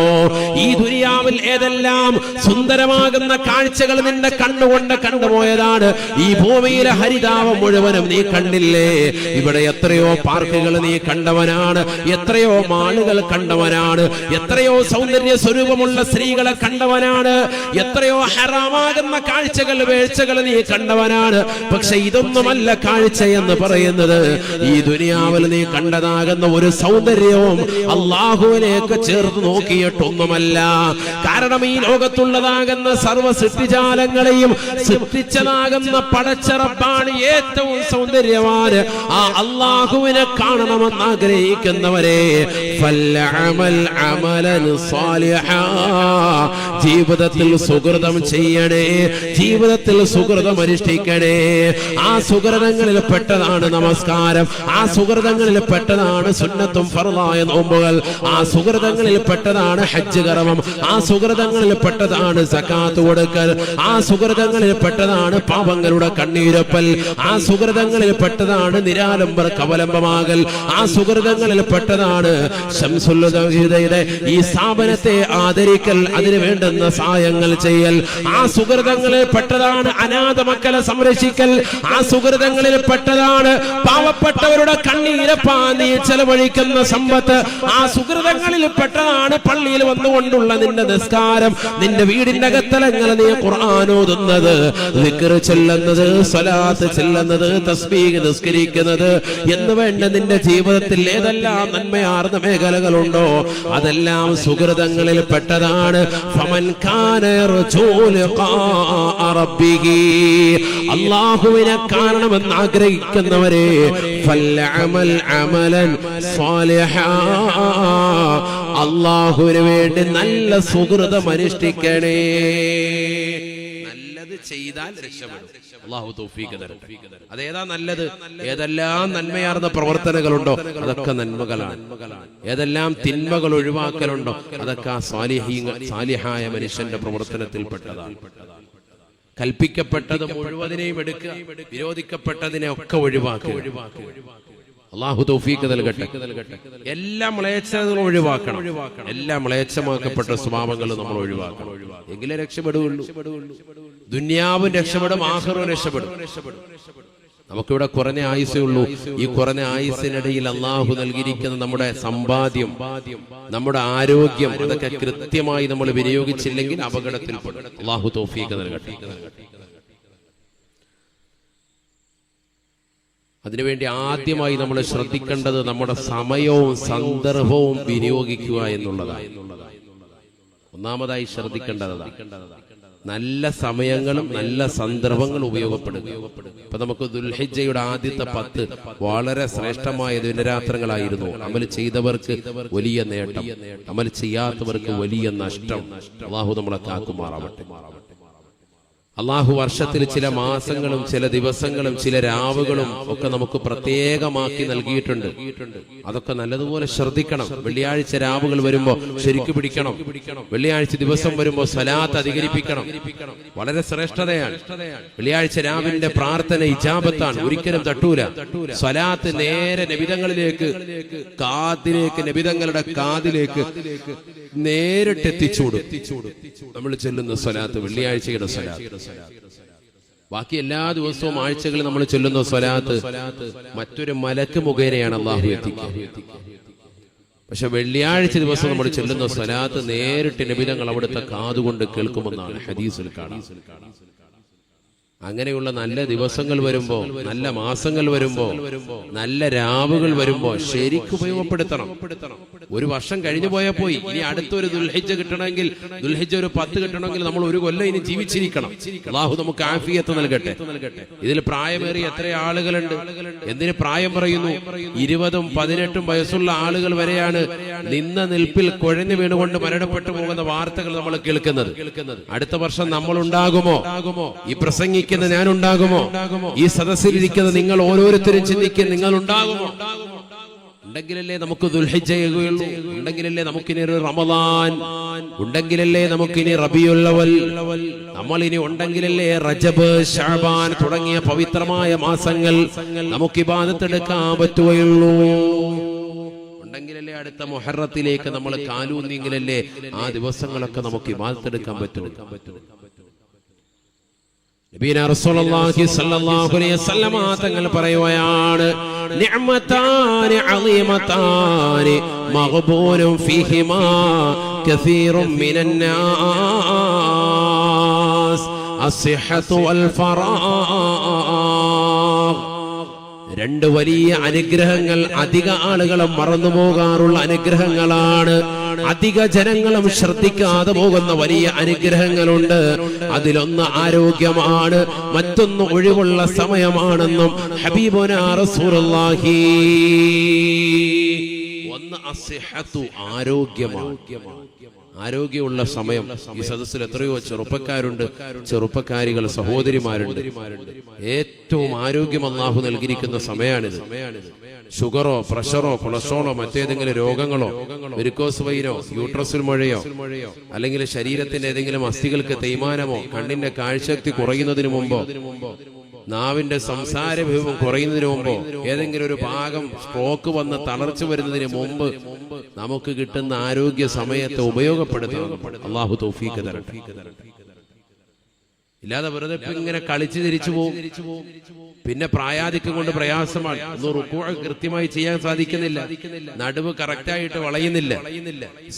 ഈ ദുനിയാവിൽ ഏതെല്ലാം സുന്ദരമാകുന്ന കാഴ്ചകൾ നിന്റെ കണ്ണുകൊണ്ട് കണ്ടുപോയതാണ്. ഈ ഭൂമിയിലെ ഹരിതാവം മുഴുവനും നീ കണ്ടില്ലേ? ഇവിടെ എത്രയോ പാർക്കുകൾ നീ കണ്ടവനാണ്, എത്രയോ മാളുകൾ കണ്ടവനാണ്, എത്രയോ സൗന്ദര്യ സ്വരൂപമുള്ള സ്ത്രീകളെ കണ്ടവനാണ്, എത്രയോ ഹറാമാകുന്ന കാഴ്ചകൾ വീഴ്ചകൾ നീ കണ്ടവനാണ്. പക്ഷെ ഇതൊന്നുമല്ല കാഴ്ച എന്ന് പറയുന്നത്. ഈ ദുനിയാവിൽ നീ കണ്ടതാകുന്ന ഒരു സൗന്ദര്യവും അള്ളാഹുവിലേക്ക് ചേർത്ത് നോക്കിയിട്ടൊന്നുമല്ല. കാരണം ഈ ലോകത്തുള്ളതാകുന്ന സർവ്വ സൃഷ്ടിജാലങ്ങളെയും സൃഷ്ടിച്ചതാകുന്ന പടച്ചറപ്പാണ് ഏറ്റവും സൗന്ദര്യവാന്. ആ അള്ളാഹുവിനെ കാണണമെന്ന് ആഗ്രഹിക്കുന്നവരെ ജീവിതത്തിൽ സുകൃതം ചെയ്യണേ, ജീവിതത്തിൽ സുകൃതം അനുഷ്ഠിക്കണേ. ആ സുകൃതങ്ങളിൽ പെട്ടതാണ് നമസ്കാരം, ആ സുകൃതങ്ങളിൽ പെട്ടതാണ് സുന്നത്തും ഫർളായ നോമ്പുകൾ, ആ സുകൃതങ്ങളിൽ പെട്ടതാണ് ഹജ്ജ് കർമ്മം, ആ സുകൃതങ്ങളിൽ പെട്ടതാണ് സകാത്ത് കൊടുക്കൽ, ആ സുകൃതങ്ങളിൽ പെട്ടതാണ് പാപങ്ങളുടെ കണ്ണീരപ്പൽ, ആ സുകൃതങ്ങളിൽ പെട്ടതാണ് നിരാലംബർ കവലംബമാകൽ, ആ സുകൃതങ്ങളിൽ പെട്ടതാണ് ശംസുല്ലുദയുടെ ഈ സ്ഥാപനത്തെ ആദരിക്കൽ, അതിനു വേണ്ടുന്ന സഹായങ്ങൾ ചെയ്യൽ, ആ സുകൃതങ്ങളിൽ പെട്ടതാണ് അനാഥ മക്കളെ സംരക്ഷിക്കൽ, ആ സുകൃതങ്ങളിൽ പെട്ടതാണ് പാവപ്പെട്ടവരുടെ കണ്ണീരപ്പാ നീ ചെലവഴിക്കുന്ന സമ്പത്ത്, ആ സുകൃതങ്ങളിൽ പെട്ടതാണ് പള്ളിയിൽ വന്നുകൊണ്ടുള്ള നിന്റെ നിസ്കാരം, നിന്റെ വീടിന്റെ അകത്തലങ്ങൾ നീ ഖുർആൻ ഓതുന്നത്, ദിക്ർ ചൊല്ലുന്നത്, സ്വലാത്ത് ചൊല്ലുന്നത്, തസ്ബീഹ് നിസ്കരിക്കുന്നത് എന്ന് വേണ്ട നിന്റെ ജീവിതത്തിൽ ഏതെല്ലാം നന്മയാർന്ന മേഖലകളുണ്ടോ അതെല്ലാം സുകൃതങ്ങളിൽ പെട്ടതാണ്. ഫമൻ കാന യർജൂ ലിഖാഅ റബ്ബിഹി, അല്ലാഹുവിനെ കാണണമെന്ന് ആഗ്രഹിക്കുന്നവരെ ഫൽഅമൽ അമലൻ സ്വാലിഹാ, അല്ലാഹുവിന് വേണ്ടി നല്ല സുകൃതം അനുഷ്ഠിക്കണേ. നല്ലത് ചെയ്താൽ രക്ഷപ്പെടും. അല്ലാഹു തൗഫീഖ് തരട്ടെ. അതേതാ നല്ലത്? ഏതെല്ലാം നന്മയാർന്ന പ്രവർത്തനങ്ങളുണ്ടോ അതൊക്കെ നന്മകളാണ്. ഏതെല്ലാം തിന്മകൾ ഒഴിവാക്കലുണ്ടോ അതൊക്കെ ആ സാലിഹായ മനുഷ്യന്റെ പ്രവർത്തനത്തിൽപ്പെട്ടതാണ്. കൽപ്പിക്കപ്പെട്ടത് മുഴുവതിനെയും എടുക്കുക, വിരോധിക്കപ്പെട്ടതിനെ ഒക്കെ ഒഴിവാക്കുക. അല്ലാഹു തൗഫീഖ് നൽകട്ടെ. എല്ലാ മ്ലേച്ഛതകളും ഒഴിവാക്കണം, എല്ലാ മ്ലേച്ഛമാക്കപ്പെട്ട സ്വഭാവങ്ങളും നമ്മൾ ഒഴിവാക്കണം. എങ്കിലേ രക്ഷപ്പെടുകയുള്ളൂ. ദുനിയാവും രക്ഷപ്പെടും, ആഖിറവും രക്ഷപ്പെടും. നമുക്കിവിടെ കുറഞ്ഞ ആയുസേ ഉള്ളൂ. ഈ കുറഞ്ഞ ആയുസിനിടയിൽ അള്ളാഹു നൽകിയിരിക്കുന്ന നമ്മുടെ സമ്പാദ്യം, നമ്മുടെ ആരോഗ്യം, അതൊക്കെ കൃത്യമായി നമ്മൾ വിനിയോഗിച്ചില്ലെങ്കിൽ അപകടത്തിൽപ്പെടും. അള്ളാഹു തൗഫീഖ് നൽകട്ടെ. അതിനുവേണ്ടി ആദ്യമായി നമ്മൾ ശ്രദ്ധിക്കേണ്ടത് നമ്മുടെ സമയവും സന്ദർഭവും വിനിയോഗിക്കുക എന്നുള്ളതാണ്. ഒന്നാമതായി ശ്രദ്ധിക്കേണ്ടതാണ് നല്ല സമയങ്ങളും നല്ല സന്ദർഭങ്ങളും ഉപയോഗപ്പെടുക. ഇപ്പൊ നമുക്ക് ദുൽഹിജ്ജയുടെ ആദ്യത്തെ 10 വളരെ ശ്രേഷ്ഠമായ ദിനരാത്രങ്ങളായിരുന്നു. അമൽ ചെയ്തവർക്ക് വലിയ നേട്ടം, അമൽ ചെയ്യാത്തവർക്ക് വലിയ നഷ്ടം. അല്ലാഹു നമ്മളെ കാക്കുമാറാവട്ടെ. അള്ളാഹു വർഷത്തിൽ ചില മാസങ്ങളും ചില ദിവസങ്ങളും ചില രാവുകളും ഒക്കെ നമുക്ക് പ്രത്യേകമാക്കി നൽകിയിട്ടുണ്ട്. അതൊക്കെ നല്ലതുപോലെ ശ്രദ്ധിക്കണം. വെള്ളിയാഴ്ച രാവുകൾ വരുമ്പോ ശരിക്കു പിടിക്കണം. വെള്ളിയാഴ്ച ദിവസം വരുമ്പോ സ്വലാത്ത് അധികരിപ്പിക്കണം. വളരെ ശ്രേഷ്ഠതയാണ്. വെള്ളിയാഴ്ച രാവിന്റെ പ്രാർത്ഥന ഇജാബത്താണ്, ഒരിക്കലും തട്ടൂല. സ്വലാത്ത് നേരെ നബിതങ്ങളിലേക്ക്, കാതിലേക്ക്, നബിതങ്ങളുടെ കാതിലേക്ക് നേരിട്ട് എത്തിച്ചൂടും. നമ്മൾ ചെല്ലുന്ന സ്വലാത്ത് വെള്ളിയാഴ്ചയുടെ സ്വലാത്ത്. ബാക്കി എല്ലാ ദിവസവും ആഴ്ചകളിൽ നമ്മൾ ചൊല്ലുന്ന സ്വലാത്ത് മറ്റൊരു മലക്ക് മുഖേനയാണ് അള്ളാഹു എത്തിക്കുക. പക്ഷെ വെള്ളിയാഴ്ച ദിവസം നമ്മൾ ചൊല്ലുന്ന സ്വലാത്ത് നേരിട്ട് നബിതങ്ങൾ അവിടുത്തെ കാതുകൊണ്ട് കേൾക്കുമെന്നാണ് ഹദീസിൽ കാണാം. അങ്ങനെയുള്ള നല്ല ദിവസങ്ങൾ വരുമ്പോ, നല്ല മാസങ്ങൾ വരുമ്പോ, നല്ല രാവുകൾ വരുമ്പോ ശരിക്കും ഉപയോഗപ്പെടുത്തണം. ഒരു വർഷം കഴിഞ്ഞു പോയാൽ പോയി. ഇനി അടുത്തൊരു ദുൽഹിജ്ജ കിട്ടണമെങ്കിൽ, ദുൽഹിജ്ജ ഒരു 10 കിട്ടണമെങ്കിൽ നമ്മൾ ഒരു കൊല്ലം ഇനി ജീവിച്ചിരിക്കണം. അല്ലാഹു നമുക്ക് ആഫിയത്ത് നൽകട്ടെ. ഇതിൽ പ്രായമേറിയ എത്ര ആളുകളുണ്ട്? എന്തിന് പ്രായം പറയുന്നു? 20ഉം 18ഉം വയസ്സുള്ള ആളുകൾ വരെയാണ് നിന്ന നിൽപ്പിൽ കുഴഞ്ഞു വീണുകൊണ്ട് മരണപ്പെട്ടു പോകുന്ന വാർത്തകൾ നമ്മൾ കേൾക്കുന്നത്. അടുത്ത വർഷം നമ്മൾ ഉണ്ടാകുമോ? ഈ പ്രസംഗിക്കുന്ന ഞാനുണ്ടാകുമോ? ഈ സദസ്സിലിരിക്കുന്ന നിങ്ങൾ ഓരോരുത്തരും ചിന്തിക്കുക, നിങ്ങൾ ഉണ്ടാകുമോ? ഉണ്ടെങ്കിലല്ലേ നമുക്ക് ദുൽഹിജ്ജയുള്ളൂ, ഉണ്ടെങ്കിലല്ലേ നമുക്കിനി ഒരു റമദാൻ, ഉണ്ടെങ്കിലല്ലേ നമുക്കിനി റബീഉൽ അവൽ, നമ്മൾ ഇനി ഉണ്ടെങ്കിലല്ലേ റജബ്, ശഅബാൻ തുടങ്ങിയ പവിത്രമായ മാസങ്ങൾ നമുക്ക് ഇബാദത്ത് എടുക്കാൻ പറ്റുകയുള്ളൂ. ഉണ്ടെങ്കിലല്ലേ അടുത്ത മുഹറത്തിലേക്ക് നമ്മൾ കാലൂന്നെങ്കിലല്ലേ ആ ദിവസങ്ങളൊക്കെ നമുക്ക് ഇബാദത്ത് എടുക്കാൻ പറ്റുള്ളൂ. നബിന റസൂലുള്ളാഹി സ്വല്ലല്ലാഹു അലൈഹി വസല്ലം തങ്ങൾ പറയുകയാണ്, നിഅമതാനി അളീമതാനി മഗ്ബൂനും ഫീഹിമാ കസീറും മിനന്നാസ് അസ്സിഹ്ഹതു വൽ ഫറാഗ്. രണ്ട് വലിയ അനുഗ്രഹങ്ങൾ അധിക ആളുകളും മറന്നുപോകാറുള്ള അനുഗ്രഹങ്ങളാണ്. അധിക ജനങ്ങളും ശ്രദ്ധിക്കാതെ പോകുന്ന വലിയ അനുഗ്രഹങ്ങളുണ്ട്. അതിലൊന്ന് ആരോഗ്യമാണ്, മറ്റൊന്ന് ഒഴിവുള്ള സമയമാണെന്നും ഹബീബുനാ റസൂലുള്ളാഹി. ഒന്ന് അസ്സിഹ്ഹതു, ആരോഗ്യമാണ്. ആരോഗ്യമുള്ള സമയം. ഈ സദസ്സിൽ എത്രയോ ചെറുപ്പക്കാരുണ്ട്, ചെറുപ്പക്കാരികൾ, സഹോദരിമാരുണ്ട്. ഏറ്റവും ആരോഗ്യം അല്ലാഹു നൽകിയിരിക്കുന്ന സമയമാണിത്. ഷുഗറോ പ്രഷറോ കൊളസ്ട്രോളോ മറ്റേതെങ്കിലും രോഗങ്ങളോ വെരിക്കോസ് വെയിനോ യൂട്രസിൽ മുഴയോ അല്ലെങ്കിൽ ശരീരത്തിന്റെ ഏതെങ്കിലും അസ്ഥികൾക്ക് തേയ്മാനമോ കണ്ണിന്റെ കാഴ്ചശക്തി കുറയുന്നതിന് മുമ്പോ നാവിന്റെ സംസാര വിഭവം കുറയുന്നതിന് മുമ്പോ ഏതെങ്കിലും ഒരു ഭാഗം സ്ട്രോക്ക് വന്ന് തളർച്ച വരുന്നതിന് മുമ്പ് നമുക്ക് കിട്ടുന്ന ആരോഗ്യ സമയത്തെ ഉപയോഗപ്പെടുത്തണം. അല്ലാഹു തൗഫീഖ് തരട്ടെ. ഇല്ലാതെ വെറുതെ ഇങ്ങനെ കളിച്ചു തിരിച്ചു പോകും. പിന്നെ പ്രായാധിക്യം കൊണ്ട് പ്രയാസമാണ്. ഒന്ന് റുക്കൂ കൃത്യമായി ചെയ്യാൻ സാധിക്കുന്നില്ല, നടുവ് കറക്റ്റായിട്ട് വളയുന്നില്ല,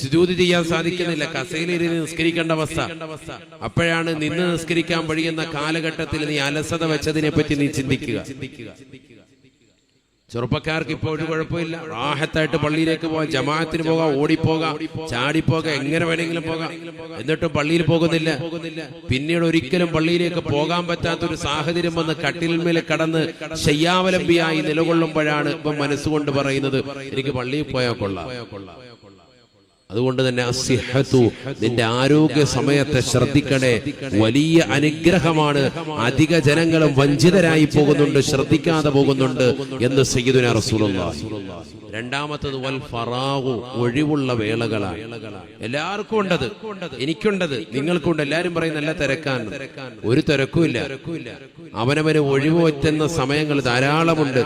സുജൂദ് ചെയ്യാൻ സാധിക്കുന്നില്ല, കസേരയിൽ നിസ്കരിക്കേണ്ട അവസ്ഥ. അപ്പോഴാണ് നിന്ന് നിസ്കരിക്കാൻ കഴിയുന്ന കാലഘട്ടത്തിൽ നീ അലസത വെച്ചതിനെ പറ്റി നീ ചിന്തിക്കുക. ചെറുപ്പക്കാർക്ക് ഇപ്പോൾ ഒരു കുഴപ്പമില്ല, റാഹത്തായിട്ട് പള്ളിയിലേക്ക് പോകാം, ജമാഅത്തിന് പോകാം, ഓടിപ്പോകാം, ചാടിപ്പോകാം, എങ്ങനെ വേണമെങ്കിലും പോകാം. എന്നിട്ടും പള്ളിയിൽ പോകുന്നില്ല. പിന്നീട് ഒരിക്കലും പള്ളിയിലേക്ക് പോകാൻ പറ്റാത്തൊരു സാഹചര്യം വന്ന് കട്ടിലിന്മേൽ കടന്ന് ശയ്യാവലംബിയായി നിലകൊള്ളുമ്പോഴാണ് ഇപ്പം മനസ്സുകൊണ്ട് പറയുന്നത് എനിക്ക് പള്ളിയിൽ പോയാൽ കൊള്ളാം. അതുകൊണ്ട് തന്നെ അസ്സിഹ്ഹതു, നിന്റെ ആരോഗ്യ സമയത്തെ ശ്രദ്ധിക്കണേ. വലിയ അനുഗ്രഹമാണ്. അധിക ജനങ്ങളും വഞ്ചിതരായി പോകുന്നുണ്ട്, ശ്രദ്ധിക്കാതെ പോകുന്നുണ്ട് എന്ന് സയ്യിദുനാ റസൂലുള്ളാഹി. രണ്ടാമത്തത് വൽ ഫറാഗു, ഒഴിവുള്ള വേളകളാണ്. എല്ലാവർക്കും ഉണ്ടത്, എനിക്കുണ്ടത്, നിങ്ങൾക്കുണ്ട്. എല്ലാരും പറയും നല്ല തിരക്കാണ്. ഒരു തിരക്കുമില്ല. അവനവന് ഒഴിവ് പറ്റുന്ന സമയങ്ങൾ ധാരാളമുണ്ട്.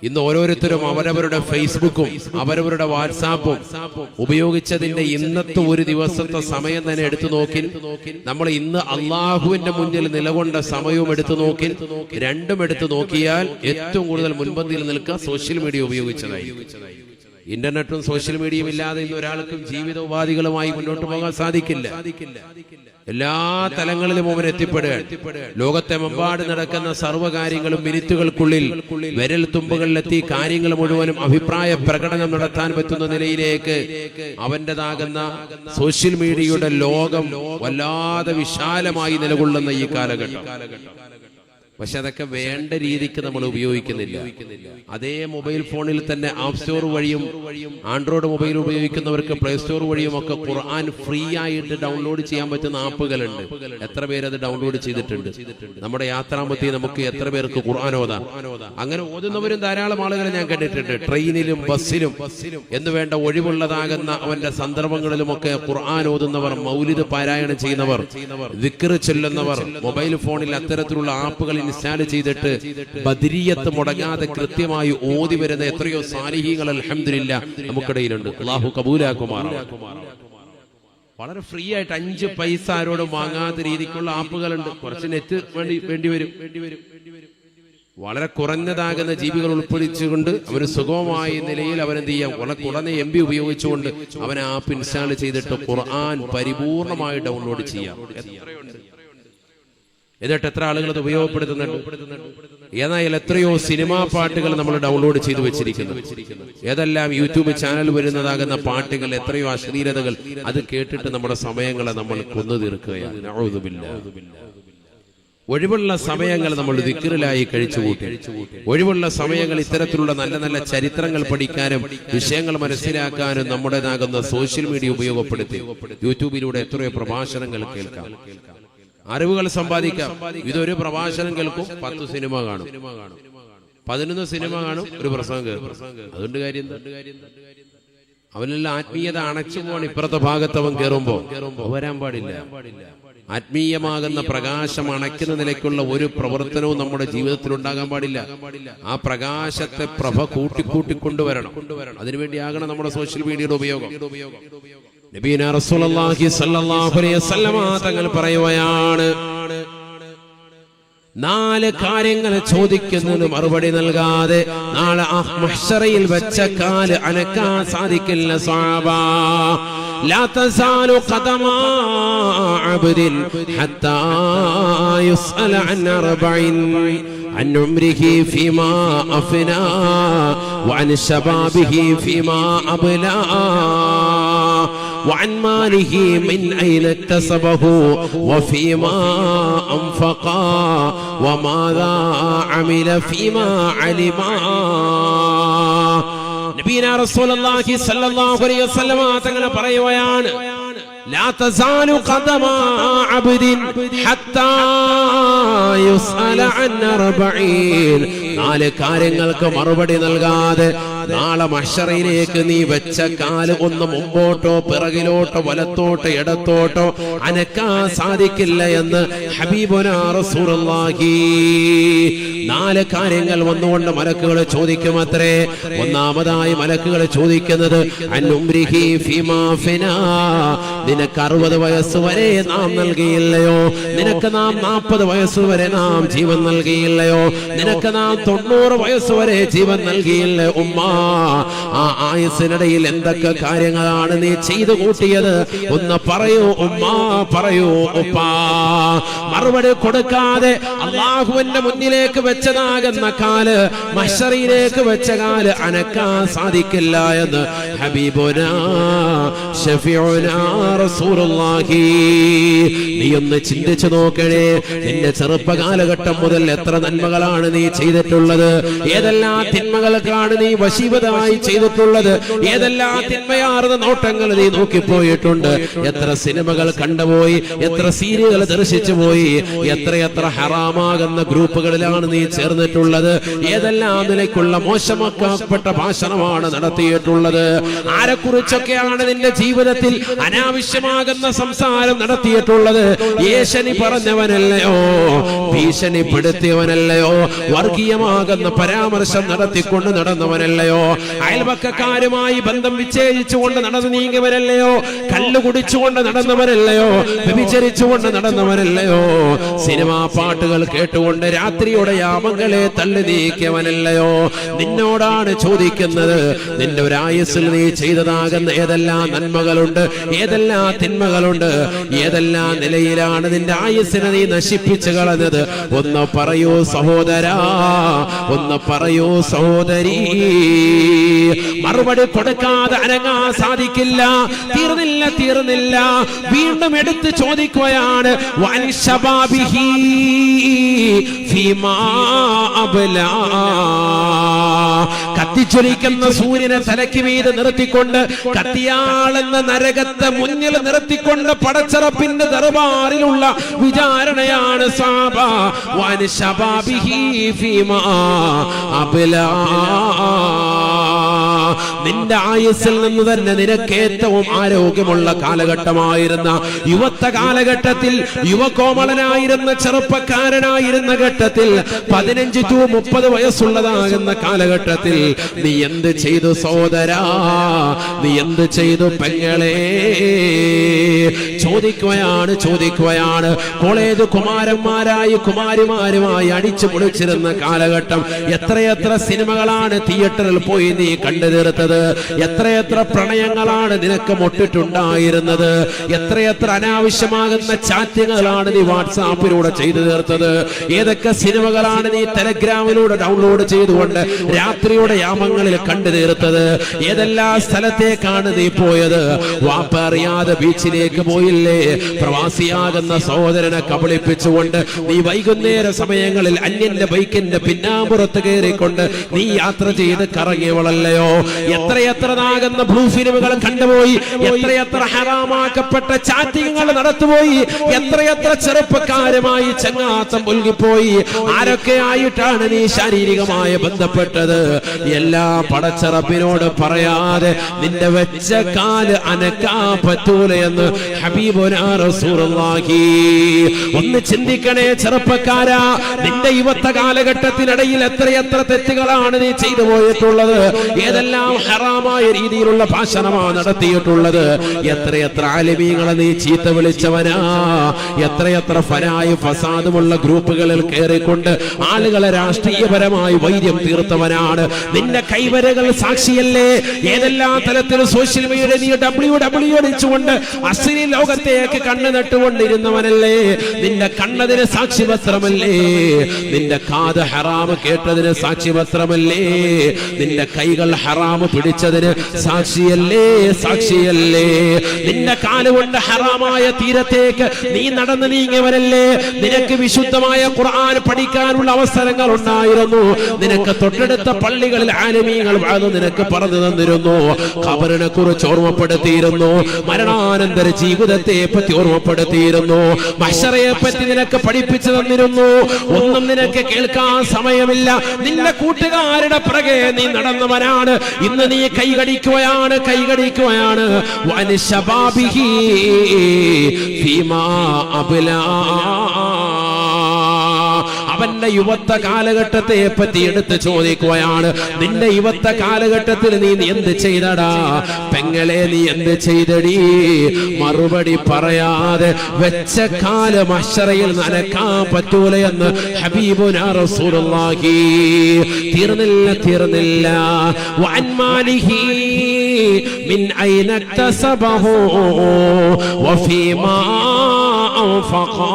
ഇന്ന് ഓരോരുത്തരും അവരവരുടെ ഫേസ്ബുക്കും അവരവരുടെ വാട്സാപ്പും ഉപയോഗിച്ചതിന്റെ ഇന്നത്തെ ഒരു ദിവസത്തെ സമയം തന്നെ എടുത്തു നോക്കി, നമ്മൾ ഇന്ന് അള്ളാഹുവിന്റെ മുന്നിൽ നിലകൊണ്ട സമയവും എടുത്തു നോക്കി, രണ്ടും എടുത്തു നോക്കിയാൽ ഏറ്റവും കൂടുതൽ മുൻപന്തിയിൽ നിൽക്കുക സോഷ്യൽ മീഡിയ ഉപയോഗിച്ചതായി. ഇന്റർനെറ്റും സോഷ്യൽ മീഡിയയും ഇല്ലാതെ ഇന്ന് ഒരാൾക്കും ജീവിത ഉപാധികളുമായി മുന്നോട്ട് പോകാൻ സാധിക്കില്ല. എല്ലാ തലങ്ങളിലും അവൻ എത്തിപ്പെടുകയാണ്. ലോകത്തെ മെമ്പാട് നടക്കുന്ന സർവ്വകാര്യങ്ങളും മിനിറ്റുകൾക്കുള്ളിൽ വിരൽ തുമ്പുകളിലെത്തി കാര്യങ്ങൾ മുഴുവനും അഭിപ്രായ പ്രകടനം നടത്താൻ പറ്റുന്ന നിലയിലേക്ക് അവന്റേതാകുന്ന സോഷ്യൽ മീഡിയയുടെ ലോകം വല്ലാതെ വിശാലമായി നിലകൊള്ളുന്ന ഈ കാലഘട്ടം. പക്ഷെ അതൊക്കെ വേണ്ട രീതിക്ക് നമ്മൾ ഉപയോഗിക്കുന്നില്ല. അതേ മൊബൈൽ ഫോണിൽ തന്നെ ആപ്പ് സ്റ്റോർ വഴിയും ആൻഡ്രോയിഡ് മൊബൈൽ ഉപയോഗിക്കുന്നവർക്ക് പ്ലേ സ്റ്റോർ വഴിയും ഒക്കെ ഖുർആൻ ഫ്രീ ആയിട്ട് ഡൗൺലോഡ് ചെയ്യാൻ പറ്റുന്ന ആപ്പുകളുണ്ട്. എത്ര പേര് അത് ഡൗൺലോഡ് ചെയ്തിട്ടുണ്ട്? നമ്മുടെ യാത്രാമധ്യേ നമുക്ക് എത്ര പേർക്ക് ഖുർആൻ ഓതാം? അങ്ങനെ ഓതുന്നവരും ധാരാളം ആളുകളെ ഞാൻ കണ്ടിട്ടുണ്ട്. ട്രെയിനിലും ബസ്സിലും എന്ന് വേണ്ട ഒഴിവുള്ളതാകുന്ന അവന്റെ സന്ദർഭങ്ങളിലുമൊക്കെ ഖുർആൻ ഓതുന്നവർ, മൗലിദ് പാരായണം ചെയ്യുന്നവർ, ദിക്ർ ചൊല്ലുന്നവർ, മൊബൈൽ ഫോണിൽ അത്തരത്തിലുള്ള ആപ്പുകൾ ഇൻസ്റ്റാൾ ചെയ്തിട്ട് ബദരിയത്ത് മുടങ്ങാതെ കൃത്യമായി ഓതി വരുന്ന എത്രയോ സാലിഹീങ്ങൾ അൽഹംദുലില്ലാഹ് നമുക്കിടയിലുണ്ട്. അല്ലാഹു കബൂലാക്കുമാറാവട്ടെ. വളരെ ഫ്രീ ആയിട്ട് 5 പൈസ ആരോടും വാങ്ങാത്ത രീതിക്കുള്ള ആപ്പുകളുണ്ട്. കുറച്ച് നെറ്റ് വേണ്ടി വരും. വളരെ കുറഞ്ഞതാകുന്ന ജീവികൾ ഉൾപ്പെടുത്തിച്ചുകൊണ്ട് അവന് സുഗമമായ നിലയിൽ അവനെന്ത് ചെയ്യാം, കുറഞ്ഞ MB ഉപയോഗിച്ചുകൊണ്ട് അവൻ ആപ്പ് ഇൻസ്റ്റാൾ ചെയ്തിട്ട് ഖുർആൻ പരിപൂർണമായി ഡൗൺലോഡ് ചെയ്യാം. എന്നിട്ട് എത്ര ആളുകൾ അത് ഉപയോഗപ്പെടുത്തുന്നുണ്ട്? ഏതായാലും എത്രയോ സിനിമാ പാട്ടുകൾ നമ്മൾ ഡൗൺലോഡ് ചെയ്തു വെച്ചിരിക്കുന്നു. ഏതെല്ലാം യൂട്യൂബ് ചാനൽ വരുന്നതാകുന്ന പാട്ടുകൾ, എത്രയോ അശ്ലീലതകൾ. അത് കേട്ടിട്ട് നമ്മുടെ സമയങ്ങളെ നമ്മൾ കൊന്നു തീർക്കുകയാണ്. നഊദു ബില്ലാഹ്. ഒഴിവുള്ള സമയങ്ങൾ നമ്മൾ ദിക്റിലായി കഴിച്ചുകൂട്ടി. ഒഴിവുള്ള സമയങ്ങൾ ഇത്തരത്തിലുള്ള നല്ല നല്ല ചരിത്രങ്ങൾ പഠിക്കാനും വിഷയങ്ങൾ മനസ്സിലാക്കാനും നമ്മുടേതാകുന്ന സോഷ്യൽ മീഡിയ ഉപയോഗപ്പെടുത്തി യൂട്യൂബിലൂടെ എത്രയോ പ്രഭാഷണങ്ങൾ കേൾക്കാം, അറിവുകൾ സമ്പാദിക്കാം. ഇതൊരു പ്രഭാഷണം കേൾക്കും, 10 സിനിമ കാണും, 11 സിനിമ കാണും, ഒരു പ്രസംഗം കേൾക്കും. അതുകൊണ്ട് കാര്യം അവനെല്ലാം ആത്മീയത അണച്ചു പോകണം. ഇപ്പുറത്തെ ഭാഗത്ത് അവൻ കയറുമ്പോ വരാൻ പാടില്ല. ആത്മീയമാകുന്ന പ്രകാശം അണയ്ക്കുന്ന നിലയ്ക്കുള്ള ഒരു പ്രവർത്തനവും നമ്മുടെ ജീവിതത്തിൽ ഉണ്ടാകാൻ പാടില്ല. ആ പ്രകാശത്തെ പ്രഭ കൂട്ടിക്കൊണ്ടുവരണം. അതിനുവേണ്ടിയാകണം നമ്മുടെ സോഷ്യൽ മീഡിയയുടെ ഉപയോഗം. നബിയുനാ റസൂലുള്ളാഹി സ്വല്ലല്ലാഹു അലൈഹി വസല്ലമ തങ്ങൾ പറയുകയാണ്, 4 കാര്യങ്ങൾ ചോദിക്കുന്നതിന് മറുപടി നൽകാതെ നാളെ മഹ്ശറയിൽ വെച്ച കാല് അനക്കാൻ സാധിക്കില്ല സ്വഹാബ. ലാ തസാലു ഖദമാ അബ്ദിൻ ഹത്താ യുസ്അല അൻ അർബഇൻ عن عمره فيما أفنى وعن شبابه فيما أبلى وعن ماله من أين اكتسبه وفيما أنفقا وماذا عمل فيما علما നബീന റസൂലുള്ളാഹി സ്വല്ലല്ലാഹു അലൈഹി വസല്ലമ തങ്ങൾ പറയുകയാണ് لا تزال قدم عبد حتى يسأل عن 40 നാല് കാര്യങ്ങൾക്ക് മറുപടി നൽകാതെ നാളെ മഹ്ശറിലേക്ക് നീ വെച്ച കാല് ഒന്ന് മുമ്പോട്ടോ പിറകിലോട്ടോ വലത്തോട്ടോ ഇടത്തോട്ടോ അനക്കാൻ സാധിക്കില്ല എന്ന് ഹബീബുനാ റസൂലുള്ളാഹി. നാല് കാര്യങ്ങൾ വന്നുകൊണ്ട് മലക്കുകൾ ചോദിക്കുമത്രേ. ഒന്നാമതായി മലക്കുകൾ ചോദിക്കുന്നത് അൻ ഉംരിഹി ഫീമാ ഫിനാ, നിനക്ക് 60 വയസ്സ് വരെ നാം നൽകിയില്ലയോ? നിനക്ക് നാം 40 വയസ്സ് വരെ നാം ജീവൻ നൽകിയില്ലയോ? നിനക്ക് നാം 90 വയസ്സ് വരെ ജീവൻ നൽകിയില്ലേ ഉമ്മ? ആ ആയുസ്സിനിടയിൽ എന്തൊക്കെ കാര്യങ്ങളാണ് നീ ചെയ്തു കൂട്ടിയത്? ഒന്ന് പറയൂ ഉമ്മ, പറയൂ ഉപ്പ. മറുപടി കൊടുക്കാതെ അല്ലാഹുവിന്റെ മുന്നിലേക്ക് വെച്ചതാകുന്ന കാല് മഹ്ശറിലേക്ക് വെച്ച കാല് അനക്കാൻ സാധിക്കില്ല എന്ന് ഹബീബുനാ ശഫീഉനാ റസൂലുള്ളാഹി. നീ ഒന്ന് ചിന്തിച്ചു നോക്കണേ, നിന്റെ ചെറുപ്പകാലഘട്ടം മുതൽ എത്ര നന്മകളാണ് നീ ചെയ്തിട്ടുള്ളത്? ഏതെല്ലാം തിന്മകൾക്കാണ് നീ വശീഭൂതമായി ചെയ്തിട്ടുള്ളത്? ഏതെല്ലാം തിന്മയാർന്ന നോട്ടങ്ങൾ നീ നോക്കിപ്പോയിട്ടുണ്ട്? എത്ര സിനിമകൾ കണ്ടുപോയി, എത്ര സീരിയലുകൾ ദർശിച്ചു പോയി, എത്രയെത്ര ഹറാമാകുന്ന ഗ്രൂപ്പുകളിലാണ് നീ ചേർന്നിട്ടുള്ളത്? ഏതെല്ലാം നിലയ്ക്കുള്ള മോശമാക്കപ്പെട്ട ഭാഷണമാണ് നടത്തിയിട്ടുള്ളത്? ആരെക്കുറിച്ചൊക്കെയാണ് നിന്റെ ജീവിതത്തിൽ അനാവശ്യമാകുന്ന സംസാരം നടത്തിയിട്ടുള്ളത്? ഏഷണി പറഞ്ഞവനല്ലയോ? ഭീഷണിപ്പെടുത്തിയവനല്ലയോ? വർഗീയമാകുന്ന പരാമർശം നടത്തിക്കൊണ്ട് നടന്നവനല്ലയോ? അയൽപക്കക്കാരുമായി ബന്ധം വിച്ഛേദിച്ചുകൊണ്ട് നടന്നു നീങ്ങിയവനല്ലയോ? കള്ളു കുടിച്ചുകൊണ്ട് നടന്നവനല്ലയോ? വ്യഭിചരിച്ചുകൊണ്ട് നടന്നവനല്ലയോ? സിനിമാ പാട്ടുകൾ കേട്ടുകൊണ്ട് രാത്രിയുടെ യാമങ്ങളെ തള്ളി നീക്കിയവനല്ലയോ? നിന്നോടാണ് ചോദിക്കുന്നത്, നിന്റെ ഒരു ആയുസ്സിൽ നീ ചെയ്തതാകുന്ന ഏതെല്ലാം നന്മകളുണ്ട്, ഏതെല്ലാം തിന്മകളുണ്ട്, ഏതെല്ലാം നിലയിലാണ് നിന്റെ ആയുസ്സിനെ നീ നശിപ്പിച്ചു കളഞ്ഞത്? ഒന്ന് പറയൂ സഹോദരാ, ഒന്ന് പറയൂ സഹോദരി. മറുപടി കൊടുക്കാതെ അനങ്ങാൻ സാധിക്കില്ല. തീർന്നില്ല. വീണ്ടും എടുത്ത് ചോദിക്കുകയാണ് വൻ ശബാബിഹി ഫീമാ അബ്ലാ. കത്തിച്ചൊലിക്കുന്ന സൂര്യനെ തലയ്ക്ക് മീതെ നിർത്തിക്കൊണ്ട്, കത്തിയാളെന്ന നരകത്തെ മുന്നിൽ നിർത്തിക്കൊണ്ട് പടച്ചറപ്പിന്റെ ദർബാറിലുള്ള വിചാരണയാണ് സാബ. വൻ ശബാബിഹി ഫീമാ അബ്ലാ. നിന്റെ ആയുസ്സിൽ നിന്ന് തന്നെ നിനക്ക് ഏറ്റവും ആരോഗ്യമുള്ള കാലഘട്ടമായിരുന്ന യുവത്വ കാലഘട്ടത്തിൽ, യുവകോമളനായിരുന്ന ചെറുപ്പക്കാരനായിരുന്ന ഘട്ടത്തിൽ, 15 to 30 വയസ്സുള്ളതാകുന്ന കാലഘട്ടത്തിൽ നീ എന്ത് ചെയ്തു സഹോദരാ? നീ എന്ത് ചെയ്തു പെങ്ങളെ? ചോദിക്കുകയാണ്. കോളേജ് കുമാരന്മാരായി കുമാരിമാരുമായി അടിച്ചു പൊളിച്ചിരുന്ന കാലഘട്ടം. എത്രയെത്ര സിനിമകളാണ് തിയേറ്ററിൽ പോയി നീ കണ്ടു തീർത്തത്? എത്രയെത്ര പ്രണയങ്ങളാണ് നിനക്ക് മൊട്ടിട്ടുണ്ടായിരുന്നത്? എത്രയെത്ര അനാവശ്യമാകുന്ന ചാറ്റിങ്ങുകളാണ് നീ വാട്സാപ്പിലൂടെ ചെയ്തു തീർത്തത്? ഏതൊക്കെ സിനിമകളാണ് നീ ടെലഗ്രാമിലൂടെ ഡൗൺലോഡ് ചെയ്തുകൊണ്ട് രാത്രിയുടെ യാമങ്ങളിൽ കണ്ടു തീർത്തത്? ഏതെല്ലാം സ്ഥലത്തേക്കാണ് നീ പോയത്? വാപ്പ അറിയാതെ ബീച്ചിലേക്ക് പോയില്ലേ? പ്രവാസിയാകുന്ന സഹോദരനെ കബളിപ്പിച്ചുകൊണ്ട് നീ വൈകുന്നേര സമയങ്ങളിൽ അന്യന്റെ ബൈക്കിന്റെ പിന്നാമ്പുറത്ത് കയറിക്കൊണ്ട് നീ യാത്ര ചെയ്ത് കറങ്ങിയവളല്ലയോ? എത്രയെത്ര നാകുന്ന ബ്ലൂ ഫിലിമുകൾ കണ്ടുപോയി, എത്രയെത്ര ഹറാമാക്കപ്പെട്ട ചാറ്റിങ്ങുകൾ നടത്തുപോയി, എത്രയെത്ര ചെറുപ്പക്കാരുമായി ചങ്ങാത്തം മുൽകിപ്പോയി. ആരൊക്കെ ആയിട്ടാണ് നീ ശാരീരികമായി ബന്ധപ്പെട്ടത്? എല്ലാ പടച്ചറപ്പിനോട് പറയാതെ നിന്റെ വെച്ച കാല് അനക്കാൻ പറ്റൂല എന്ന് ഹബീബ് ഹബീബുനാ റസൂലുള്ളാഹി. ഒന്ന് ചിന്തിക്കണേ ചെറുപ്പക്കാരാ, നിന്റെ യുവത്വ കാലഘട്ടത്തിനിടയിൽ എത്രയെത്ര തെറ്റുകളാണ് നീ ചെയ്തു പോയിട്ടുള്ളത്, ഏതെല്ലാം ഹറാമായ രീതിയിലുള്ള ഭാഷണമാണ് നടത്തിയിട്ടുള്ളത്, എത്രയെത്ര ആലിമീങ്ങളെ നീ ചീത്ത വിളിച്ചവനാ, എത്രയെത്ര ഫനായ ഫസാദുമുള്ള ഗ്രൂപ്പുകളിൽ കയറിക്കൊണ്ട് ആളുകളെ രാഷ്ട്രീയപരമായി വൈര്യം തീർത്തവനാണ്. നിന്റെ കൈവരകൾ സാക്ഷിയല്ലേ. ഏതെല്ലാം തലത്തിൽ സോഷ്യൽ മീഡിയ നീ ഡബ്ല്യു അടിച്ചുകൊണ്ട് അശ്ലീല ലോകത്തേക്ക് കണ്ണു നട്ടുകൊണ്ടിരുന്നവനല്ലേ. നിന്റെ കണ്ണതിന് സാക്ഷിപത്രമല്ലേ, നിന്റെ കാത് ഹറാമ് കേട്ടതിന് സാക്ഷിപത്രമല്ലേ, നിന്റെ കൈകൾ ഹറാമ് പിടിച്ചതിന് സാക്ഷിയല്ലേ, സാക്ഷിയല്ലേ. നിന്റെ കാലുകൊണ്ട് ഹറാമായ തീരത്തേക്ക് നീ നടന്നു നീങ്ങിയവനല്ലേ. നിനക്ക് വിശുദ്ധമായ ഖുർആൻ പഠിക്കാനുള്ള അവസരങ്ങൾ ഉണ്ടായിരുന്നു. നിനക്ക് തൊട്ടടുത്ത പള്ളികളിൽ ആലിമീങ്ങൾ അത് നിനക്ക് പറഞ്ഞു തന്നിരുന്നു. ഖബറിനെ കുറിച്ച് ഓർമ്മപ്പെടുത്തിയിരുന്നു, മരണാനന്തര ജീവിതത്തെ പറ്റി ഓർമ്മപ്പെടുത്തിയിരുന്നു, മഹ്ശറയെ പറ്റി നിനക്ക് പഠിപ്പിച്ചു തന്നിരുന്നു. ഒന്നും നിനക്ക് കേൾക്കാൻ സമയമില്ല. നിന്റെ കൂട്ടുകാരുടെ പിറകെ നീ നടന്നവനാണ്. ഇന്ന് നീ കൈകടിക്കുകയാണ്, കൈകടിക്കുകയാണ്. വനിശബാബിഹി ഫീമാ അബ്ലാ, അവന്റെ യുവത്വ കാലഘട്ടത്തെ പറ്റി എടുത്ത് ചോദിക്കുകയാണ്. നിന്റെ യുവത്വ കാലഘട്ടത്തിൽ നീ എന്ത് ചെയ്തടാ പെങ്ങളെ, നീ എന്ത് ചെയ്തടി? മറുപടി പറയാതെ വെച്ച കാല മഹ്ശറയിൽ നനക്കാൻ പറ്റൂല എന്ന് ഹബീബുനാ റസൂലുള്ളാഹി. തീർന്നില്ല, തീർന്നില്ല. വഅൻമാലിഹി മിൻ ഐന ഇക്തസബഹു വഫീമാ അൻഫഖാ.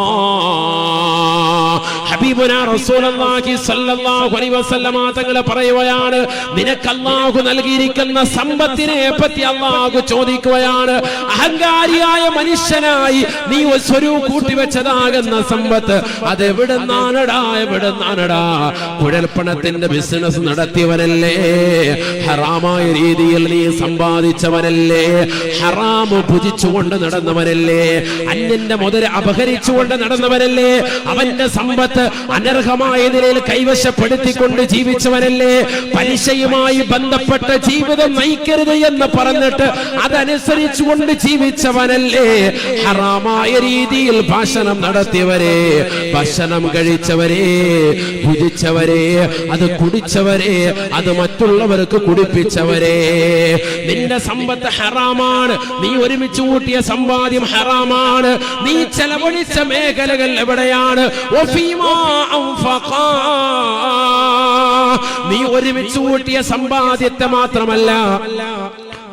ഹബീബുനാ റസൂലുള്ളാഹി സ്വല്ലല്ലാഹു അലൈഹി വസല്ലമ തങ്ങൾ പറയുകയാണ്, നിനക്ക് അല്ലാഹു നൽകിയിരിക്കുന്ന സമ്പത്തിനെ പറ്റി അല്ലാഹു ചോദിക്കുകയാണ്. അഹങ്കാരിയായ മനുഷ്യനായി നീ സ്വരൂ കൂട്ടിവെച്ചതാകുന്ന സമ്പത്ത് അതെവിടുന്നാണടാ, എവിടുന്നാണടാ? കുഴൽപ്പണത്തിന്റെ ബിസിനസ് നടത്തിയവനല്ലേ, ഹറാമായ രീതിയിൽ നീ സമ്പാദിച്ചവനല്ലേ, ഹറാമ് ഭുജിച്ചുകൊണ്ട് നടന്നവനല്ലേ, അന്യന്റെ മുതൽ അപഹരിച്ചുകൊണ്ട് നടന്നവനല്ലേ, അവന്റെ സമ്പത്ത് അനർഹമായ നിലയിൽ കൈവശപ്പെടുത്തിക്കൊണ്ട് ജീവിച്ചവനല്ലേ, പലിശയുമായി ബന്ധപ്പെട്ട ജീവിതം നയിക്കരുത് എന്ന് പറഞ്ഞിട്ട് അതനുസരിച്ചുകൊണ്ട് ജീവിച്ചവനല്ലേ, ഹറാമായ രീതിയിൽ ഭാഷണം നടത്തിയവരെ, ഭക്ഷണം കഴിച്ചവരെ, ഭുജിച്ചവരെ, അത് കുടിച്ചവരെ, അത് മറ്റുള്ളവർക്ക് കുടിപ്പിച്ചവരെ. നിന്റെ സമ്പത്ത് ഹറാമാണ്, നീ ഒരുമിച്ച് കൂട്ടിയ സമ്പാദ്യം ഹറാമാണ്, നീ ചെലവഴിച്ച മേഖലകൾ എവിടെയാണ്? നീ ഒരുമിച്ച് കൂട്ടിയ സമ്പാദ്യത്തെ മാത്രമല്ല,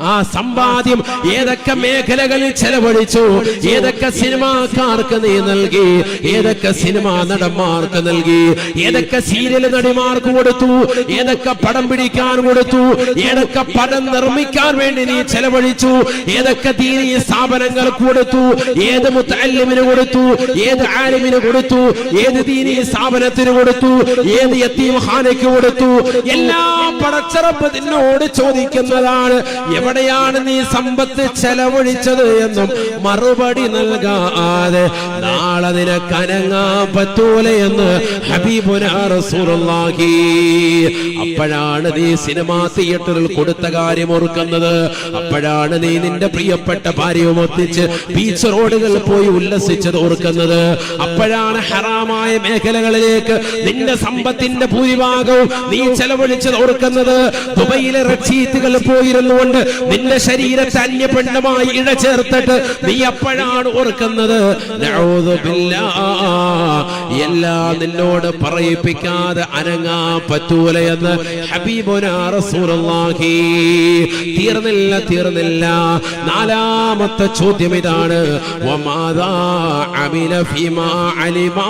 ആ സമ്പാദ്യം ഏതൊക്കെ മേഖലകളിൽ ചെലവഴിച്ചു, ഏതൊക്കെ സിനിമാക്കാർക്ക് നീ നൽകി, ഏതൊക്കെ സിനിമാ നടന്മാർക്ക് നൽകി, ഏതൊക്കെ സീരിയൽ നടിമാർക്ക് കൊടുത്തു, ഏതൊക്കെ പടം പിടിക്കാൻ കൊടുത്തു, ഏതൊക്കെ പടം നിർമ്മിക്കാൻ വേണ്ടി നീ ചെലവഴിച്ചു, ഏതൊക്കെ ദീനീ സ്ഥാപനങ്ങൾക്ക് കൊടുത്തു, ഏത് മുത്തഅല്ലിമിന് കൊടുത്തു, ഏത് ആലിമിന് കൊടുത്തു, ഏത് ദീനീ സ്ഥാപനത്തിന് കൊടുത്തു, ഏത് യതീംഖാനയ്ക്ക് കൊടുത്തു, എല്ലാം പടച്ചറപ്പ് നിന്നോട് ചോദിക്കുന്നതാണ്. എവിടെയാണ് നീ സമ്പത്ത് ചെലവഴിച്ചത് എന്നും മറുപടി നൽകാതെ നാളെ നിനക്ക് അനങ്ങാൻ പറ്റൂല എന്ന് ഹബീബുനാ റസൂലുള്ളാഹി. അപ്പോഴാണ് നീ സിനിമാ തിയേറ്ററിൽ കൊടുത്ത കാര്യം ഓർക്കുന്നത്. അപ്പോഴാണ് നീ നിന്റെ പ്രിയപ്പെട്ട ഭാര്യയും ഒത്തിച്ച് ബീച്ച് റോഡുകളിൽ പോയി ഉല്ലസിച്ചത് ഓർക്കുന്നത്. അപ്പോഴാണ് ഹറാമായ മേഖലകളിലേക്ക് നിന്റെ സമ്പത്തിന്റെ ഭൂരിഭാഗവും നീ ചെലവഴിച്ചത് ഓർക്കുന്നത്. ദുബൈയിലെ റഷീദുകൾ പോയിരുന്നുകൊണ്ട് നിന്റെ ശരീരത്തെ അന്യപിണ്ഡമായി ഇഴചേർത്തിട്ട് നീ അപ്പോഴാണ് ഓർക്കുന്നത്. നഊദു ബില്ലാഹ്, എല്ലാം നിന്നോട് പറയിപ്പിക്കാതെ അനങ്ങാൻ പറ്റൂല എന്ന് ഹബീബുനാ റസൂലുള്ളാഹി. തീർന്നില്ല, തീർന്നില്ല. നാലാമത്തെ ചോദ്യം ഇതാണ്, വമാദാ അമില ഫീമാ അലിമാ.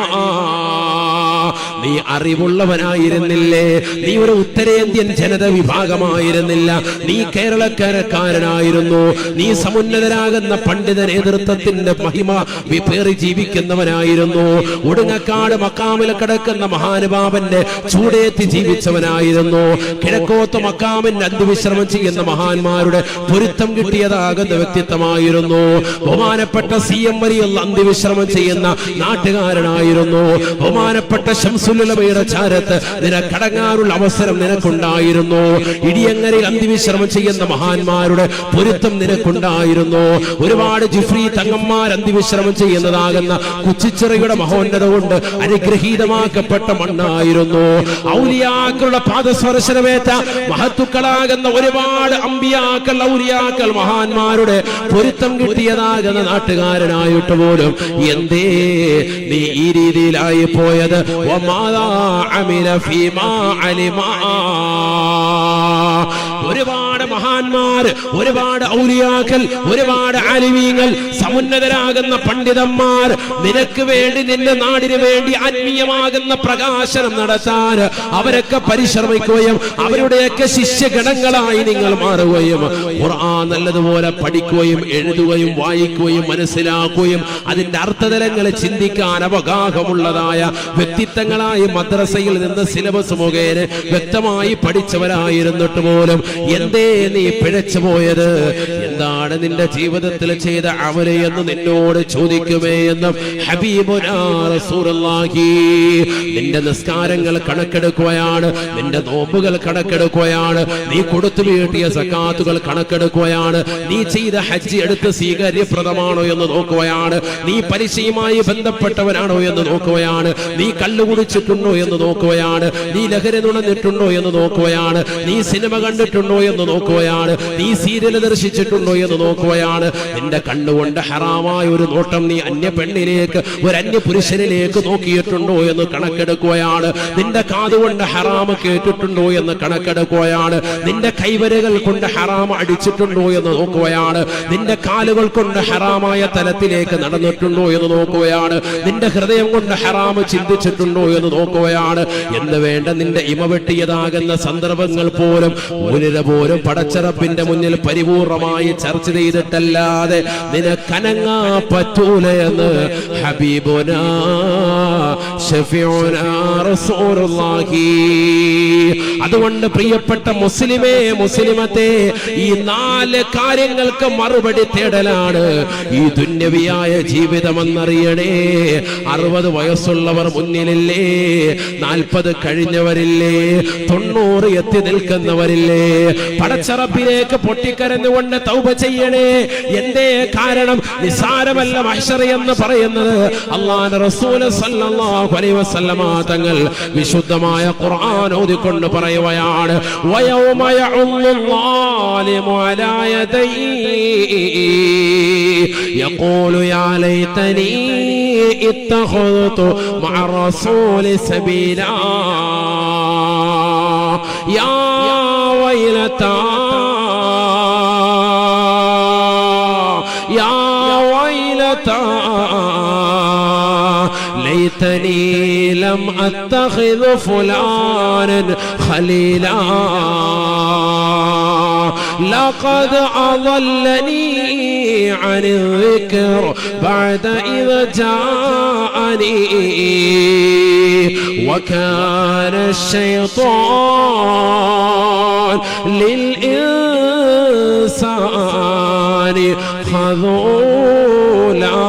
നീ അറിവുള്ളവനായിരുന്നില്ലേ, നീ ഒരു ഉത്തരേന്ത്യൻ ജനത വിഭാഗമായിരുന്നില്ല, നീ കേരളക്കാരനായിരുന്നു, നീ സമുന്നതരാകുന്ന പണ്ഡിത നേതൃത്വത്തിന്റെ മഹിമ വിപേറി ജീവിക്കുന്നവനായിരുന്നു, ഒടുങ്ങക്കാട് മക്കാമിൽ കിടക്കുന്ന മഹാനുഭാവന്റെ ചൂടേറ്റി ജീവിച്ചവനായിരുന്നു, കിഴക്കോത്ത് മക്കാമിന്റെ അന്ത്യവിശ്രമം ചെയ്യുന്ന മഹാന്മാരുടെ പൊരുത്തം കിട്ടിയതാകുന്ന വ്യക്തിത്വമായിരുന്നു, ബഹുമാനപ്പെട്ട CM വലിയുള്ള അന്ത്യവിശ്രമം ചെയ്യുന്ന നാട്ടുകാരനായിരുന്നു, ബഹുമാനപ്പെട്ട ശംസുൽ ഉലമയുടെ ചാരത്ത് നിനക്കടങ്ങാനുള്ള അവസരം നിനക്കുണ്ടായിരുന്നു. ഇടിയങ്ങരെ അന്തിവിശ്രമം ചെയ്യുന്ന മഹാന്മാരുടെ പൊരുത്തം നിനക്കുണ്ടായിരുന്നു. ഒരുപാട് ജിഫ്രി തങ്ങന്മാർ അന്തിവിശ്രമം ചെയ്യുന്നതാകുന്ന കുച്ചിച്ചിറയുടെ മഹോന്നത കൊണ്ട് അനുഗ്രഹീതമാക്കപ്പെട്ട മണ്ണായിരുന്നു. ഔലിയാക്കളുടെ പാദസ്പർശനമേറ്റ മഹത്തുക്കളാകുന്ന ഒരുപാട് അമ്പിയാക്കൾ, ഔലിയാക്കൾ, മഹാന്മാരുടെ പൊരുത്തം കിട്ടിയതാകുന്ന നാട്ടുകാരനായിട്ട് പോലും എന്തേ നീ ഈ രീതിയിലായി പോയത്? ഒരുപാട് മഹാന്മാർ, ഒരുപാട് ഔലിയാക്കൾ, ഒരുപാട് ആലിമീങ്ങൾ, സമുന്നതരാകുന്ന പണ്ഡിതന്മാർ നിനക്ക് വേണ്ടി, നിന്റെ നാടിന് വേണ്ടി ആത്മീയമാകുന്ന പ്രകാശനം നടത്താൻ അവരൊക്കെ പരിശ്രമിക്കുകയും അവരുടെയൊക്കെ ശിഷ്യഗണങ്ങളായി നിങ്ങൾ മാറുകയും ഖുർആൻ നല്ലതുപോലെ പഠിക്കുകയും എഴുതുകയും വായിക്കുകയും മനസ്സിലാക്കുകയും അതിന്റെ അർത്ഥതലങ്ങൾ ചിന്തിക്കാൻ അവഗാഹമുള്ളതായ വ്യക്തിത്വങ്ങളായി മദ്രസയിൽ നിന്ന് സിലബസ് മുഖേന വ്യക്തമായി പഠിച്ചവരായിരുന്നിട്ട് പോലും എന്തേ നീ പിഴച്ചു പോയത്? എന്താണ് നിന്റെ ജീവിതത്തിൽ ചെയ്ത അമല് എന്ന് നിന്നോട് ചോദിക്കുമേ എന്നും ഹബീബുനാ റസൂലുള്ളാഹി. നിന്റെ നിസ്കാരങ്ങൾ കണക്കെടുക്കുകയാണ്, നിന്റെ നോമ്പുകൾ കണക്കെടുക്കുകയാണ്, നീ കൊടുത്തു വീട്ടിയ സക്കാത്തുകൾ കണക്കെടുക്കുകയാണ്, നീ ചെയ്ത ഹജ്ജ് എടുത്ത് സ്വീകാര്യപ്രദമാണോ എന്ന് നോക്കുകയാണ്, നീ പലിശയുമായി ബന്ധപ്പെട്ടവനാണോ എന്ന് നോക്കുകയാണ്, നീ കള്ളുകുടിച്ചിട്ടുണ്ടോ എന്ന് നോക്കുകയാണ്, നീ ലഹരി നുണഞ്ഞിട്ടുണ്ടോ എന്ന് നോക്കുകയാണ്, നീ സിനിമ കണ്ടിട്ടുണ്ടോ എന്ന് നോക്കുകയാണ്, നീ സീരിയൽ ദർശിച്ചിട്ടുണ്ടോ എന്ന് നോക്കുകയാണ്. നിന്റെ കണ്ണുകൊണ്ട് ഹറാമായ ഒരു നോട്ടം നീ അന്യ പെണ്ണിലേക്ക്, ഒരു അന്യ പുരുഷനിലേക്ക് നോക്കിയിട്ടുണ്ടോ എന്ന് കണക്കെടുക്കുകയാണ്. നിന്റെ കാതുകൊണ്ട് ഹറാമ് കേട്ടിട്ടുണ്ടോ എന്ന് കണക്കെടുക്കുകയാണ്. നിന്റെ കൈവരകൾ കൊണ്ട് ഹറാമ് അടിച്ചിട്ടുണ്ടോ എന്ന് നോക്കുകയാണ്. നിന്റെ കാലുകൾ കൊണ്ട് ഹറാമായ തലത്തിലേക്ക് നടന്നിട്ടുണ്ടോ എന്ന് നോക്കുകയാണ്. നിന്റെ ഹൃദയം കൊണ്ട് ഹറാമ് ചിന്തിച്ചിട്ടുണ്ടോ എന്ന് നോക്കുകയാണ്. എന്ന് വേണ്ട നിന്റെ ഇമ വെട്ടിയതാകുന്ന സന്ദർഭങ്ങൾ പോലും പോലും പടച്ചറപ്പിന്റെ മുന്നിൽ പരിപൂർണമായി ചർച്ച ചെയ്തിട്ടല്ലാതെ നിനക്കനങ്ങാ പറ്റൂല എന്ന് ഹബീബുനാ ശഫീഉനാ റസൂലുള്ളാഹി. അതുകൊണ്ട് പ്രിയപ്പെട്ട മുസ്ലിമേ, മുസ്ലിമത്തെ, ഈ 4 കാര്യങ്ങൾക്ക് മറുപടി തേടലാണ് ഈ ദുന്യവിയായ ജീവിതമെന്നറിയണേ. 60 വയസ്സുള്ളവർ മുന്നിലില്ലേ, 40 കഴിഞ്ഞവരില്ലേ, 90 എത്തി നിൽക്കുന്നവരില്ലേ? പടച്ചറപ്പിലേക്ക് പൊട്ടിക്കരഞ്ഞുകൊണ്ട് തൗബ ചെയ്യണേ. എന്തേ കാരണം? നിസാരമല്ല മഹ്ശർ എന്ന് പറയുന്നത്. അല്ലാഹുവിന്റെ റസൂൽ സല്ലല്ലാഹു അലൈഹി വസല്ലമ തങ്ങൾ വിശുദ്ധമായ ഖുർആൻ ഓതിക്കൊണ്ട് പറയുകയാണ്, വയൗമ യഉല്ലാലിമു അലാ യദൈഹി യഖൂലു യാ ലൈതനി ഇത്തഖദതു മഅ റസൂലി സബീലാ യാ വൈലതാ യാ വൈലതാ ലൈതനി ലം അത്തഖിദ് ഫുലാനൻ ഖലീലാ لقد أضلني عن الذكر بعد إذ جاءني وكان الشيطان للإنسان خذولا.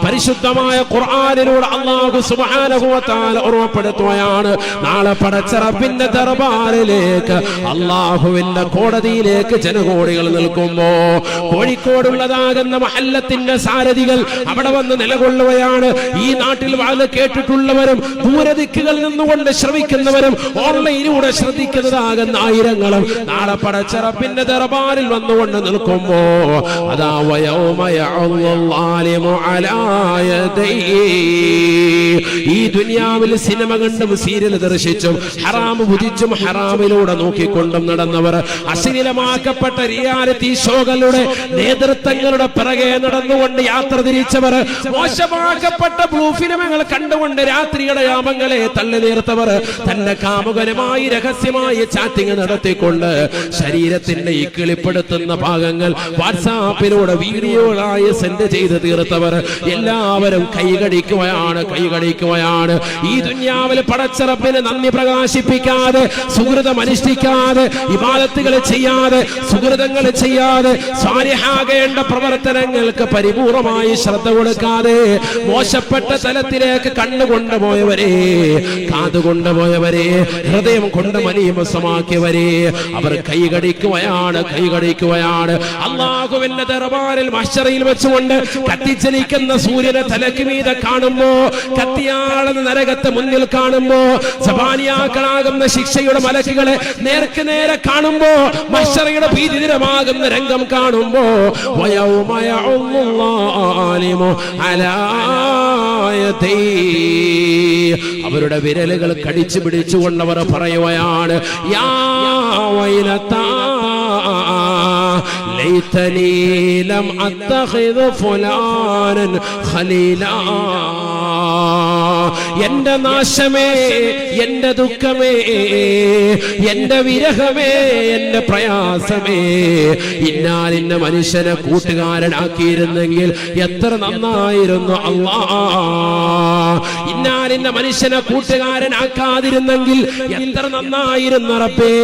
പരിശുദ്ധമായ ഖുർആനിലൂടെ അല്ലാഹു സുബ്ഹാനഹു വ തആല ഓർമ്മപ്പെടുത്തുകയാണ്, നാളെ പടച്ച റബ്ബിന്റെ ദർബാറിലേക്ക്, അല്ലാഹുവിന്റെ കോടതിയിലേക്ക് ജനകോടികൾ നിൽക്കുമ്പോ കോഴിക്കോടുള്ളതാകുന്ന മഹല്ലത്തിന്റെ സാരഥികൾ അവിടെ വന്ന് നിലകൊള്ളുകയാണ്. ഈ നാട്ടിൽ വാഴ കേട്ടിട്ടുള്ളവരും ദൂരദിക്കുകളിൽ നിന്നുകൊണ്ട് ശ്രവിക്കുന്നവരും ഓൺലൈനിലൂടെ ശ്രദ്ധിക്കുന്നതാകുന്ന ആയിരങ്ങളും നാളെ പടച്ച റബ്ബിന്റെ ദർബാറിൽ വന്നുകൊണ്ട് നിൽക്കുമ്പോ അതാ വയൗമ യഅല്ലാലിമു അലാ ഈ ദുനിയാവിൽ സിനിമ കണ്ടും സീരിയൽ ദർശിച്ചും ഹറാം ഭുജിച്ചും ഹറാമിലൂടെ നോക്കിക്കൊണ്ടും നടന്നവർ, അശ്ലീലമാക്കപ്പെട്ട റിയാലിറ്റി ഷോകളുടെ നേതൃത്വങ്ങളുടെ പിറകെ നടന്നുകൊണ്ട് യാത്ര തിരിച്ചവർ, മോശമാക്കപ്പെട്ട ബ്ലൂ ഫിലിമുകൾ കണ്ടുകൊണ്ട് രാത്രിയുടെ യാമങ്ങളെ തള്ളി നീർത്തവർ, തന്റെ കാമുകനുമായി രഹസ്യമായി ചാറ്റിംഗ് നടത്തിക്കൊണ്ട് ശരീരത്തിന്റെ ഈ കിളിപ്പെടുത്തുന്ന ഭാഗങ്ങൾ വാട്സാപ്പിലൂടെ വീഡിയോകളായി സെൻഡ് ചെയ്ത് തീർത്തവർ, എല്ലാവരും കൈകടിക്കുകയാണ്. ഈ ദുനിയാവിൽ പടച്ച റബ്ബിനെ നന്ദി പ്രകാശിപ്പിക്കാതെ, സുഹൃതം അനുഷ്ഠിക്കാതെ, ഇബാദത്തുകൾ ചെയ്യാതെ, സുഹൃതങ്ങൾ ചെയ്യാതെ, സാലിഹാകേണ്ട പ്രവർത്തനങ്ങൾക്ക് പരിപൂർണമായി ശ്രദ്ധ കൊടുക്കാതെ മോശപ്പെട്ട തലത്തിലേക്ക് കണ്ണുകൊണ്ടുപോയവരെ, കാതുകൊണ്ടുപോയവരെ, ഹൃദയം കൊണ്ട് മലീമസമാക്കിയവരെ അവർ കൈകടിക്കുകയാണ്. അല്ലാഹുവിന്റെ ദർബാറിൽ മഹ്ശറിൽ വെച്ചുകൊണ്ട് കത്തിച്ചലിക്കുന്ന സൂര്യനെ തലക്ക് മീതെ കാണുമ്പോ, കത്തിയാളുന്ന നരകത്തെ മുന്നിൽ കാണുമ്പോ, സബാനിയാക്കളാകുന്ന ശിക്ഷയുടെ മലക്കുകളെ നേർക്ക് നേരെ കാണുമ്പോ, മഹ്ശറിയുടെ ഭീതിതരമാകുന്ന രംഗം കാണുമ്പോ, അവരുടെ വിരലുകൾ കടിച്ചു പിടിച്ചുകൊണ്ടവർ പറയുകയാണ്, യാ വൈലത്താ ലൈതനീ ലം അത്തഖിദ് ഫുലാനൻ ഖലീലാ. എന്റെ നാശമേ, എന്റെ ദുഃഖമേ, എന്റെ വിരഹമേ, എന്റെ പ്രയാസമേ, ഇന്നാലിന്ന മനുഷ്യനെ കൂട്ടുകാരനാക്കിയിരുന്നെങ്കിൽ എത്ര നന്നായിരുന്നു അല്ലാഹ്. ഇന്നാലിന്ന മനുഷ്യനെ കൂട്ടുകാരനാക്കാതിരുന്നെങ്കിൽ എത്ര നന്നായിരുന്നു റബ്ബേ.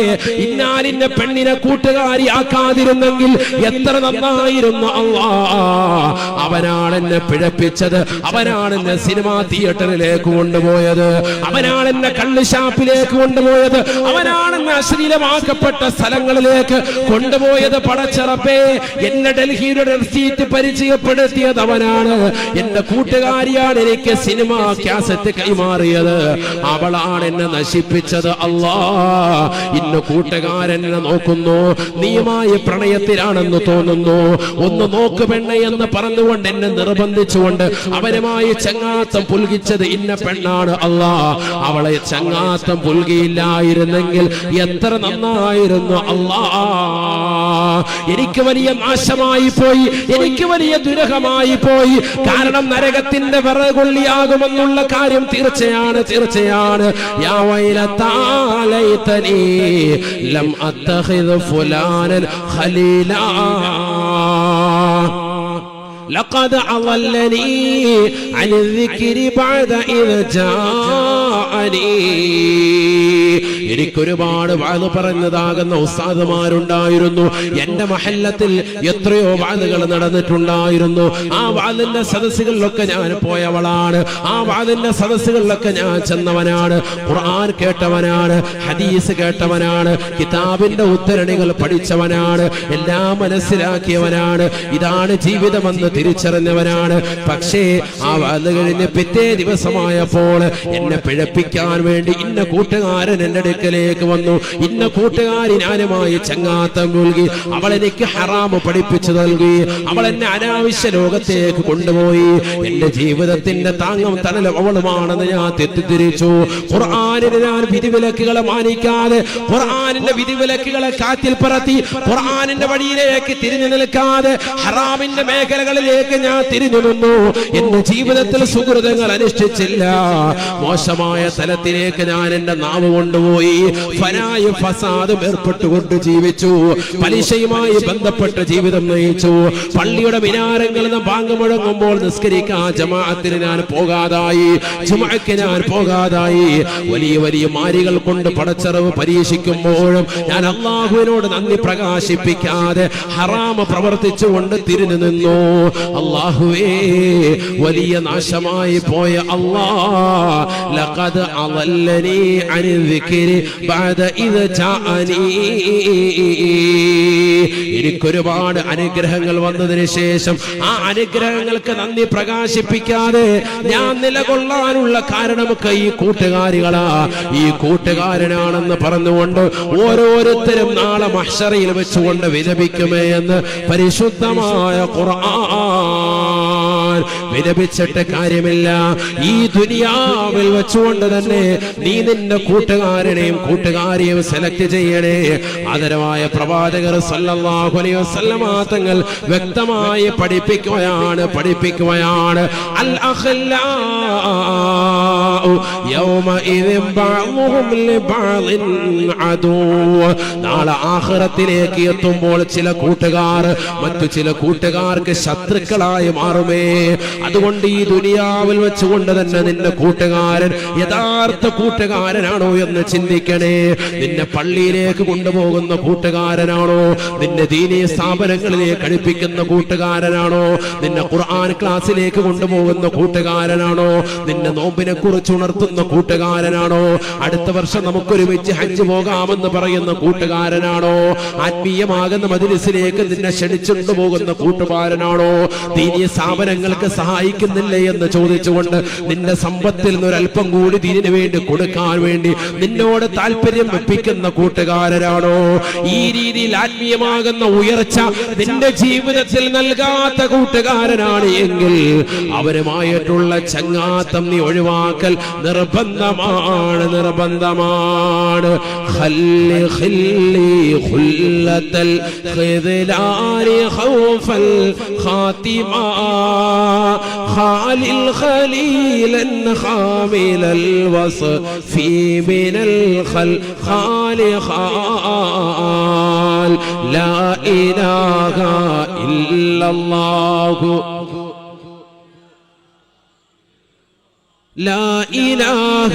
ഇന്നാലിന്ന പെണ്ണിനെ കൂട്ടുകാരിയാക്കാതിരുന്നെങ്കിൽ എത്ര നന്നായിരുന്നു അല്ലാഹ്. അവനാണ് എന്നെ പിഴപ്പിച്ചത്, അവനാണ് എന്നെ സിനിമാ തിയേറ്ററിലേക്ക് കൊണ്ടുപോയത്, അവനാണ് എന്നെ കള്ളുഷാപ്പിലേക്ക് കൊണ്ടുപോയത്, അവനാണ് എന്നെ അശ്ലീലമാക്കപ്പെട്ട സ്ഥലങ്ങളിലേക്ക് കൊണ്ടുപോയത്. പടച്ച റബ്ബേ, എന്നെ ഡൽഹിയുടെ സീറ്റ് പരിചയപ്പെടുത്തിയത് അവനാണ്. എന്റെ കൂട്ടുകാരിയാണ് എനിക്ക് സിനിമ കാസറ്റ് കൈമാറിയത്, അവളാണ് എന്നെ നശിപ്പിച്ചത്. അല്ലാഹ്, ഇന്ന് കൂട്ടുകാരൻ എന്നെ നോക്കുന്നു, നീയുമായി പ്രണയത്തിലാണെന്ന് തോന്നുന്നു, ഒന്ന് നോക്ക് പെണ്ണെ എന്ന് പറഞ്ഞുകൊണ്ട് എന്നെ നിർബന്ധിച്ചുകൊണ്ട് അവനുമായി ചങ്ങാത്തം പുൽകിച്ചത് ഇന്ന പെണ്ണാണ്. അല്ലാഹ്, അവളെ ചങ്ങാത്തം പുൽകിയില്ലായിരുന്നെങ്കിൽ എത്ര നന്നായിരുന്നു അല്ലാഹ്. എനിക്ക് വലിയ നാശമായി പോയി, എനിക്ക് വലിയ ദുരഹമായി പോയി. കാരണം നരകത്തിന്റെ വിറകൊള്ളിയാകുമെന്നുള്ള കാര്യം തീർച്ചയാണ്. യാ വൈലത്താ ലൈതനീ ലം അത്തഖിദ് ഫുലാനൻ ഖലീലാ لقد أضلني عن الذكر بعد إذ جاءني. എനിക്കൊരുപാട് വാദ് പറഞ്ഞതാകുന്ന ഉസ്താദുമാരുണ്ടായിരുന്നു. എന്റെ മഹല്ലത്തിൽ എത്രയോ വാദുകൾ നടന്നിട്ടുണ്ടായിരുന്നു. ആ വാദിന്റെ സദസ്സുകളിലൊക്കെ ഞാൻ പോയവളാണ്, ആ വാദിന്റെ സദസ്സുകളിലൊക്കെ ഞാൻ ചെന്നവനാണ്. ഖുർആൻ കേട്ടവനാണ്, ഹദീസ് കേട്ടവനാണ്, കിതാബിന്റെ ഉദ്ധരണികൾ പഠിച്ചവനാണ്, എല്ലാം മനസ്സിലാക്കിയവനാണ്. ഇതാണ് ജീവിതമെന്ന് തിരിച്ചറിഞ്ഞവനാണ്. പക്ഷേ ആ വാദ് കഴിഞ്ഞ് പിറ്റേ ദിവസമായപ്പോൾ എന്നെ പിഴപ്പിക്കാൻ വേണ്ടി ഇന്ന കൂട്ടുകാരൻ എന്റെ അടുക്കലേക്ക് വന്നു. ഇന്ന കൂട്ടുകാരി ഞാനുമായി ചങ്ങാത്തം നൽകി, അവൾ എനിക്ക് ഹറാമ് പഠിപ്പിച്ചു നൽകി, അവൾ എന്നെ അനാവശ്യ ലോകത്തേക്ക് കൊണ്ടുപോയി. എന്റെ ജീവിതത്തിന്റെ താങ്ങും തണലും അവളുമാണെന്ന് ഞാൻ തെറ്റിദ്ധരിച്ചു. ഖുർആനിന് ഞാൻ വിധിവിലക്കുകളെ മാനിക്കാതെ, ഖുർആനിന്റെ വിധിവിലക്കുകളെ കാറ്റിൽ പറത്തി, ഖുർആനിന്റെ വഴിയിലേക്ക് തിരിഞ്ഞു നിൽക്കാതെ ഹറാമിന്റെ മേഖലകളിലേക്ക് ഞാൻ തിരിഞ്ഞു നിന്നു. എന്റെ ജീവിതത്തിൽ സുഹൃതങ്ങൾ അനുഷ്ഠിച്ചില്ല. മോശമായ തലത്തിലേക്ക് ഞാൻ എന്റെ നാവ് കൊണ്ടുപോയി. ഫനായ ഫസാദും ഏർപ്പെട്ടുകൊണ്ട് ജീവിച്ചു. പലിശയുമായി ബന്ധപ്പെട്ട ജീവിതം നയിച്ചു. പള്ളിയുടെ മിനാരങ്ങളിൽ നിന്ന് ബാങ്ക് മുഴങ്ങുമ്പോൾ നിസ്കരിക്കാൻ ജമാഅത്തിന് ഞാൻ പോകാതായി, ജുമുഅക്ക് ഞാൻ പോകാതായി. വലിയ വലിയ മാരികൾ കൊണ്ട് പടച്ചറവ് പരീക്ഷിക്കുമ്പോഴും ഞാൻ അല്ലാഹുവിനോട് നന്ദി പ്രകാശിപ്പിക്കാതെ ഹറാമ പ്രവർത്തിച്ചുകൊണ്ട് തിരിഞ്ഞു നിന്നു. അല്ലാഹുവേ, വലിയ നാശമായി പോയ അല്ലാഹ്, ലഖദ് അളല്ലനി അനി ദിക്രി ബഅദ ഇദ ജാഅനി. എനിക്കൊരുപാട് അനുഗ്രഹങ്ങൾ വന്നതിന് ശേഷം ആ അനുഗ്രഹങ്ങൾക്ക് നന്ദി പ്രകാശിപ്പിക്കാതെ ഞാൻ നിലകൊള്ളാനുള്ള കാരണമൊക്കെ ഈ കൂട്ടുകാരികളാ, ഈ കൂട്ടുകാരനാണെന്ന് പറഞ്ഞുകൊണ്ട് ഓരോരുത്തരും നാളെ മഹ്ശറിൽ വെച്ചുകൊണ്ട് വിലപിക്കുമേ എന്ന് പരിശുദ്ധമായ ഖുർആൻ. വിലപിച്ചിട്ട് കാര്യമില്ല. ഈ ദുനിയാവിൽ വെച്ചുകൊണ്ട് തന്നെ നീ നിന്റെ കൂട്ടുകാരനെയും കൂട്ടുകാരിയും സെലക്ട് ചെയ്യണേ. ആദരവായ പ്രവാചകർ സല്ലല്ലാഹു അലൈഹി വസല്ലമ തങ്ങൾ വ്യക്തമായി പഠിപ്പിക്കുകയാണ് അൽ അഖ്ലാഉ യൗമഇദിൻ ബഅ്ദുഹും ലിബഅദിൻ അദൂ. നാളെ ആഖിറത്തിലേക്ക് എത്തുമ്പോൾ ചില കൂട്ടുകാർ മറ്റു ചില കൂട്ടുകാർക്ക് ശത്രുക്കളായി മാറുമേ. അതുകൊണ്ട് ഈ ദുനിയാവിൽ വെച്ചുകൊണ്ട് തന്നെ നിന്റെ കൂട്ടുകാരൻ യഥാർത്ഥ കൂട്ടുകാരനാണോ എന്ന് ചിന്തിക്കണേ. നിന്നെ പള്ളിയിലേക്ക് കൊണ്ടുപോകുന്ന കൂട്ടുകാരനാണോ, നിന്നെ ദീനീ സ്ഥാപനങ്ങളിലേക്ക് പഠിപ്പിക്കുന്ന കൂട്ടുകാരനാണോ, നിന്നെ ഖുർആൻ ക്ലാസ്സിലേക്ക് കൊണ്ടുപോകുന്ന കൂട്ടുകാരനാണോ, നിന്നെ നോമ്പിനെ കുറിച്ച് ഉണർത്തുന്ന കൂട്ടുകാരനാണോ, അടുത്ത വർഷം നമുക്കൊരുമിച്ച് ഹജ്ജ് പോകാമെന്ന് പറയുന്ന കൂട്ടുകാരനാണോ, ആത്മീയമാകുന്ന മജ്‌ലിസിലേക്ക് നിന്നെ ക്ഷണിച്ചുകൊണ്ടു പോകുന്ന കൂട്ടുകാരനാണോ, ദീനീ സ്ഥാപനങ്ങൾക്ക് സഹായിക്കുന്നില്ലേ എന്ന് ചോദിച്ചുകൊണ്ട് നിന്റെ സമ്പത്തിൽ നിന്നൊരൽപ്പം കൂടി ദീനിന് വേണ്ടി കൊടുക്കാൻ വേണ്ടി നിന്നോട് താല്പര്യം വെപ്പിക്കുന്ന കൂട്ടുകാരനാണോ, ഈ രീതിയിൽ ആത്മീയമാകുന്ന ഉയർച്ച നിന്റെ ജീവിതത്തിൽ നൽകാത്ത കൂട്ടുകാരനാണ് എങ്കിൽ അവരുമായിട്ടുള്ള ചങ്ങാത്തം നീ ഒഴിവാക്കൽ നിർബന്ധമാണ്. ഖല്ലി ഖല്ലി ഖുല്ലത്തൽ ഖിദ്ലാനി ഖൗഫൽ ഖാതിമ ഖാലിൽ ഖലീലൻ ഖാമിലൽ വസ്ഫി മിനൽ ഖാലി ഖാൽ ലാ ഇലാഹ ഇല്ലല്ലാഹു لا إله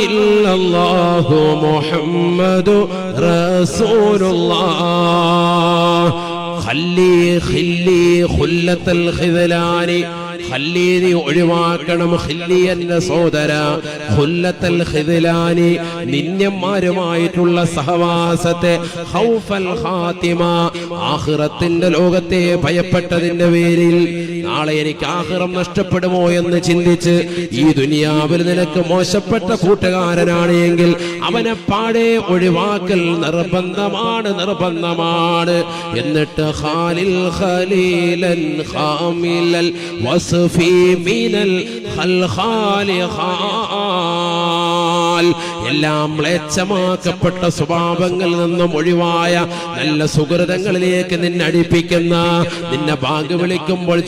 إلا الله محمد رسول الله خلي خلة الخذلان ഖല്ലീനി ഒഴിവാക്കണം. ഖല്ലി എന്ന സഹോദര, ഖുല്ലത്തൽ ഖിദ്ലാനി നിന്യന്മാരുമായിട്ടുള്ള സഹവാസത്തെ, ഖൗഫൽ ഖാതിമ ആഖിറത്തിന്റെ ലോകത്തെ ഭയപ്പെട്ടതിന്റെ പേരിൽ നാളെ എനിക്ക് ആഖിറം നഷ്ടപ്പെടുമോ എന്ന് ചിന്തിച്ച് ഈ ദുനിയാവിൽ നിനക്ക് മോശപ്പെട്ട കൂട്ടുകാരനാണ് എങ്കിൽ അവനെ പാടെ ഒഴിവാക്കൽ നിർബന്ധമാണ്. എന്നിട്ട് ഖാലിൽ ഖലീലൻ ഖാമിലൽ വസ്ഫി മിനൽ ഖൽഖാലി ഖാൽ എല്ലാം മ്ലേച്ഛമാക്കപ്പെട്ട സ്വഭാവങ്ങളിൽ നിന്നും ഒഴിവായ നല്ല സുഹൃതങ്ങളിലേക്ക് നിന്നെ അടുപ്പിക്കുന്ന, നിന്നെ ബാങ്ക് വിളിക്കുമ്പോൾ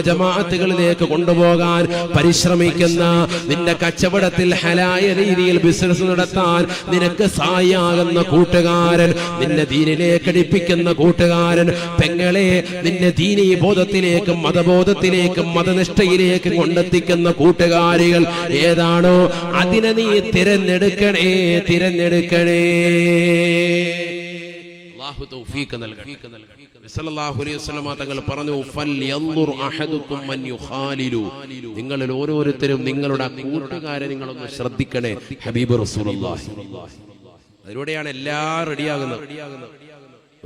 ജമാഅത്തുകളിലേക്ക് കൊണ്ടുപോകാൻ പരിശ്രമിക്കുന്ന, നിന്റെ കച്ചവടത്തിൽ ഹലായ രീതിയിൽ ബിസിനസ് നടത്താൻ നിനക്ക് സഹായിയാകുന്ന കൂട്ടുകാരൻ, നിന്നെ ദീനിലേക്ക് അടുപ്പിക്കുന്ന കൂട്ടുകാരൻ, പെങ്ങളെ നിന്നെ ദീനീ ബോധത്തിലേക്കും മതബോധത്തിലേക്കും മതനിഷ്ഠയിലേക്കും കൊണ്ടെത്തിക്കുന്ന കൂട്ടുകാരികൾ ഏതാണോ അതിനെ നീ തിരഞ്ഞെടുക്കണേ. അല്ലാഹു തൗഫീഖ് നൽകട്ടെ. സല്ലല്ലാഹു അലൈഹി വസല്ലം തങ്ങൾ പറഞ്ഞു, ഫൽയൻദുർ അഹദുക്കും മൻ യുഖാലിലു, നിങ്ങളിൽ ഓരോരുത്തരും നിങ്ങളുടെ കൂട്ടുകാരെ നിങ്ങളൊന്ന് ശ്രദ്ധിക്കണേ. ഹബീബ് റസൂലുള്ളാഹി. അതിലൂടെയാണ് എല്ലാം റെഡിയാകുന്നത്.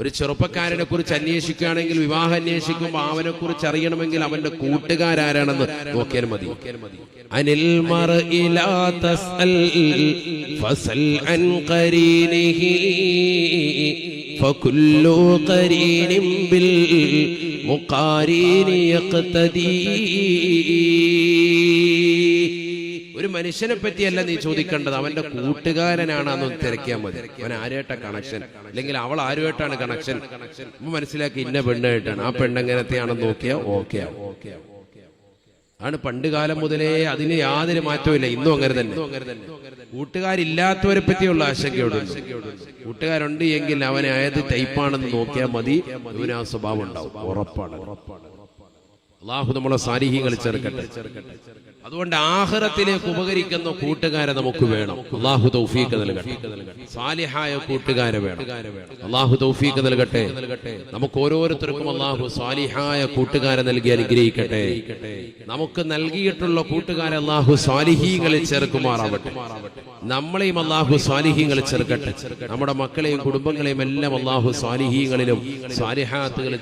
ഒരു ചെറുപ്പക്കാരനെ കുറിച്ച് അന്വേഷിക്കുകയാണെങ്കിൽ, വിവാഹം അന്വേഷിക്കുമ്പോൾ അവനെ കുറിച്ച് അറിയണമെങ്കിൽ അവന്റെ കൂട്ടുകാരാരാണെന്ന് നോക്കിയാൽ മതി. അനിൽ മർഇ ലാ തസ്അൽ ഫസൽ അൻ ഖരീനിഹി ഫകുല്ലു ഖരീനിൻ ബിൽ മുഖാരീനി യഖ്തദീ. ഒരു മനുഷ്യനെ പറ്റിയല്ല നീ ചോദിക്കേണ്ടത്, അവന്റെ കൂട്ടുകാരനാണെന്ന് തിരക്കിയാൽ മതി. അവൻ ആരുമായിട്ട കണക്ഷൻ, അല്ലെങ്കിൽ അവൾ ആരുമായിട്ടാണ് കണക്ഷൻ, മനസ്സിലാക്കി ഇന്ന പെണ്ണായിട്ടാണ്, ആ പെണ്ണെങ്ങനത്തെയാണെന്ന് നോക്കിയാ ഓക്കെ. ആണ് പണ്ട് കാലം മുതലേ അതിന് യാതൊരു മാറ്റവും ഇല്ല. ഇന്നും അങ്ങനെ തന്നെ. കൂട്ടുകാരില്ലാത്തവരെ പറ്റിയുള്ള ആശങ്കയോട്, കൂട്ടുകാരുണ്ട് എങ്കിൽ അവനെ ഏത് ടൈപ്പാണെന്ന് നോക്കിയാൽ മതി, ഇവന് ആ സ്വഭാവം ഉണ്ടാവും, ഉറപ്പാണ്. അല്ലാഹു നമ്മളെ സാലിഹീങ്ങളിൽ ചേർക്കട്ടെ. അതുകൊണ്ട് ആഖിറത്തിലേക്ക് ഉപകരിക്കുന്ന കൂട്ടുകാരെ നമുക്ക് വേണം. അല്ലാഹു തൗഫീഖ് നൽകട്ടെ. സാലിഹായ കൂട്ടുകാരെ വേണം. അല്ലാഹു തൗഫീഖ് നൽകട്ടെ. നമുക്ക് ഓരോരുത്തർക്കും അല്ലാഹു സാലിഹായ കൂട്ടുകാരെ നൽകി അനുഗ്രഹിക്കട്ടെ. നമുക്ക് നൽകിയിട്ടുള്ള കൂട്ടുകാരെ അല്ലാഹു സാലിഹീങ്ങളിൽ ചേർക്കുമാറാവട്ടെ. നമ്മളെയും അല്ലാഹു സാലിഹീങ്ങളിൽ ചേർക്കട്ടെ. നമ്മുടെ മക്കളെയും കുടുംബങ്ങളെയും എല്ലാം അല്ലാഹു സാലിഹീങ്ങളിലും സാലിഹാത്തുകളിൽ